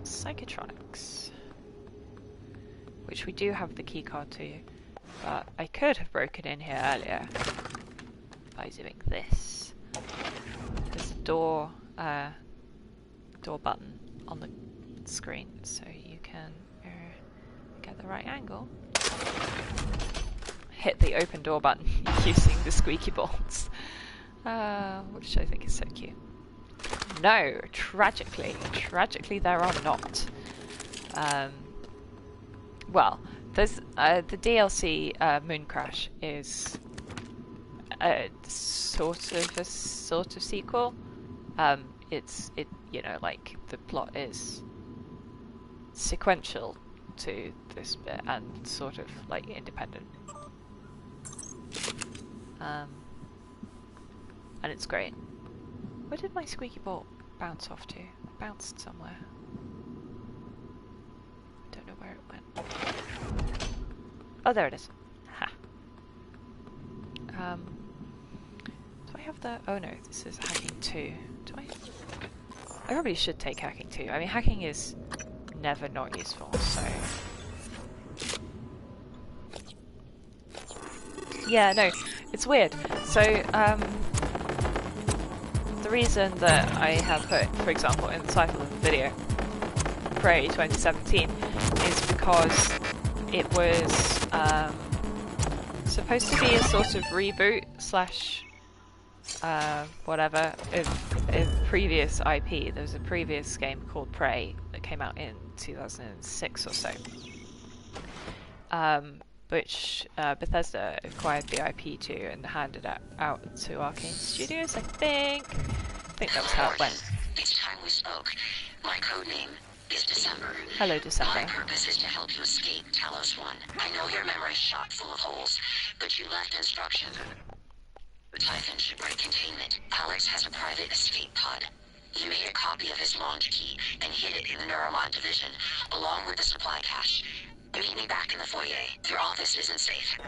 Psychotronics, which we do have the keycard to, but I could have broken in here earlier by doing this. There's a door button on the screen, so you can get the right angle, hit the open door button using the squeaky bolts, which I think is so cute. No, tragically there are not. Well, there's the DLC Moon Crash is sort of sequel. It you know, like the plot is sequential to this bit and sort of like independent. And it's great. Where did my squeaky bolt bounce off to? It bounced somewhere. Don't know where it went. Oh, there it is. Ha. Do I have the... Oh no, this is hacking 2. Do I probably should take hacking 2. I mean, hacking is never not useful, so... Yeah, no, it's weird. So, the reason that I have put, for example, in the title of the video, Prey 2017, is because it was supposed to be a sort of reboot slash whatever of previous IP. There was a previous game called Prey that came out in 2006 or so, which Bethesda acquired the IP to and handed it out to Arcane Studios, I think. I think that was how it went. Each time we spoke, my codename is December. Hello, December. My purpose is to help you escape Talos 1. I know your memory's shot full of holes, but you left instructions. The Typhon should break containment. Alex has a private escape pod. You made a copy of his launch key and hid it in the Neuromod division, along with the supply cache. Meet me back in the foyer. Your office isn't safe.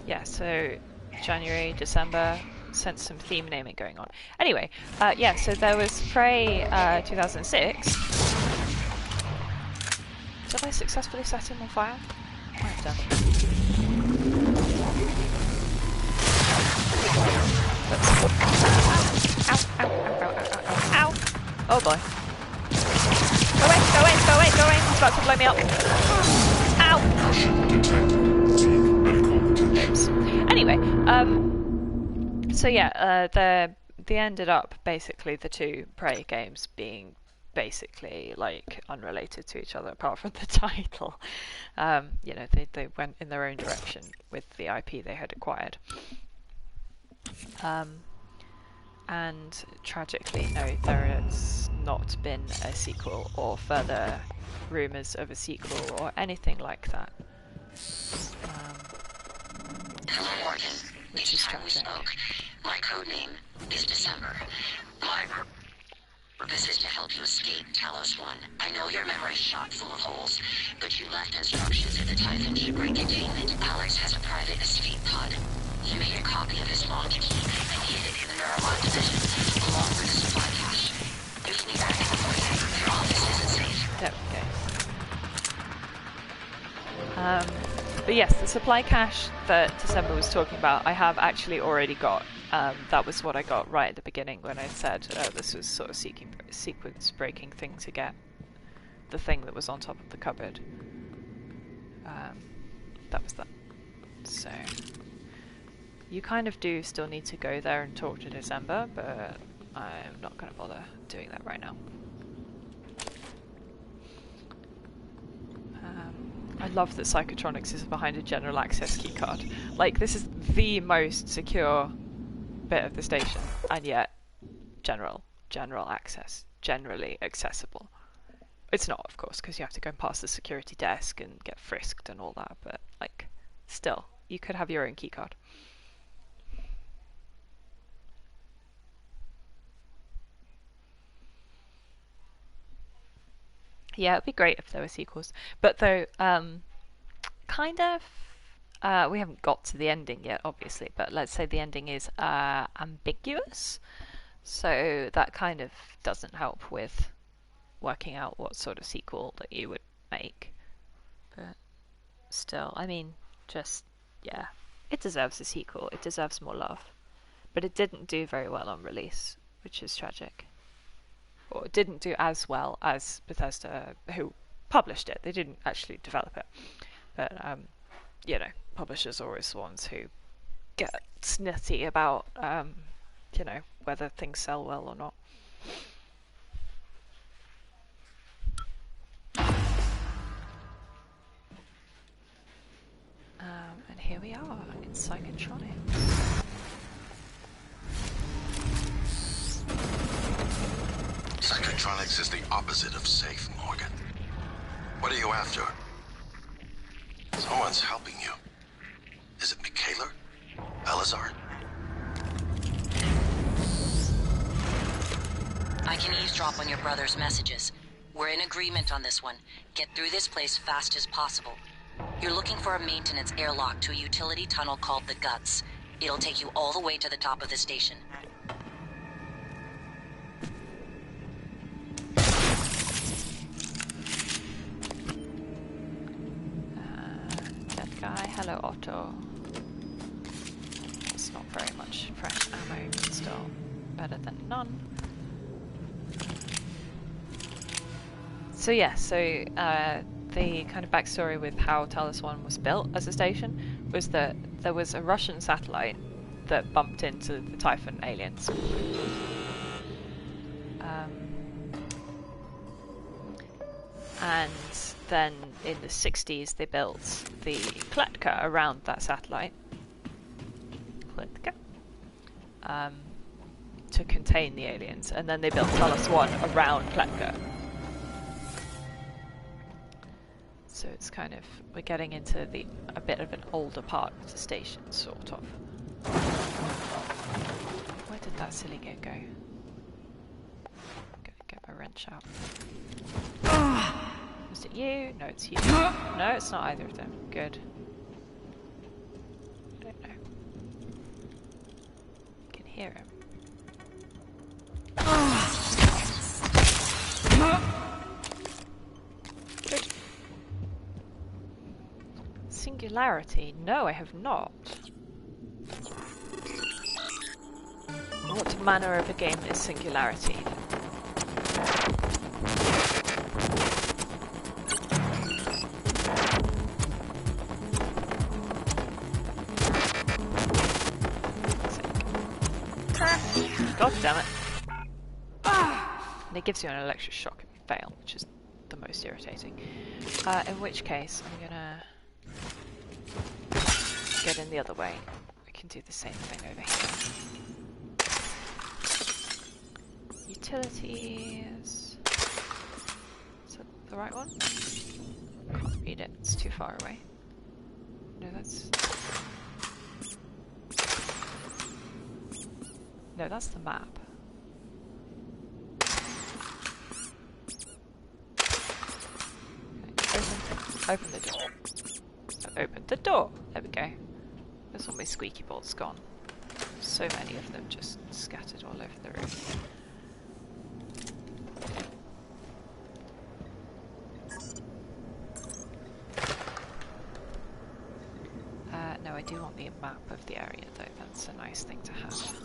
Yeah, so January, December, sense some theme naming going on. Anyway, yeah, so there was Prey 2006. Did I successfully set him on fire? I might have done. Ow, ow, ow, ow, ow, ow, ow. Oh boy. Go away, go away, go away, go away. He's about to blow me up. Ow! Oops. Anyway, so yeah, they ended up basically the 2 Prey games being basically like unrelated to each other apart from the title. You know, they went in their own direction with the IP they had acquired. And tragically, no, there has not been a sequel or further rumours of a sequel or anything like that. Hello, Morgan. Each time we spoke, my code name is December. My purpose is to help you escape Talos 1. I know your memory's shot full of holes, but you left instructions at the Typhon shipwreck containment. Alex has a private escape pod. He made a copy of his log key and hid it in the Neuromod division, along with the supply cache. If you need backup, your office isn't safe. There we go. But yes, the supply cache that December was talking about, I have actually already got. That was what I got right at the beginning when I said this was sort of sequence breaking thing to get the thing that was on top of the cupboard. That was that. So you kind of do still need to go there and talk to December, but I'm not going to bother doing that right now. I love that Psychotronics is behind a general access keycard. Like, this is the most secure bit of the station, and yet general access, generally accessible. It's not, of course, because you have to go past the security desk and get frisked and all that, but, like, still, you could have your own keycard. Yeah, it'd be great if there were sequels. But though, kind of, we haven't got to the ending yet, obviously, but let's say the ending is ambiguous. So that kind of doesn't help with working out what sort of sequel that you would make. But still, I mean, just, yeah, it deserves a sequel. It deserves more love. But it didn't do very well on release, which is tragic. Or didn't do as well as Bethesda, who published it. They didn't actually develop it. But, you know, publishers are always the ones who get snitty about, you know, whether things sell well or not. And here we are in Psychotronics. Psychotronics is the opposite of safe, Morgan. What are you after? Someone's helping you. Is it Michaela? Elazar? I can eavesdrop on your brother's messages. We're in agreement on this one. Get through this place fast as possible. You're looking for a maintenance airlock to a utility tunnel called the Guts. It'll take you all the way to the top of the station. That guy, hello Otto. It's not very much fresh ammo, but still better than none. So yeah, the kind of backstory with how Talos 1 was built as a station was that there was a Russian satellite that bumped into the Typhon aliens. And then in the 60s they built the Kletka around that satellite. Kletka? To contain the aliens, and then they built Talos 1 around Kletka. So it's kind of, we're getting into a bit of an older part of the station, sort of. Where did that silly git go? Gonna get my wrench out. Was it you? No, it's you. No, it's not either of them. Good. I don't know. I can hear him. Good. Singularity? No, I have not. What manner of a game is Singularity? God damn it. And it gives you an electric shock if you fail, which is the most irritating. In which case, I'm gonna get in the other way. We can do the same thing over here. Utilities. Is that the right one? Can't read it, it's too far away. No, that's... No, that's the map. Okay, open the door. Open the door! There we go. There's all my squeaky bolts gone. So many of them just scattered all over the room. No, I do want the map of the area though, that's a nice thing to have.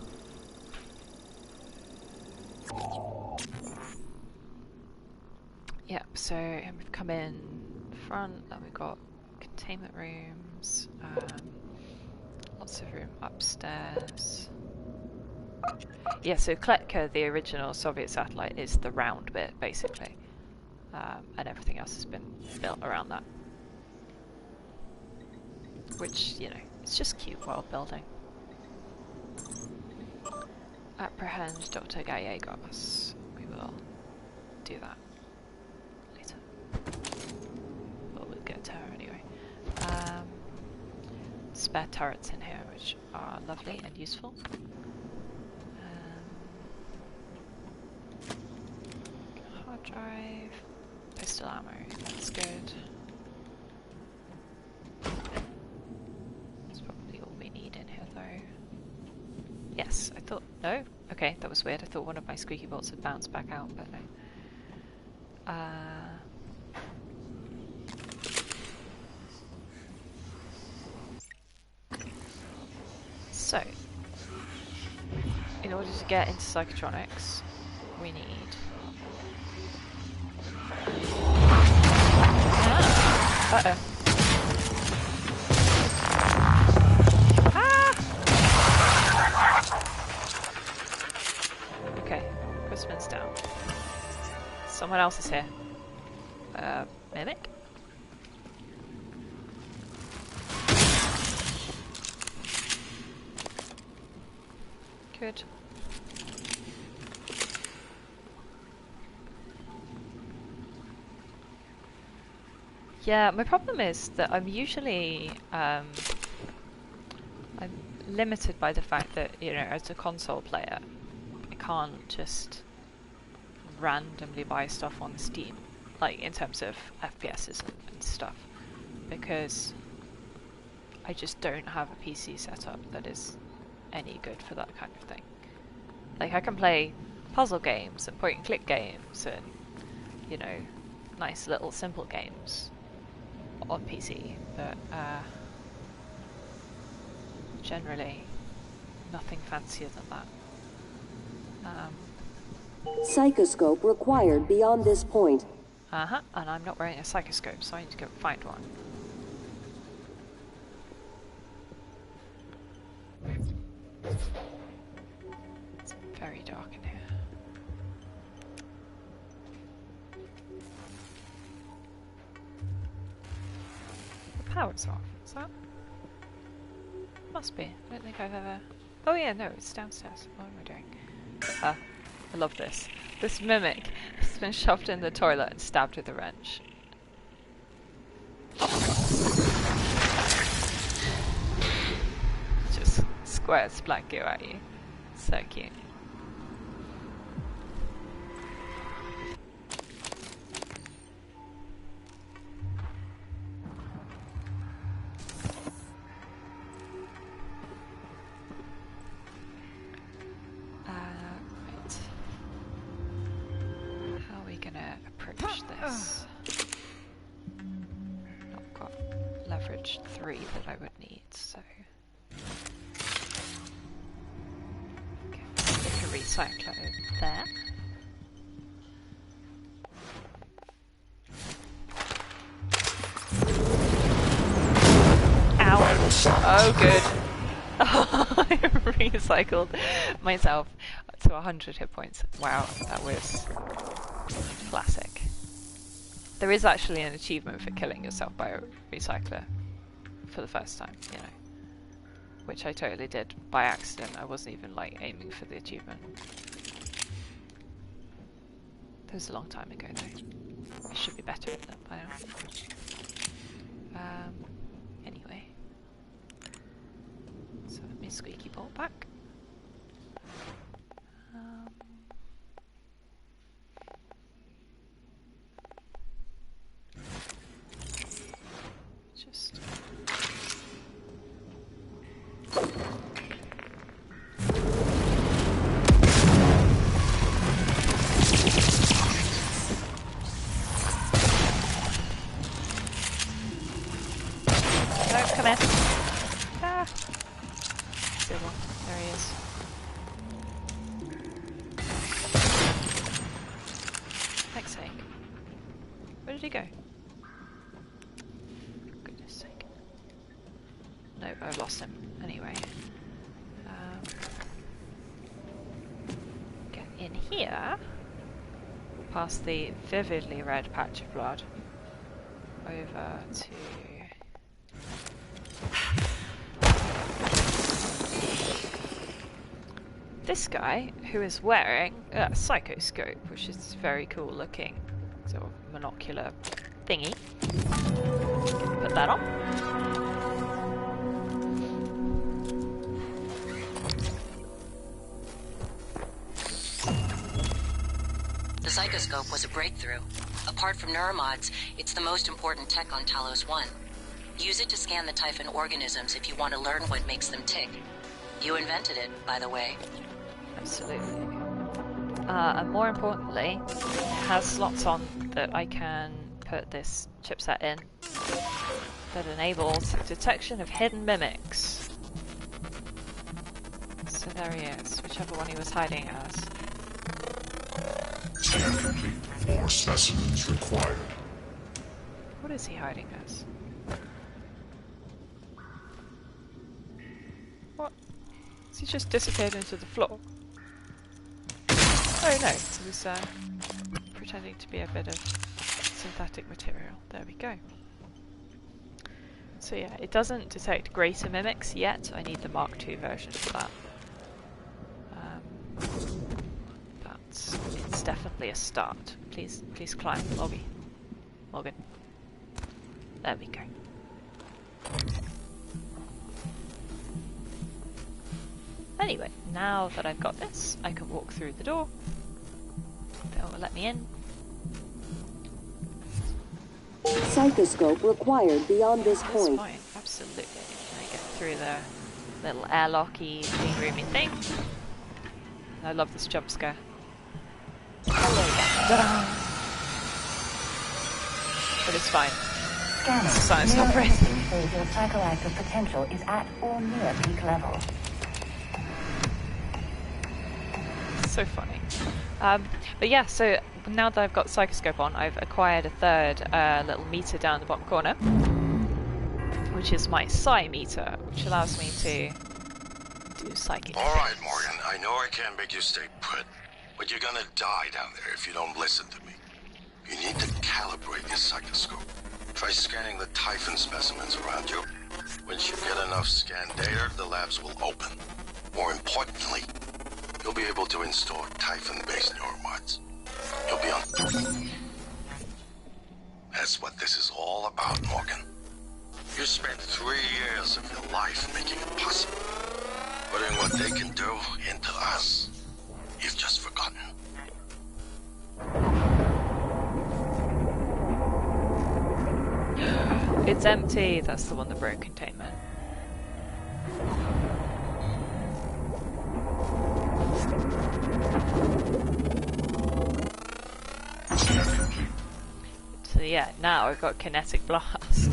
Yep, so we've come in front and we've got containment rooms, lots of room upstairs. Yeah, so Kletka, the original Soviet satellite, is the round bit basically, and everything else has been built around that. Which, you know, it's just cute world building. Apprehend Dr. Gallegos. We will do that later. Well, we'll get to her anyway. Spare turrets in here, which are lovely and useful. Hard drive, pistol ammo, that's good. That's probably all we need in here though. Yes, I thought, no? Okay, that was weird. I thought one of my squeaky bolts had bounced back out, but no. So, in order to get into psychotronics, we need... Uh-oh. Ah! Okay, Crispin's down. Someone else is here. Mimic? Good. Yeah, my problem is that I'm usually I'm limited by the fact that, you know, as a console player, I can't just randomly buy stuff on Steam, like in terms of FPSs and stuff, because I just don't have a PC setup that is any good for that kind of thing. Like, I can play puzzle games and point and click games and, you know, nice little simple games on PC, but generally nothing fancier than that. Psychoscope required beyond this point. And I'm not wearing a psychoscope, so I need to go find one. It's very dark in here. The power's off, is that? Must be. I don't think I've ever... Oh yeah, no, it's downstairs. What am I doing? I love this. This mimic has been shoved in the toilet and stabbed with a wrench. Just squares black goo at you. So cute. This. Not got leverage 3 that I would need, so okay, stick a recycler there. Ow! Oh, good. I recycled myself. to 100 hit points. Wow, that was classic. There is actually an achievement for killing yourself by a recycler for the first time, you know. Which I totally did by accident. I wasn't even like aiming for the achievement. That was a long time ago though. I should be better at that by now. Anyway. So let me squeaky bolt back. Just... No, come in. Ah. Civil. There he is. Heck's sake. Where did he go? Goodness sake. No, I've lost him. Anyway. Get in here. Past the vividly red patch of blood. Over to... this guy, who is wearing a psychoscope, which is very cool looking, sort of monocular thingy. Put that on. The psychoscope was a breakthrough. Apart from neuromods, it's the most important tech on Talos 1. Use it to scan the Typhon organisms if you want to learn what makes them tick. You invented it, by the way. Absolutely. And more importantly, it has slots on that I can put this chipset in that enables detection of hidden mimics. So there he is, whichever one he was hiding as. Scan complete. More specimens required. What is he hiding as? What? Has he just disappeared into the floor? Oh no, he was pretending to be a bit of synthetic material. There we go. So yeah, it doesn't detect greater mimics yet. I need the Mark II version for that. But it's definitely a start. Please climb, Morgan. There we go. Anyway, now that I've got this, I can walk through the door. That will let me in. Psychoscope required beyond this That's point. fine, absolutely. Can I get through the little airlocky, clean roomy thing? I love this jump scare. Ta-da! But it's fine. It's science operating. Shows your psychoactive potential is at or near peak level. So funny. But yeah, so now that I've got the psychoscope on, I've acquired a third little meter down the bottom corner, which is my psi meter, which allows me to do psychic things. Alright, Morgan, I know I can't make you stay put, but you're gonna die down there if you don't listen to me. You need to calibrate your psychoscope. Try scanning the Typhon specimens around you. Once you get enough scan data, the labs will open. More importantly, you'll be able to install Typhon-based neuromods. You'll be on... That's what this is all about, Morgan. You spent 3 years of your life making it possible. Putting what they can do into us. You've just forgotten. It's empty. That's the one that broke containment. So yeah, now I've got kinetic blast,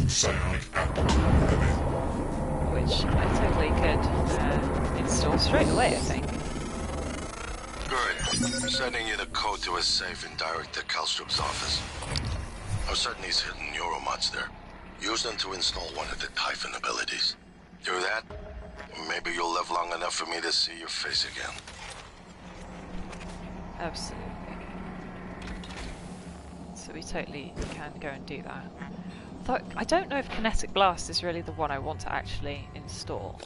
which I totally could install straight away, I think. Good. I'm sending you the code to a safe in Director Kalstrup's office. I'm certain he's hidden neuromods there. Use them to install one of the Typhon abilities. Do that, maybe you'll live long enough for me to see your face again. Absolutely. So we totally can go and do that. Though I don't know if Kinetic Blast is really the one I want to actually install.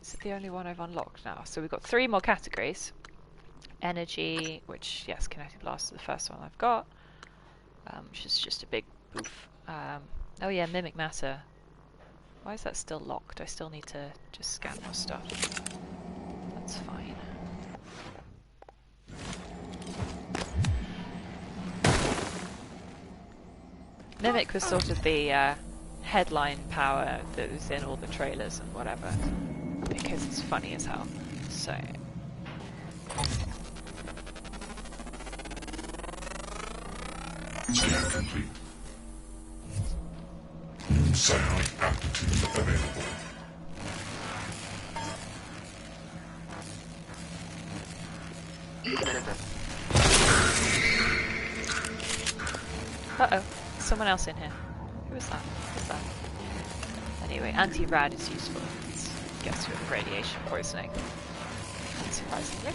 Is it the only one I've unlocked now? So we've got 3 more categories. Energy, which, yes, Kinetic Blast is the first one I've got. Which is just a big boof. Oh yeah, Mimic Matter. Why is that still locked? I still need to just scan more stuff. That's fine. Mimic was sort of the headline power that was in all the trailers and whatever, because it's funny as hell. So... Scan complete. New sound aptitude available. Uh-oh, someone else in here. Who is that? Who's that? Anyway, anti-rad is useful. It gets rid of radiation poisoning. Unsurprisingly.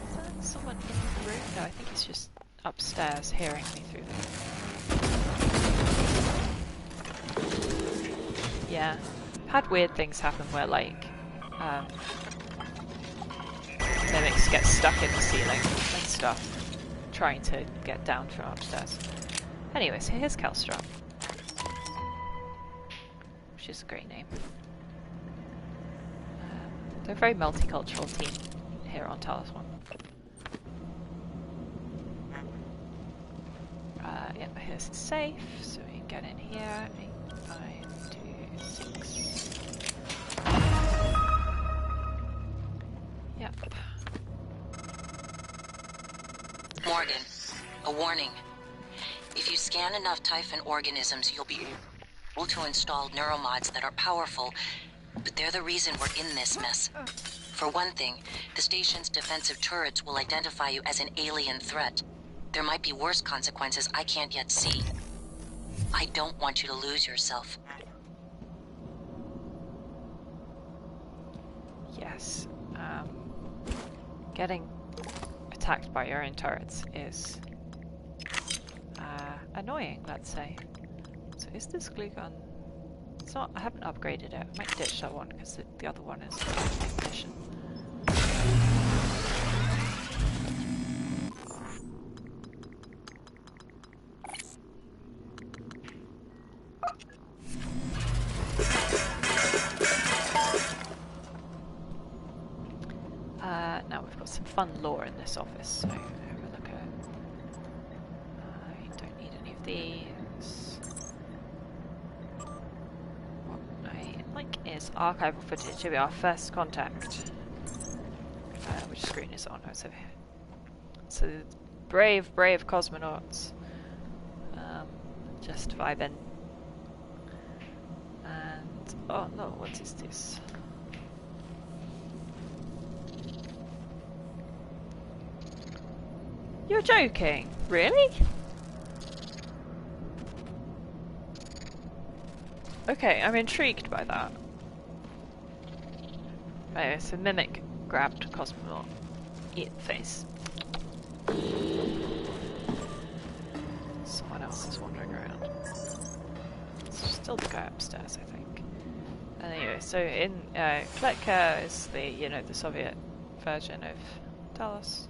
Is that someone in the room? No, I think he's just upstairs hearing me through the... Yeah. I've had weird things happen where, like, mimics get stuck in the ceiling and stuff, trying to get down from upstairs. Anyways, here's Kelstrom, which is a great name. They're a very multicultural team here on Talos 1. Yep, here's the safe, so we can get in here. 8, 5, 2, 6. Yep. Morgan, a warning. If you scan enough Typhon organisms, you'll be able to install neuromods that are powerful, but they're the reason we're in this mess. For one thing, the station's defensive turrets will identify you as an alien threat. There might be worse consequences I can't yet see. I don't want you to lose yourself. Yes. Getting attacked by your own turrets is annoying, let's say. So is this glue gun... It's not... I haven't upgraded it. I might ditch that one because the other one is ignition. Now we've got some fun lore in this office, so have a look at... I don't need any of these. What I like is archival footage. Here we are, first contact. Which screen is it on? Oh, it's over here. So, brave, brave cosmonauts. Just vibing. And, oh no, what is this? You're joking? Really? Okay, I'm intrigued by that. Oh, so Mimic grabbed Cosmonaut. Eat the face. Someone else is wandering around. It's still the guy upstairs, I think. Anyway, so in Kletka is the, you know, the Soviet version of Talos.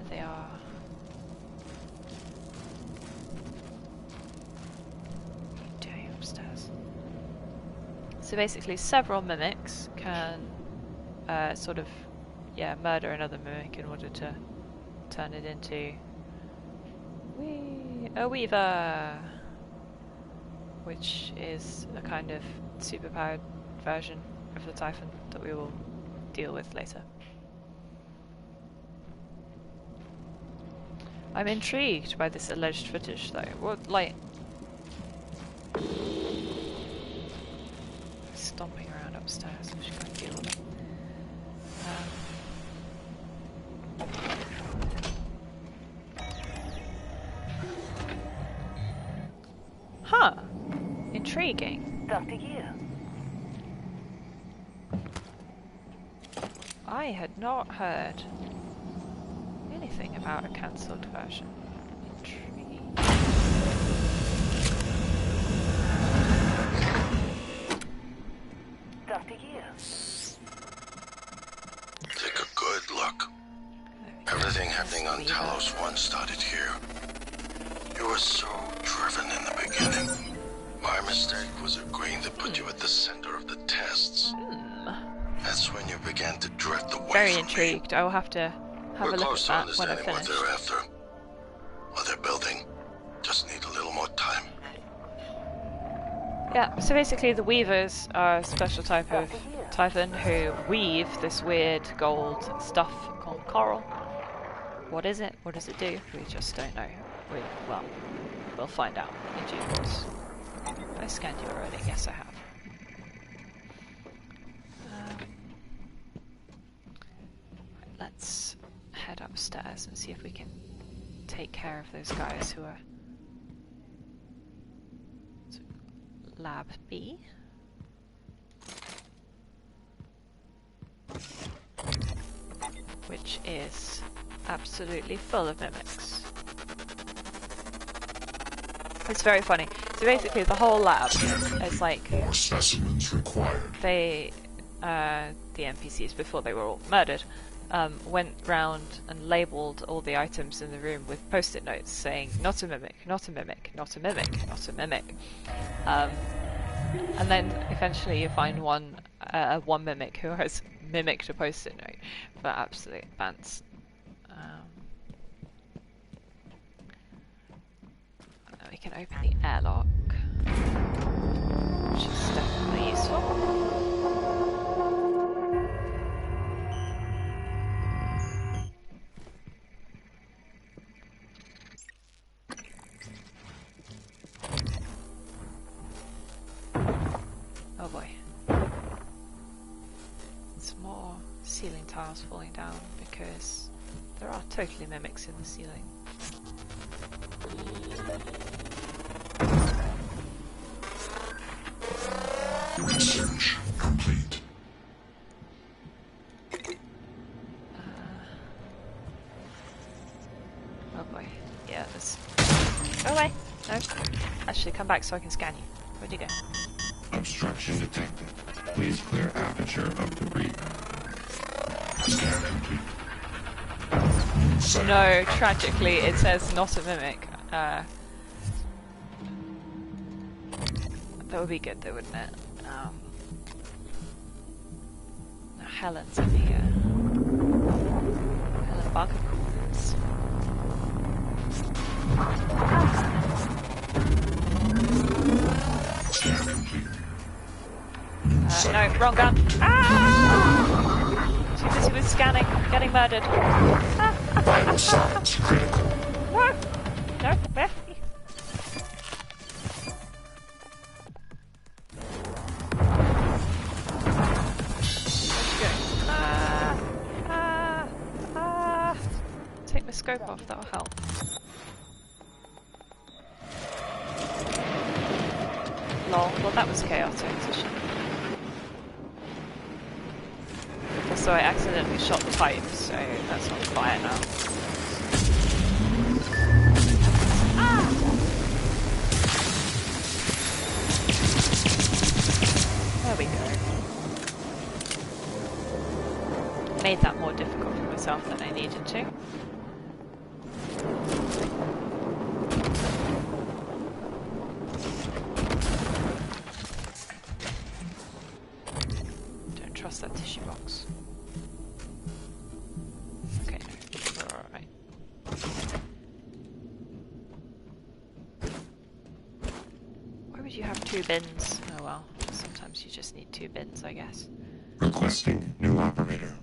They are. What are you doing upstairs? So basically, several mimics can sort of, yeah, murder another mimic in order to turn it into a Weaver, which is a kind of superpowered version of the Typhon that we will deal with later. I'm intrigued by this alleged footage, though. What, like... stomping around upstairs. We should go and deal with it. Huh. Intriguing. Dr. Yu. I had not heard anything about a cancelled version. Intriguing. Dr. Yu. Take a good look. Everything happening on Talos 1 started here. You were so driven in the beginning. My mistake was agreeing to put you at the center of the tests. That's when you began to drift away Very from intrigued. I will have to have We're a look close at to that when I understanding finish. what they're after. What they're building. Just need a little more time. Yeah, so basically the Weavers are a special type of Titan who weave this weird gold stuff called coral. What is it? What does it do? We just don't know. We'll find out in due course. Have I scanned you already? Yes, I have. Let's head upstairs and see if we can take care of those guys who are... Lab B. Which is absolutely full of mimics. It's very funny. So basically the whole lab is like... More specimens required. They, the NPCs before they were all murdered, went round and labelled all the items in the room with post-it notes saying, not a mimic, not a mimic, not a mimic, not a mimic. And then eventually you find one mimic who has mimicked a post-it note for absolute bants. We can open the airlock, which is definitely useful. Oh boy. Some more ceiling tiles falling down because there are totally mimics in the ceiling. Research complete. Oh boy. Yeah, this. Go away! No. Actually, come back so I can scan you. Where'd you go? Obstruction detected. Please clear aperture of debris. Scan complete. No, tragically, it says not a mimic. That would be good though, wouldn't it? Now Helen's in here. Helen Barker-Coons. Scan complete. No, wrong gun. Ah! Too busy with scanning, getting murdered. Vital signs critical. No! No, where? Take my scope off, that'll help. Lol, well that was chaotic. Also I accidentally shot the pipe, so that's on fire now. There we go. Made that more difficult for myself than I needed to. Don't trust that tissue box. Okay, no, we're alright. Why would you have two bins? Oh well, sometimes you just need two bins, I guess. Requesting new operator.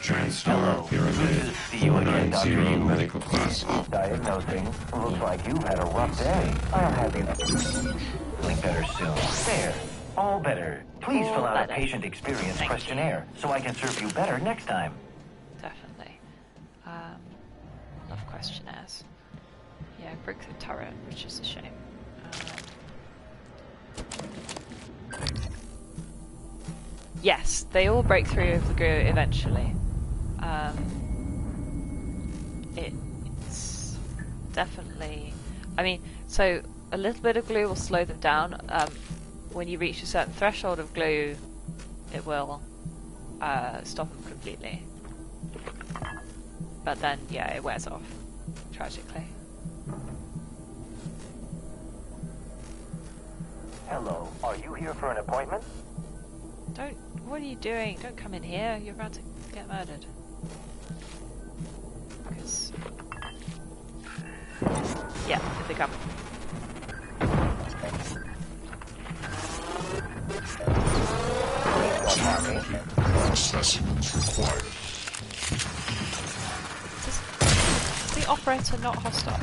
TranStar Pyramid 490 medical class. Diagnosing. Looks like you've had a rough day. I'll have you feeling better soon. There. All better. Please fill out a patient experience questionnaire so I can serve you better next time. Definitely. Love questionnaires. Yeah, I broke the turret, which is a shame. Yes, they all break through the glue eventually. It's definitely... I mean, so a little bit of glue will slow them down. When you reach a certain threshold of glue, it will stop them completely. But then, yeah, it wears off, tragically. Hello, are you here for an appointment? Don't... What are you doing? Don't come in here. You're about to get murdered. Because... Yeah, here they come. Assessment required. Is the operator not hostile?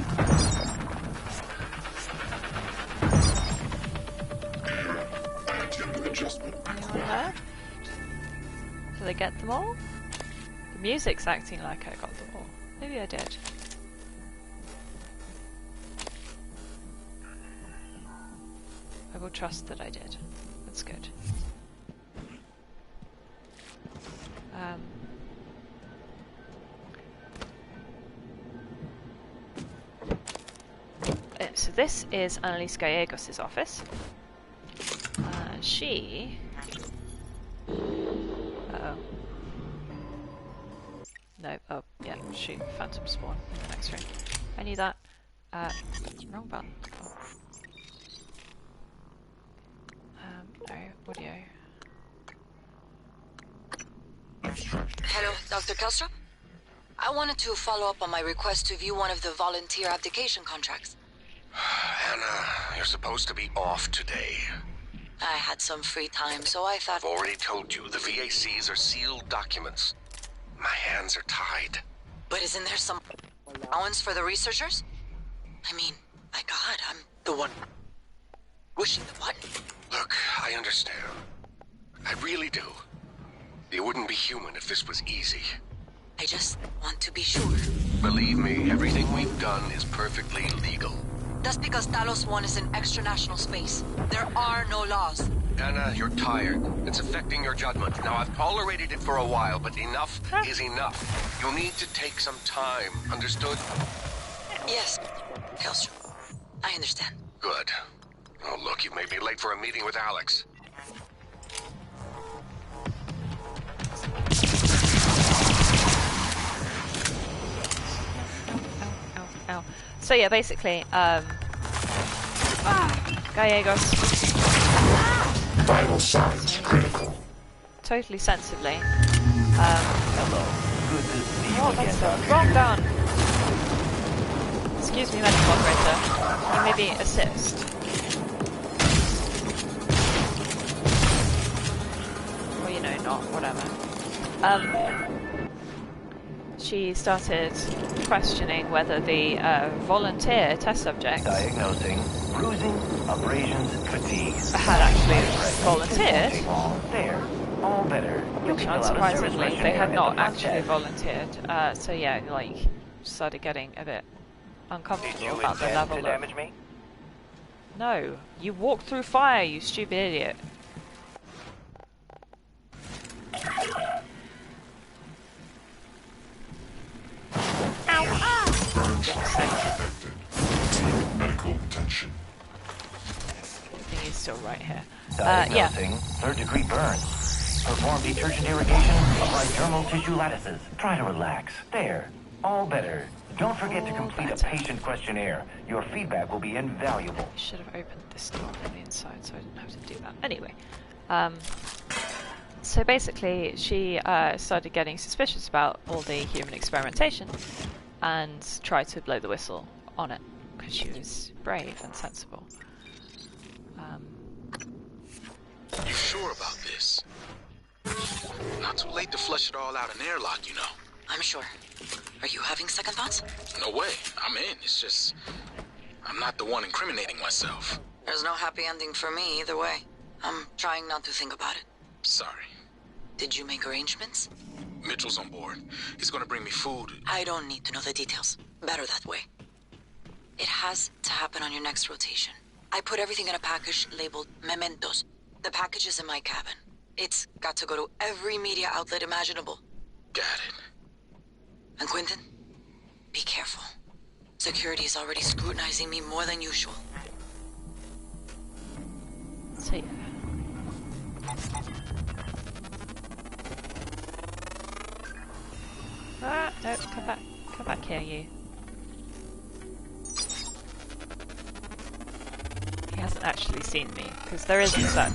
Adjustment required. Did I get them all? The music's acting like I got them all. Maybe I did. I will trust that I did. That's good. So this is Annalise Gallegos' office. She... Uh-oh. No, oh, yeah, shoot, phantom spawn in the next room. I knew that. Wrong button. Oh. No, audio. Hello, Dr. Kelstrup? I wanted to follow up on my request to view one of the volunteer abdication contracts. Anna, you're supposed to be off today. I had some free time, so I thought... I've already told you, the VACs are sealed documents. My hands are tied. But isn't there some allowance for the researchers? I mean, my God, I'm the one pushing the button. Look, I understand. I really do. It wouldn't be human if this was easy. I just want to be sure. Believe me, everything we've done is perfectly legal. That's because Talos 1 is in extra-national space. There are no laws. Anna, you're tired. It's affecting your judgment. Now, I've tolerated it for a while, but enough is enough. You need to take some time, understood? Yes, Kelstrup. I understand. Good. Oh, look, you made me late for a meeting with Alex. Ow. So yeah, basically, Gallegos. Vital signs critical. Totally sensibly. Hello. Good to see you Oh, again, that's the Dr. wrong gun. Excuse me, medical operator. Can you maybe assist? Or you know, not, whatever. She started questioning whether the volunteer test subjects Diagnosing bruising, abrasions, fatigue. had actually volunteered. There, all better. Which, unsurprisingly, they had not actually volunteered. So yeah, like, started getting a bit uncomfortable about the level of... damage me? No, you walked through fire, you stupid idiot. Ow! Ah! Take medical attention. Everything is still right here. Diagnosing third-degree burns. Perform detergent irrigation, apply dermal tissue lattices. Try to relax. There, all better. Don't forget to complete a patient questionnaire. Your feedback will be invaluable. I should have opened this door from the inside, so I didn't have to do that. Anyway, so basically, she started getting suspicious about all the human experimentation and tried to blow the whistle on it because she was brave and sensible. You sure about this? Not too late to flush it all out in airlock, you know. I'm sure. Are you having second thoughts? No way. I'm in. It's just... I'm not the one incriminating myself. There's no happy ending for me either way. I'm trying not to think about it. Sorry. Did you make arrangements? Mitchell's on board. He's gonna bring me food. I don't need to know the details. Better that way. It has to happen on your next rotation. I put everything in a package labeled mementos. The package is in my cabin. It's got to go to every media outlet imaginable. Got it. And Quentin, be careful. Security is already scrutinizing me more than usual. So yeah. Ah, no, come back here, you. He hasn't actually seen me, because there isn't that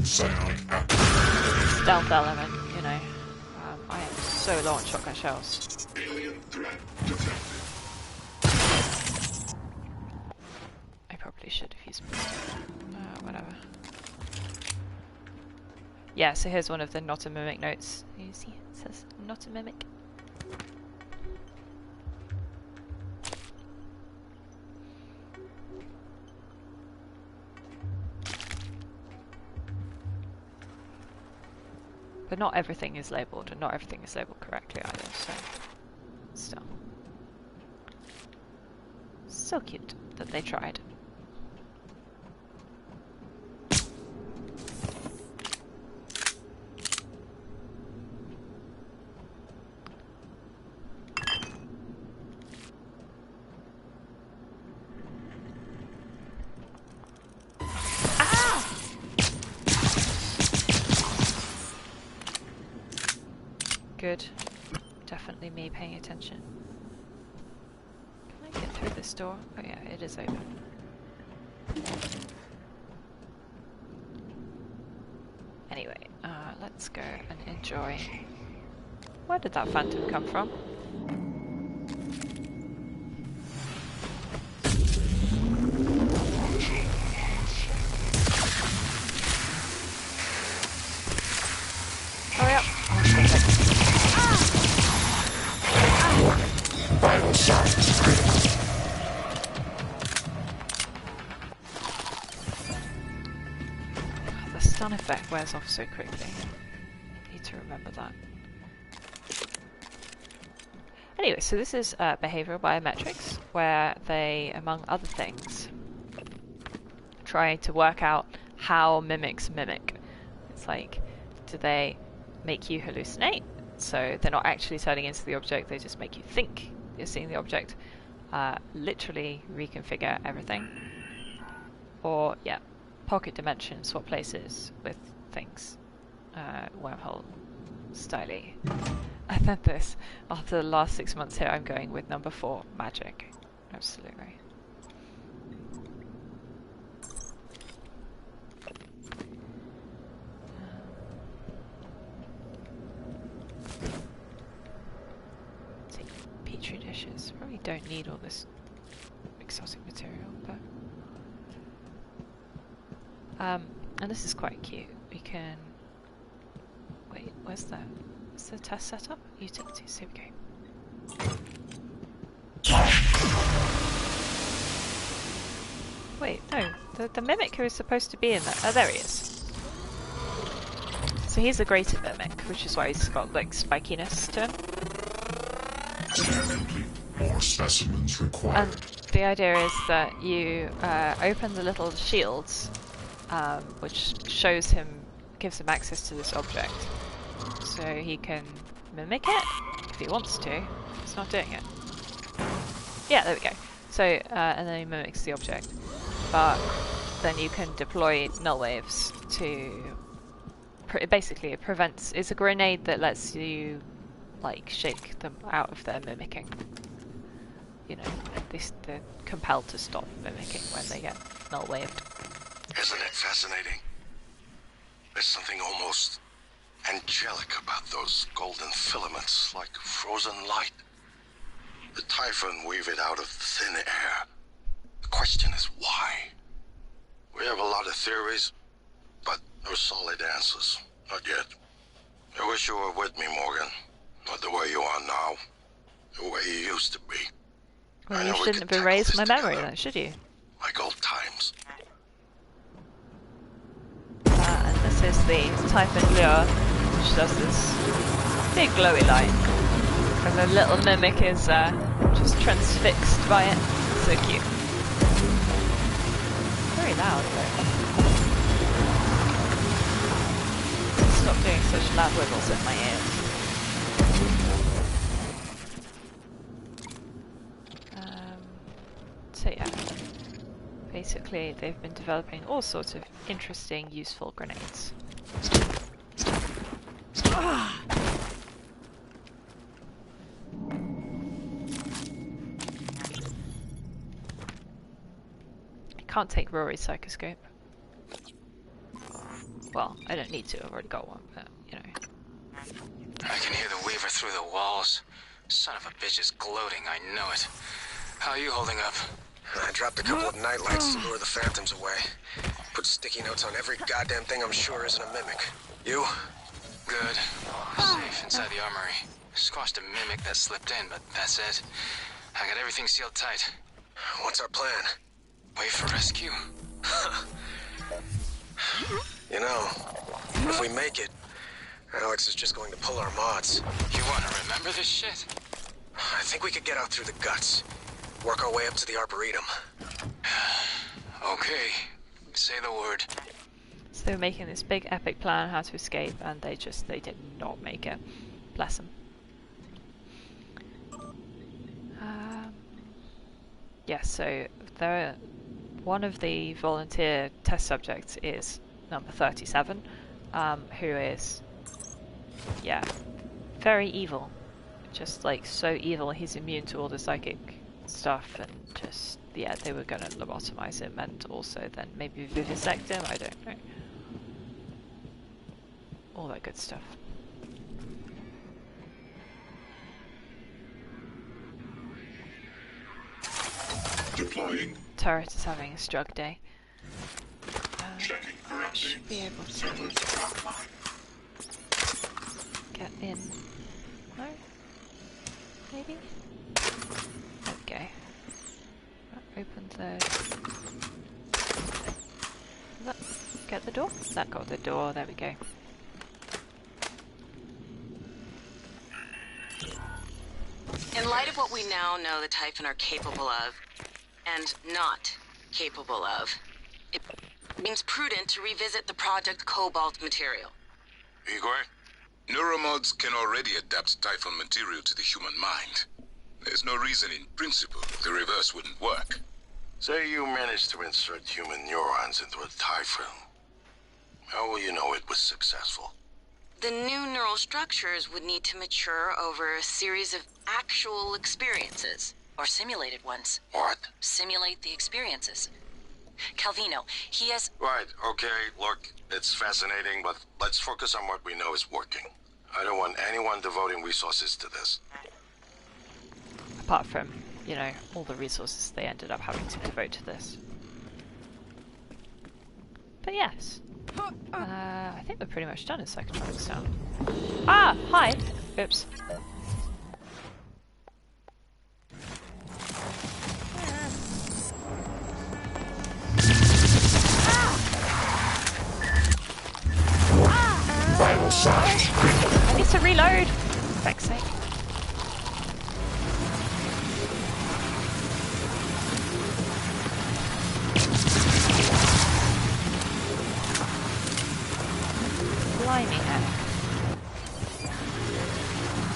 stealth element, you know. I am so low on shotgun shells. Alien threat detected. I probably should have used pistol. Whatever. Yeah, so here's one of the not a mimic notes. You see, it says not a mimic. But not everything is labelled, and not everything is labelled correctly either, so still. So cute that they tried. Good. Definitely me paying attention. Can I get through this door? Oh yeah, it is open. Anyway, let's go and enjoy. Where did that phantom come from? Hurry up! Vital signs critical. The stun effect wears off so quickly. Need to remember that. Anyway, so this is behavioral biometrics, where they, among other things, try to work out how mimics mimic. It's like, do they make you hallucinate? So they're not actually turning into the object, they just make you think you're seeing the object. Literally reconfigure everything. Or, yeah, pocket dimension, swap places with things. Wormhole styly. And then this, after the last 6 months here, I'm going with number 4, magic. Absolutely. Take petri dishes. Probably don't need all this exotic material, but and this is quite cute. We can wait. Where's the test setup? Utilities. Here we go. Wait, no. The mimic who is supposed to be in there. Oh, there he is. So he's a greater mimic, which is why he's got like spikiness to him. Scan complete. More specimens required. And the idea is that you open the little shields, which shows him, gives him access to this object, so he can mimic it if he wants to. He's not doing it. Yeah, there we go. So and then he mimics the object, but then you can deploy null waves to. Basically, it prevents. It's a grenade that lets you, like, shake them out of their mimicking. You know, they're compelled to stop mimicking when they get null waved. Isn't it fascinating? There's something almost angelic about those golden filaments, like frozen light. The Typhon weave it out of thin air. The question is why? We have a lot of theories, but no solid answers. Not yet. I wish you were with me, Morgan. Not the way you are now. The way you used to be. Well, you shouldn't have erased my memory then, should you? Like old times. And this is the Typhon lure, which does this big glowy light. And the little mimic is just transfixed by it. So cute. Very loud though. stop doing such loud wiggles in my ears. So yeah, basically they've been developing all sorts of interesting, useful grenades. I can't take Rory's psychoscope. Well, I don't need to, I've already got one, but, you know. I can hear the Weaver through the walls. Son of a bitch is gloating, I know it. How are you holding up? I dropped a couple of nightlights to lure the phantoms away. Put sticky notes on every goddamn thing I'm sure isn't a mimic. You? Good. Safe inside the armory. Squashed a mimic that slipped in, but that's it. I got everything sealed tight. What's our plan? Wait for rescue. You know, if we make it, Alex is just going to pull our mods. You want to remember this shit? I think we could get out through the guts. Work our way up to the Arboretum. Okay. Say the word. So they were making this big epic plan on how to escape, and they did not make it. Bless them. Yeah, so one of the volunteer test subjects is number 37, who is, yeah, very evil. Just like so evil, he's immune to all the psychic stuff, and just, yeah, they were gonna lobotomize him and also then maybe vivisect him, I don't know. All that good stuff. Deploying. Turret is having a strug day. Checking for Should be able to get in. No? Maybe? There we go. Open the... Get the door? That got the door, there we go. In light of what we now know the Typhon are capable of, and not capable of, it seems prudent to revisit the Project Cobalt material. Igor? Neuromods can already adapt Typhon material to the human mind. There's no reason in principle the reverse wouldn't work. Say you managed to insert human neurons into a Typhon. How will you know it was successful? The new neural structures would need to mature over a series of actual experiences. Or simulated ones. What? Simulate the experiences. Calvino, he has... Right, okay, look, it's fascinating, but let's focus on what we know is working. I don't want anyone devoting resources to this. Apart from, you know, all the resources they ended up having to devote to this. But yes. I think we're pretty much done in psychotronics now. Ah! Hi! Oops. I need to reload! For fuck's sake. Blimey heck.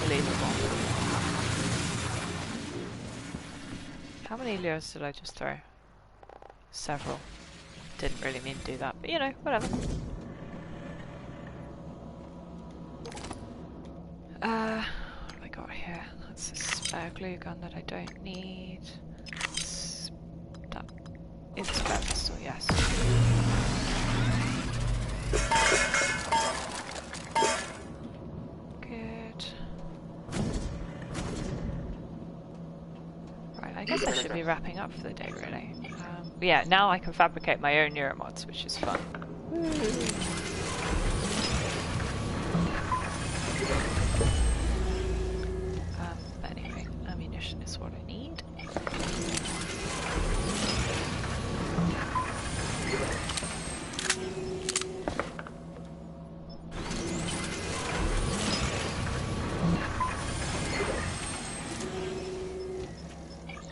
Unbelievable. How many lures did I just throw? Several. Didn't really mean to do that, but you know, whatever. What have I got here? That's a spare glue gun that I don't need. That is a spare pistol, yes. Good. Right, I guess I should be wrapping up for the day, really. Yeah, now I can fabricate my own neuromods, which is fun. Anyway, ammunition is what I need.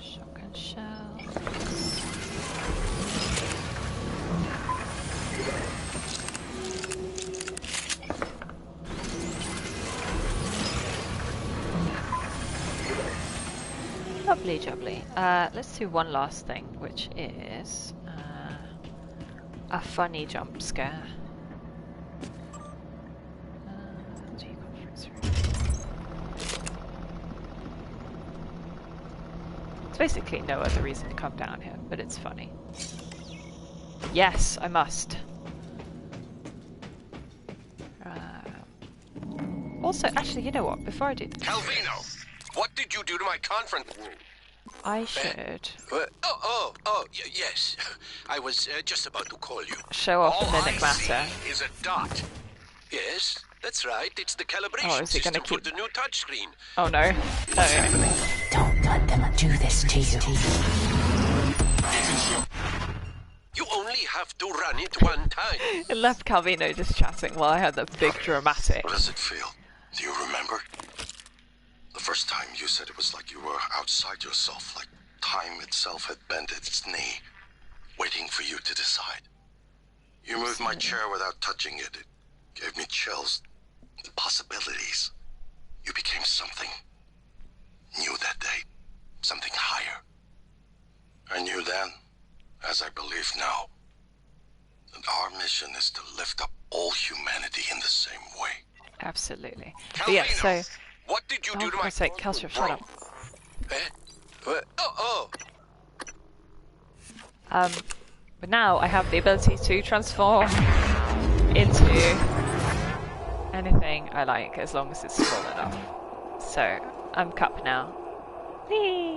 Shotgun shell. Lovely jubbly. Let's do one last thing, which is a funny jump scare. It's basically no other reason to come down here, but it's funny. Yes, I must. Also, actually, you know what? Before I do... Calvino, what did you do to my conference room? I should... Yes. I was just about to call you. show off the All mimic I matter. see is a dot. Yes, that's right. It's the calibration Oh, is it system gonna keep... for the new touchscreen. Oh no. Okay. Don't let them do this to you. You only have to run it one time. It left Calvino just chatting while I had the big dramatic. What does it feel? Do you remember? The first time you said it was like you were outside yourself, like time itself had bent its knee, waiting for you to decide. You moved my chair without touching it. It gave me chills. The possibilities. You became something new that day. Something higher. I knew then, as I believe now, that our mission is to lift up all humanity in the same way. Absolutely. But yeah, so... What did you do to my... sake, Kelsey, shut up. But now I have the ability to transform into anything I like, as long as it's small enough. So, I'm Cup now. Whee!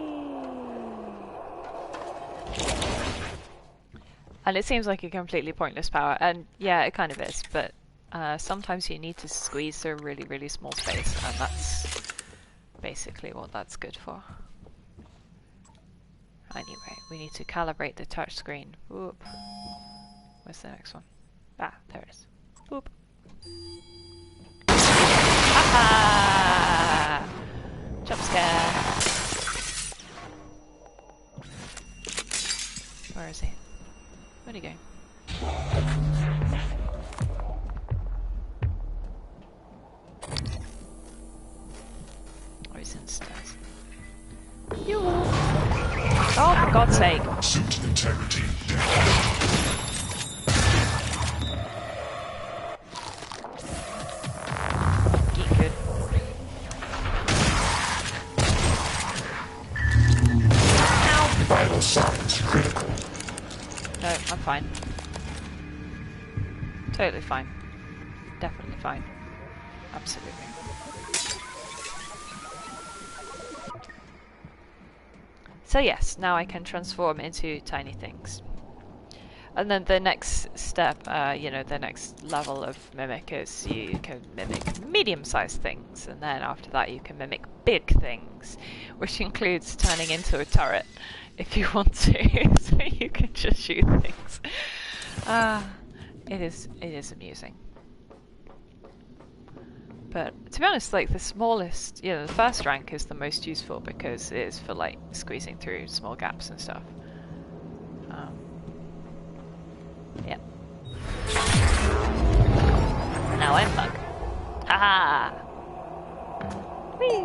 And it seems like a completely pointless power, and yeah, it kind of is, but sometimes you need to squeeze through a really, really small space, and that's basically what that's good for. Anyway, we need to calibrate the touchscreen. Whoop. Where's the next one? Ah, there it is. Whoop. Haha! Jump scare! Where is he? Where'd he go? Oh, he's in the stairs. You. Oh, for God's sake. Suit integrity. Geek good. Ow. Vital signs critical. No, I'm fine. Totally fine. Definitely fine. Absolutely. So yes, now I can transform into tiny things. And then the next step, you know, the next level of mimic is you can mimic medium-sized things, and then after that you can mimic big things, which includes turning into a turret if you want to, so you can just shoot things. It is amusing. But to be honest, like the smallest, you know, the first rank is the most useful because it is for like squeezing through small gaps and stuff. Yeah. Now I'm Bug. Haha! Whee!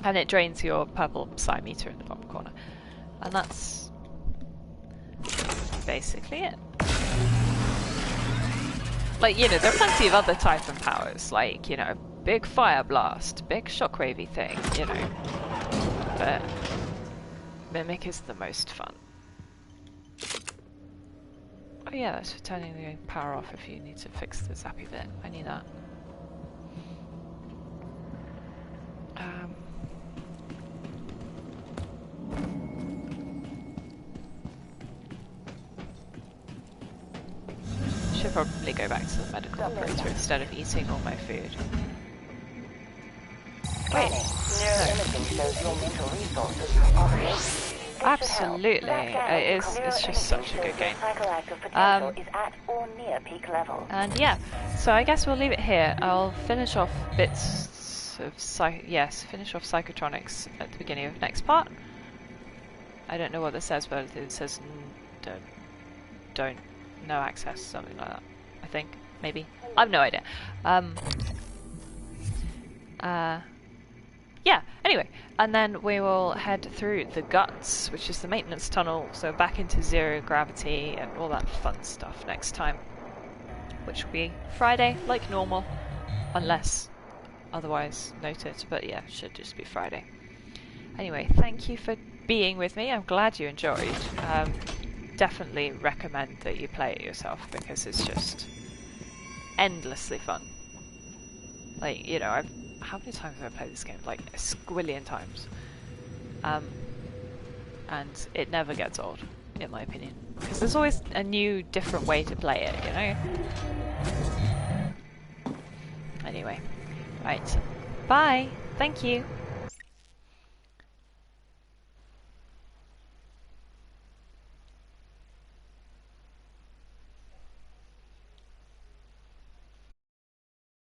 And it drains your purple psi meter in the bottom corner. And that's basically it. Like, you know, there are plenty of other Typhon powers, like, you know, big fire blast, big shockwavy thing, you know. But Mimic is the most fun. Oh yeah, that's for turning the power off if you need to fix the zappy bit. I need that. Should probably go back to the medical operator instead of eating all my food. Wait, no. Absolutely, it's just such a good game. And yeah, so I guess we'll leave it here. I'll finish off bits of finish off psychotronics at the beginning of next part. I don't know what this says, but it says don't no access, something like that. I think, maybe. I have no idea. yeah, anyway, and then we will head through the guts, which is the maintenance tunnel, so back into zero gravity and all that fun stuff next time, which will be Friday, like normal, unless otherwise noted, but yeah, should just be Friday. Anyway, thank you for being with me. I'm glad you enjoyed. Definitely recommend that you play it yourself, because it's just endlessly fun. Like, you know, how many times have I played this game? Like a squillion times. And it never gets old, in my opinion, because there's always a new, different way to play it, you know? Anyway, right. Bye. Thank you.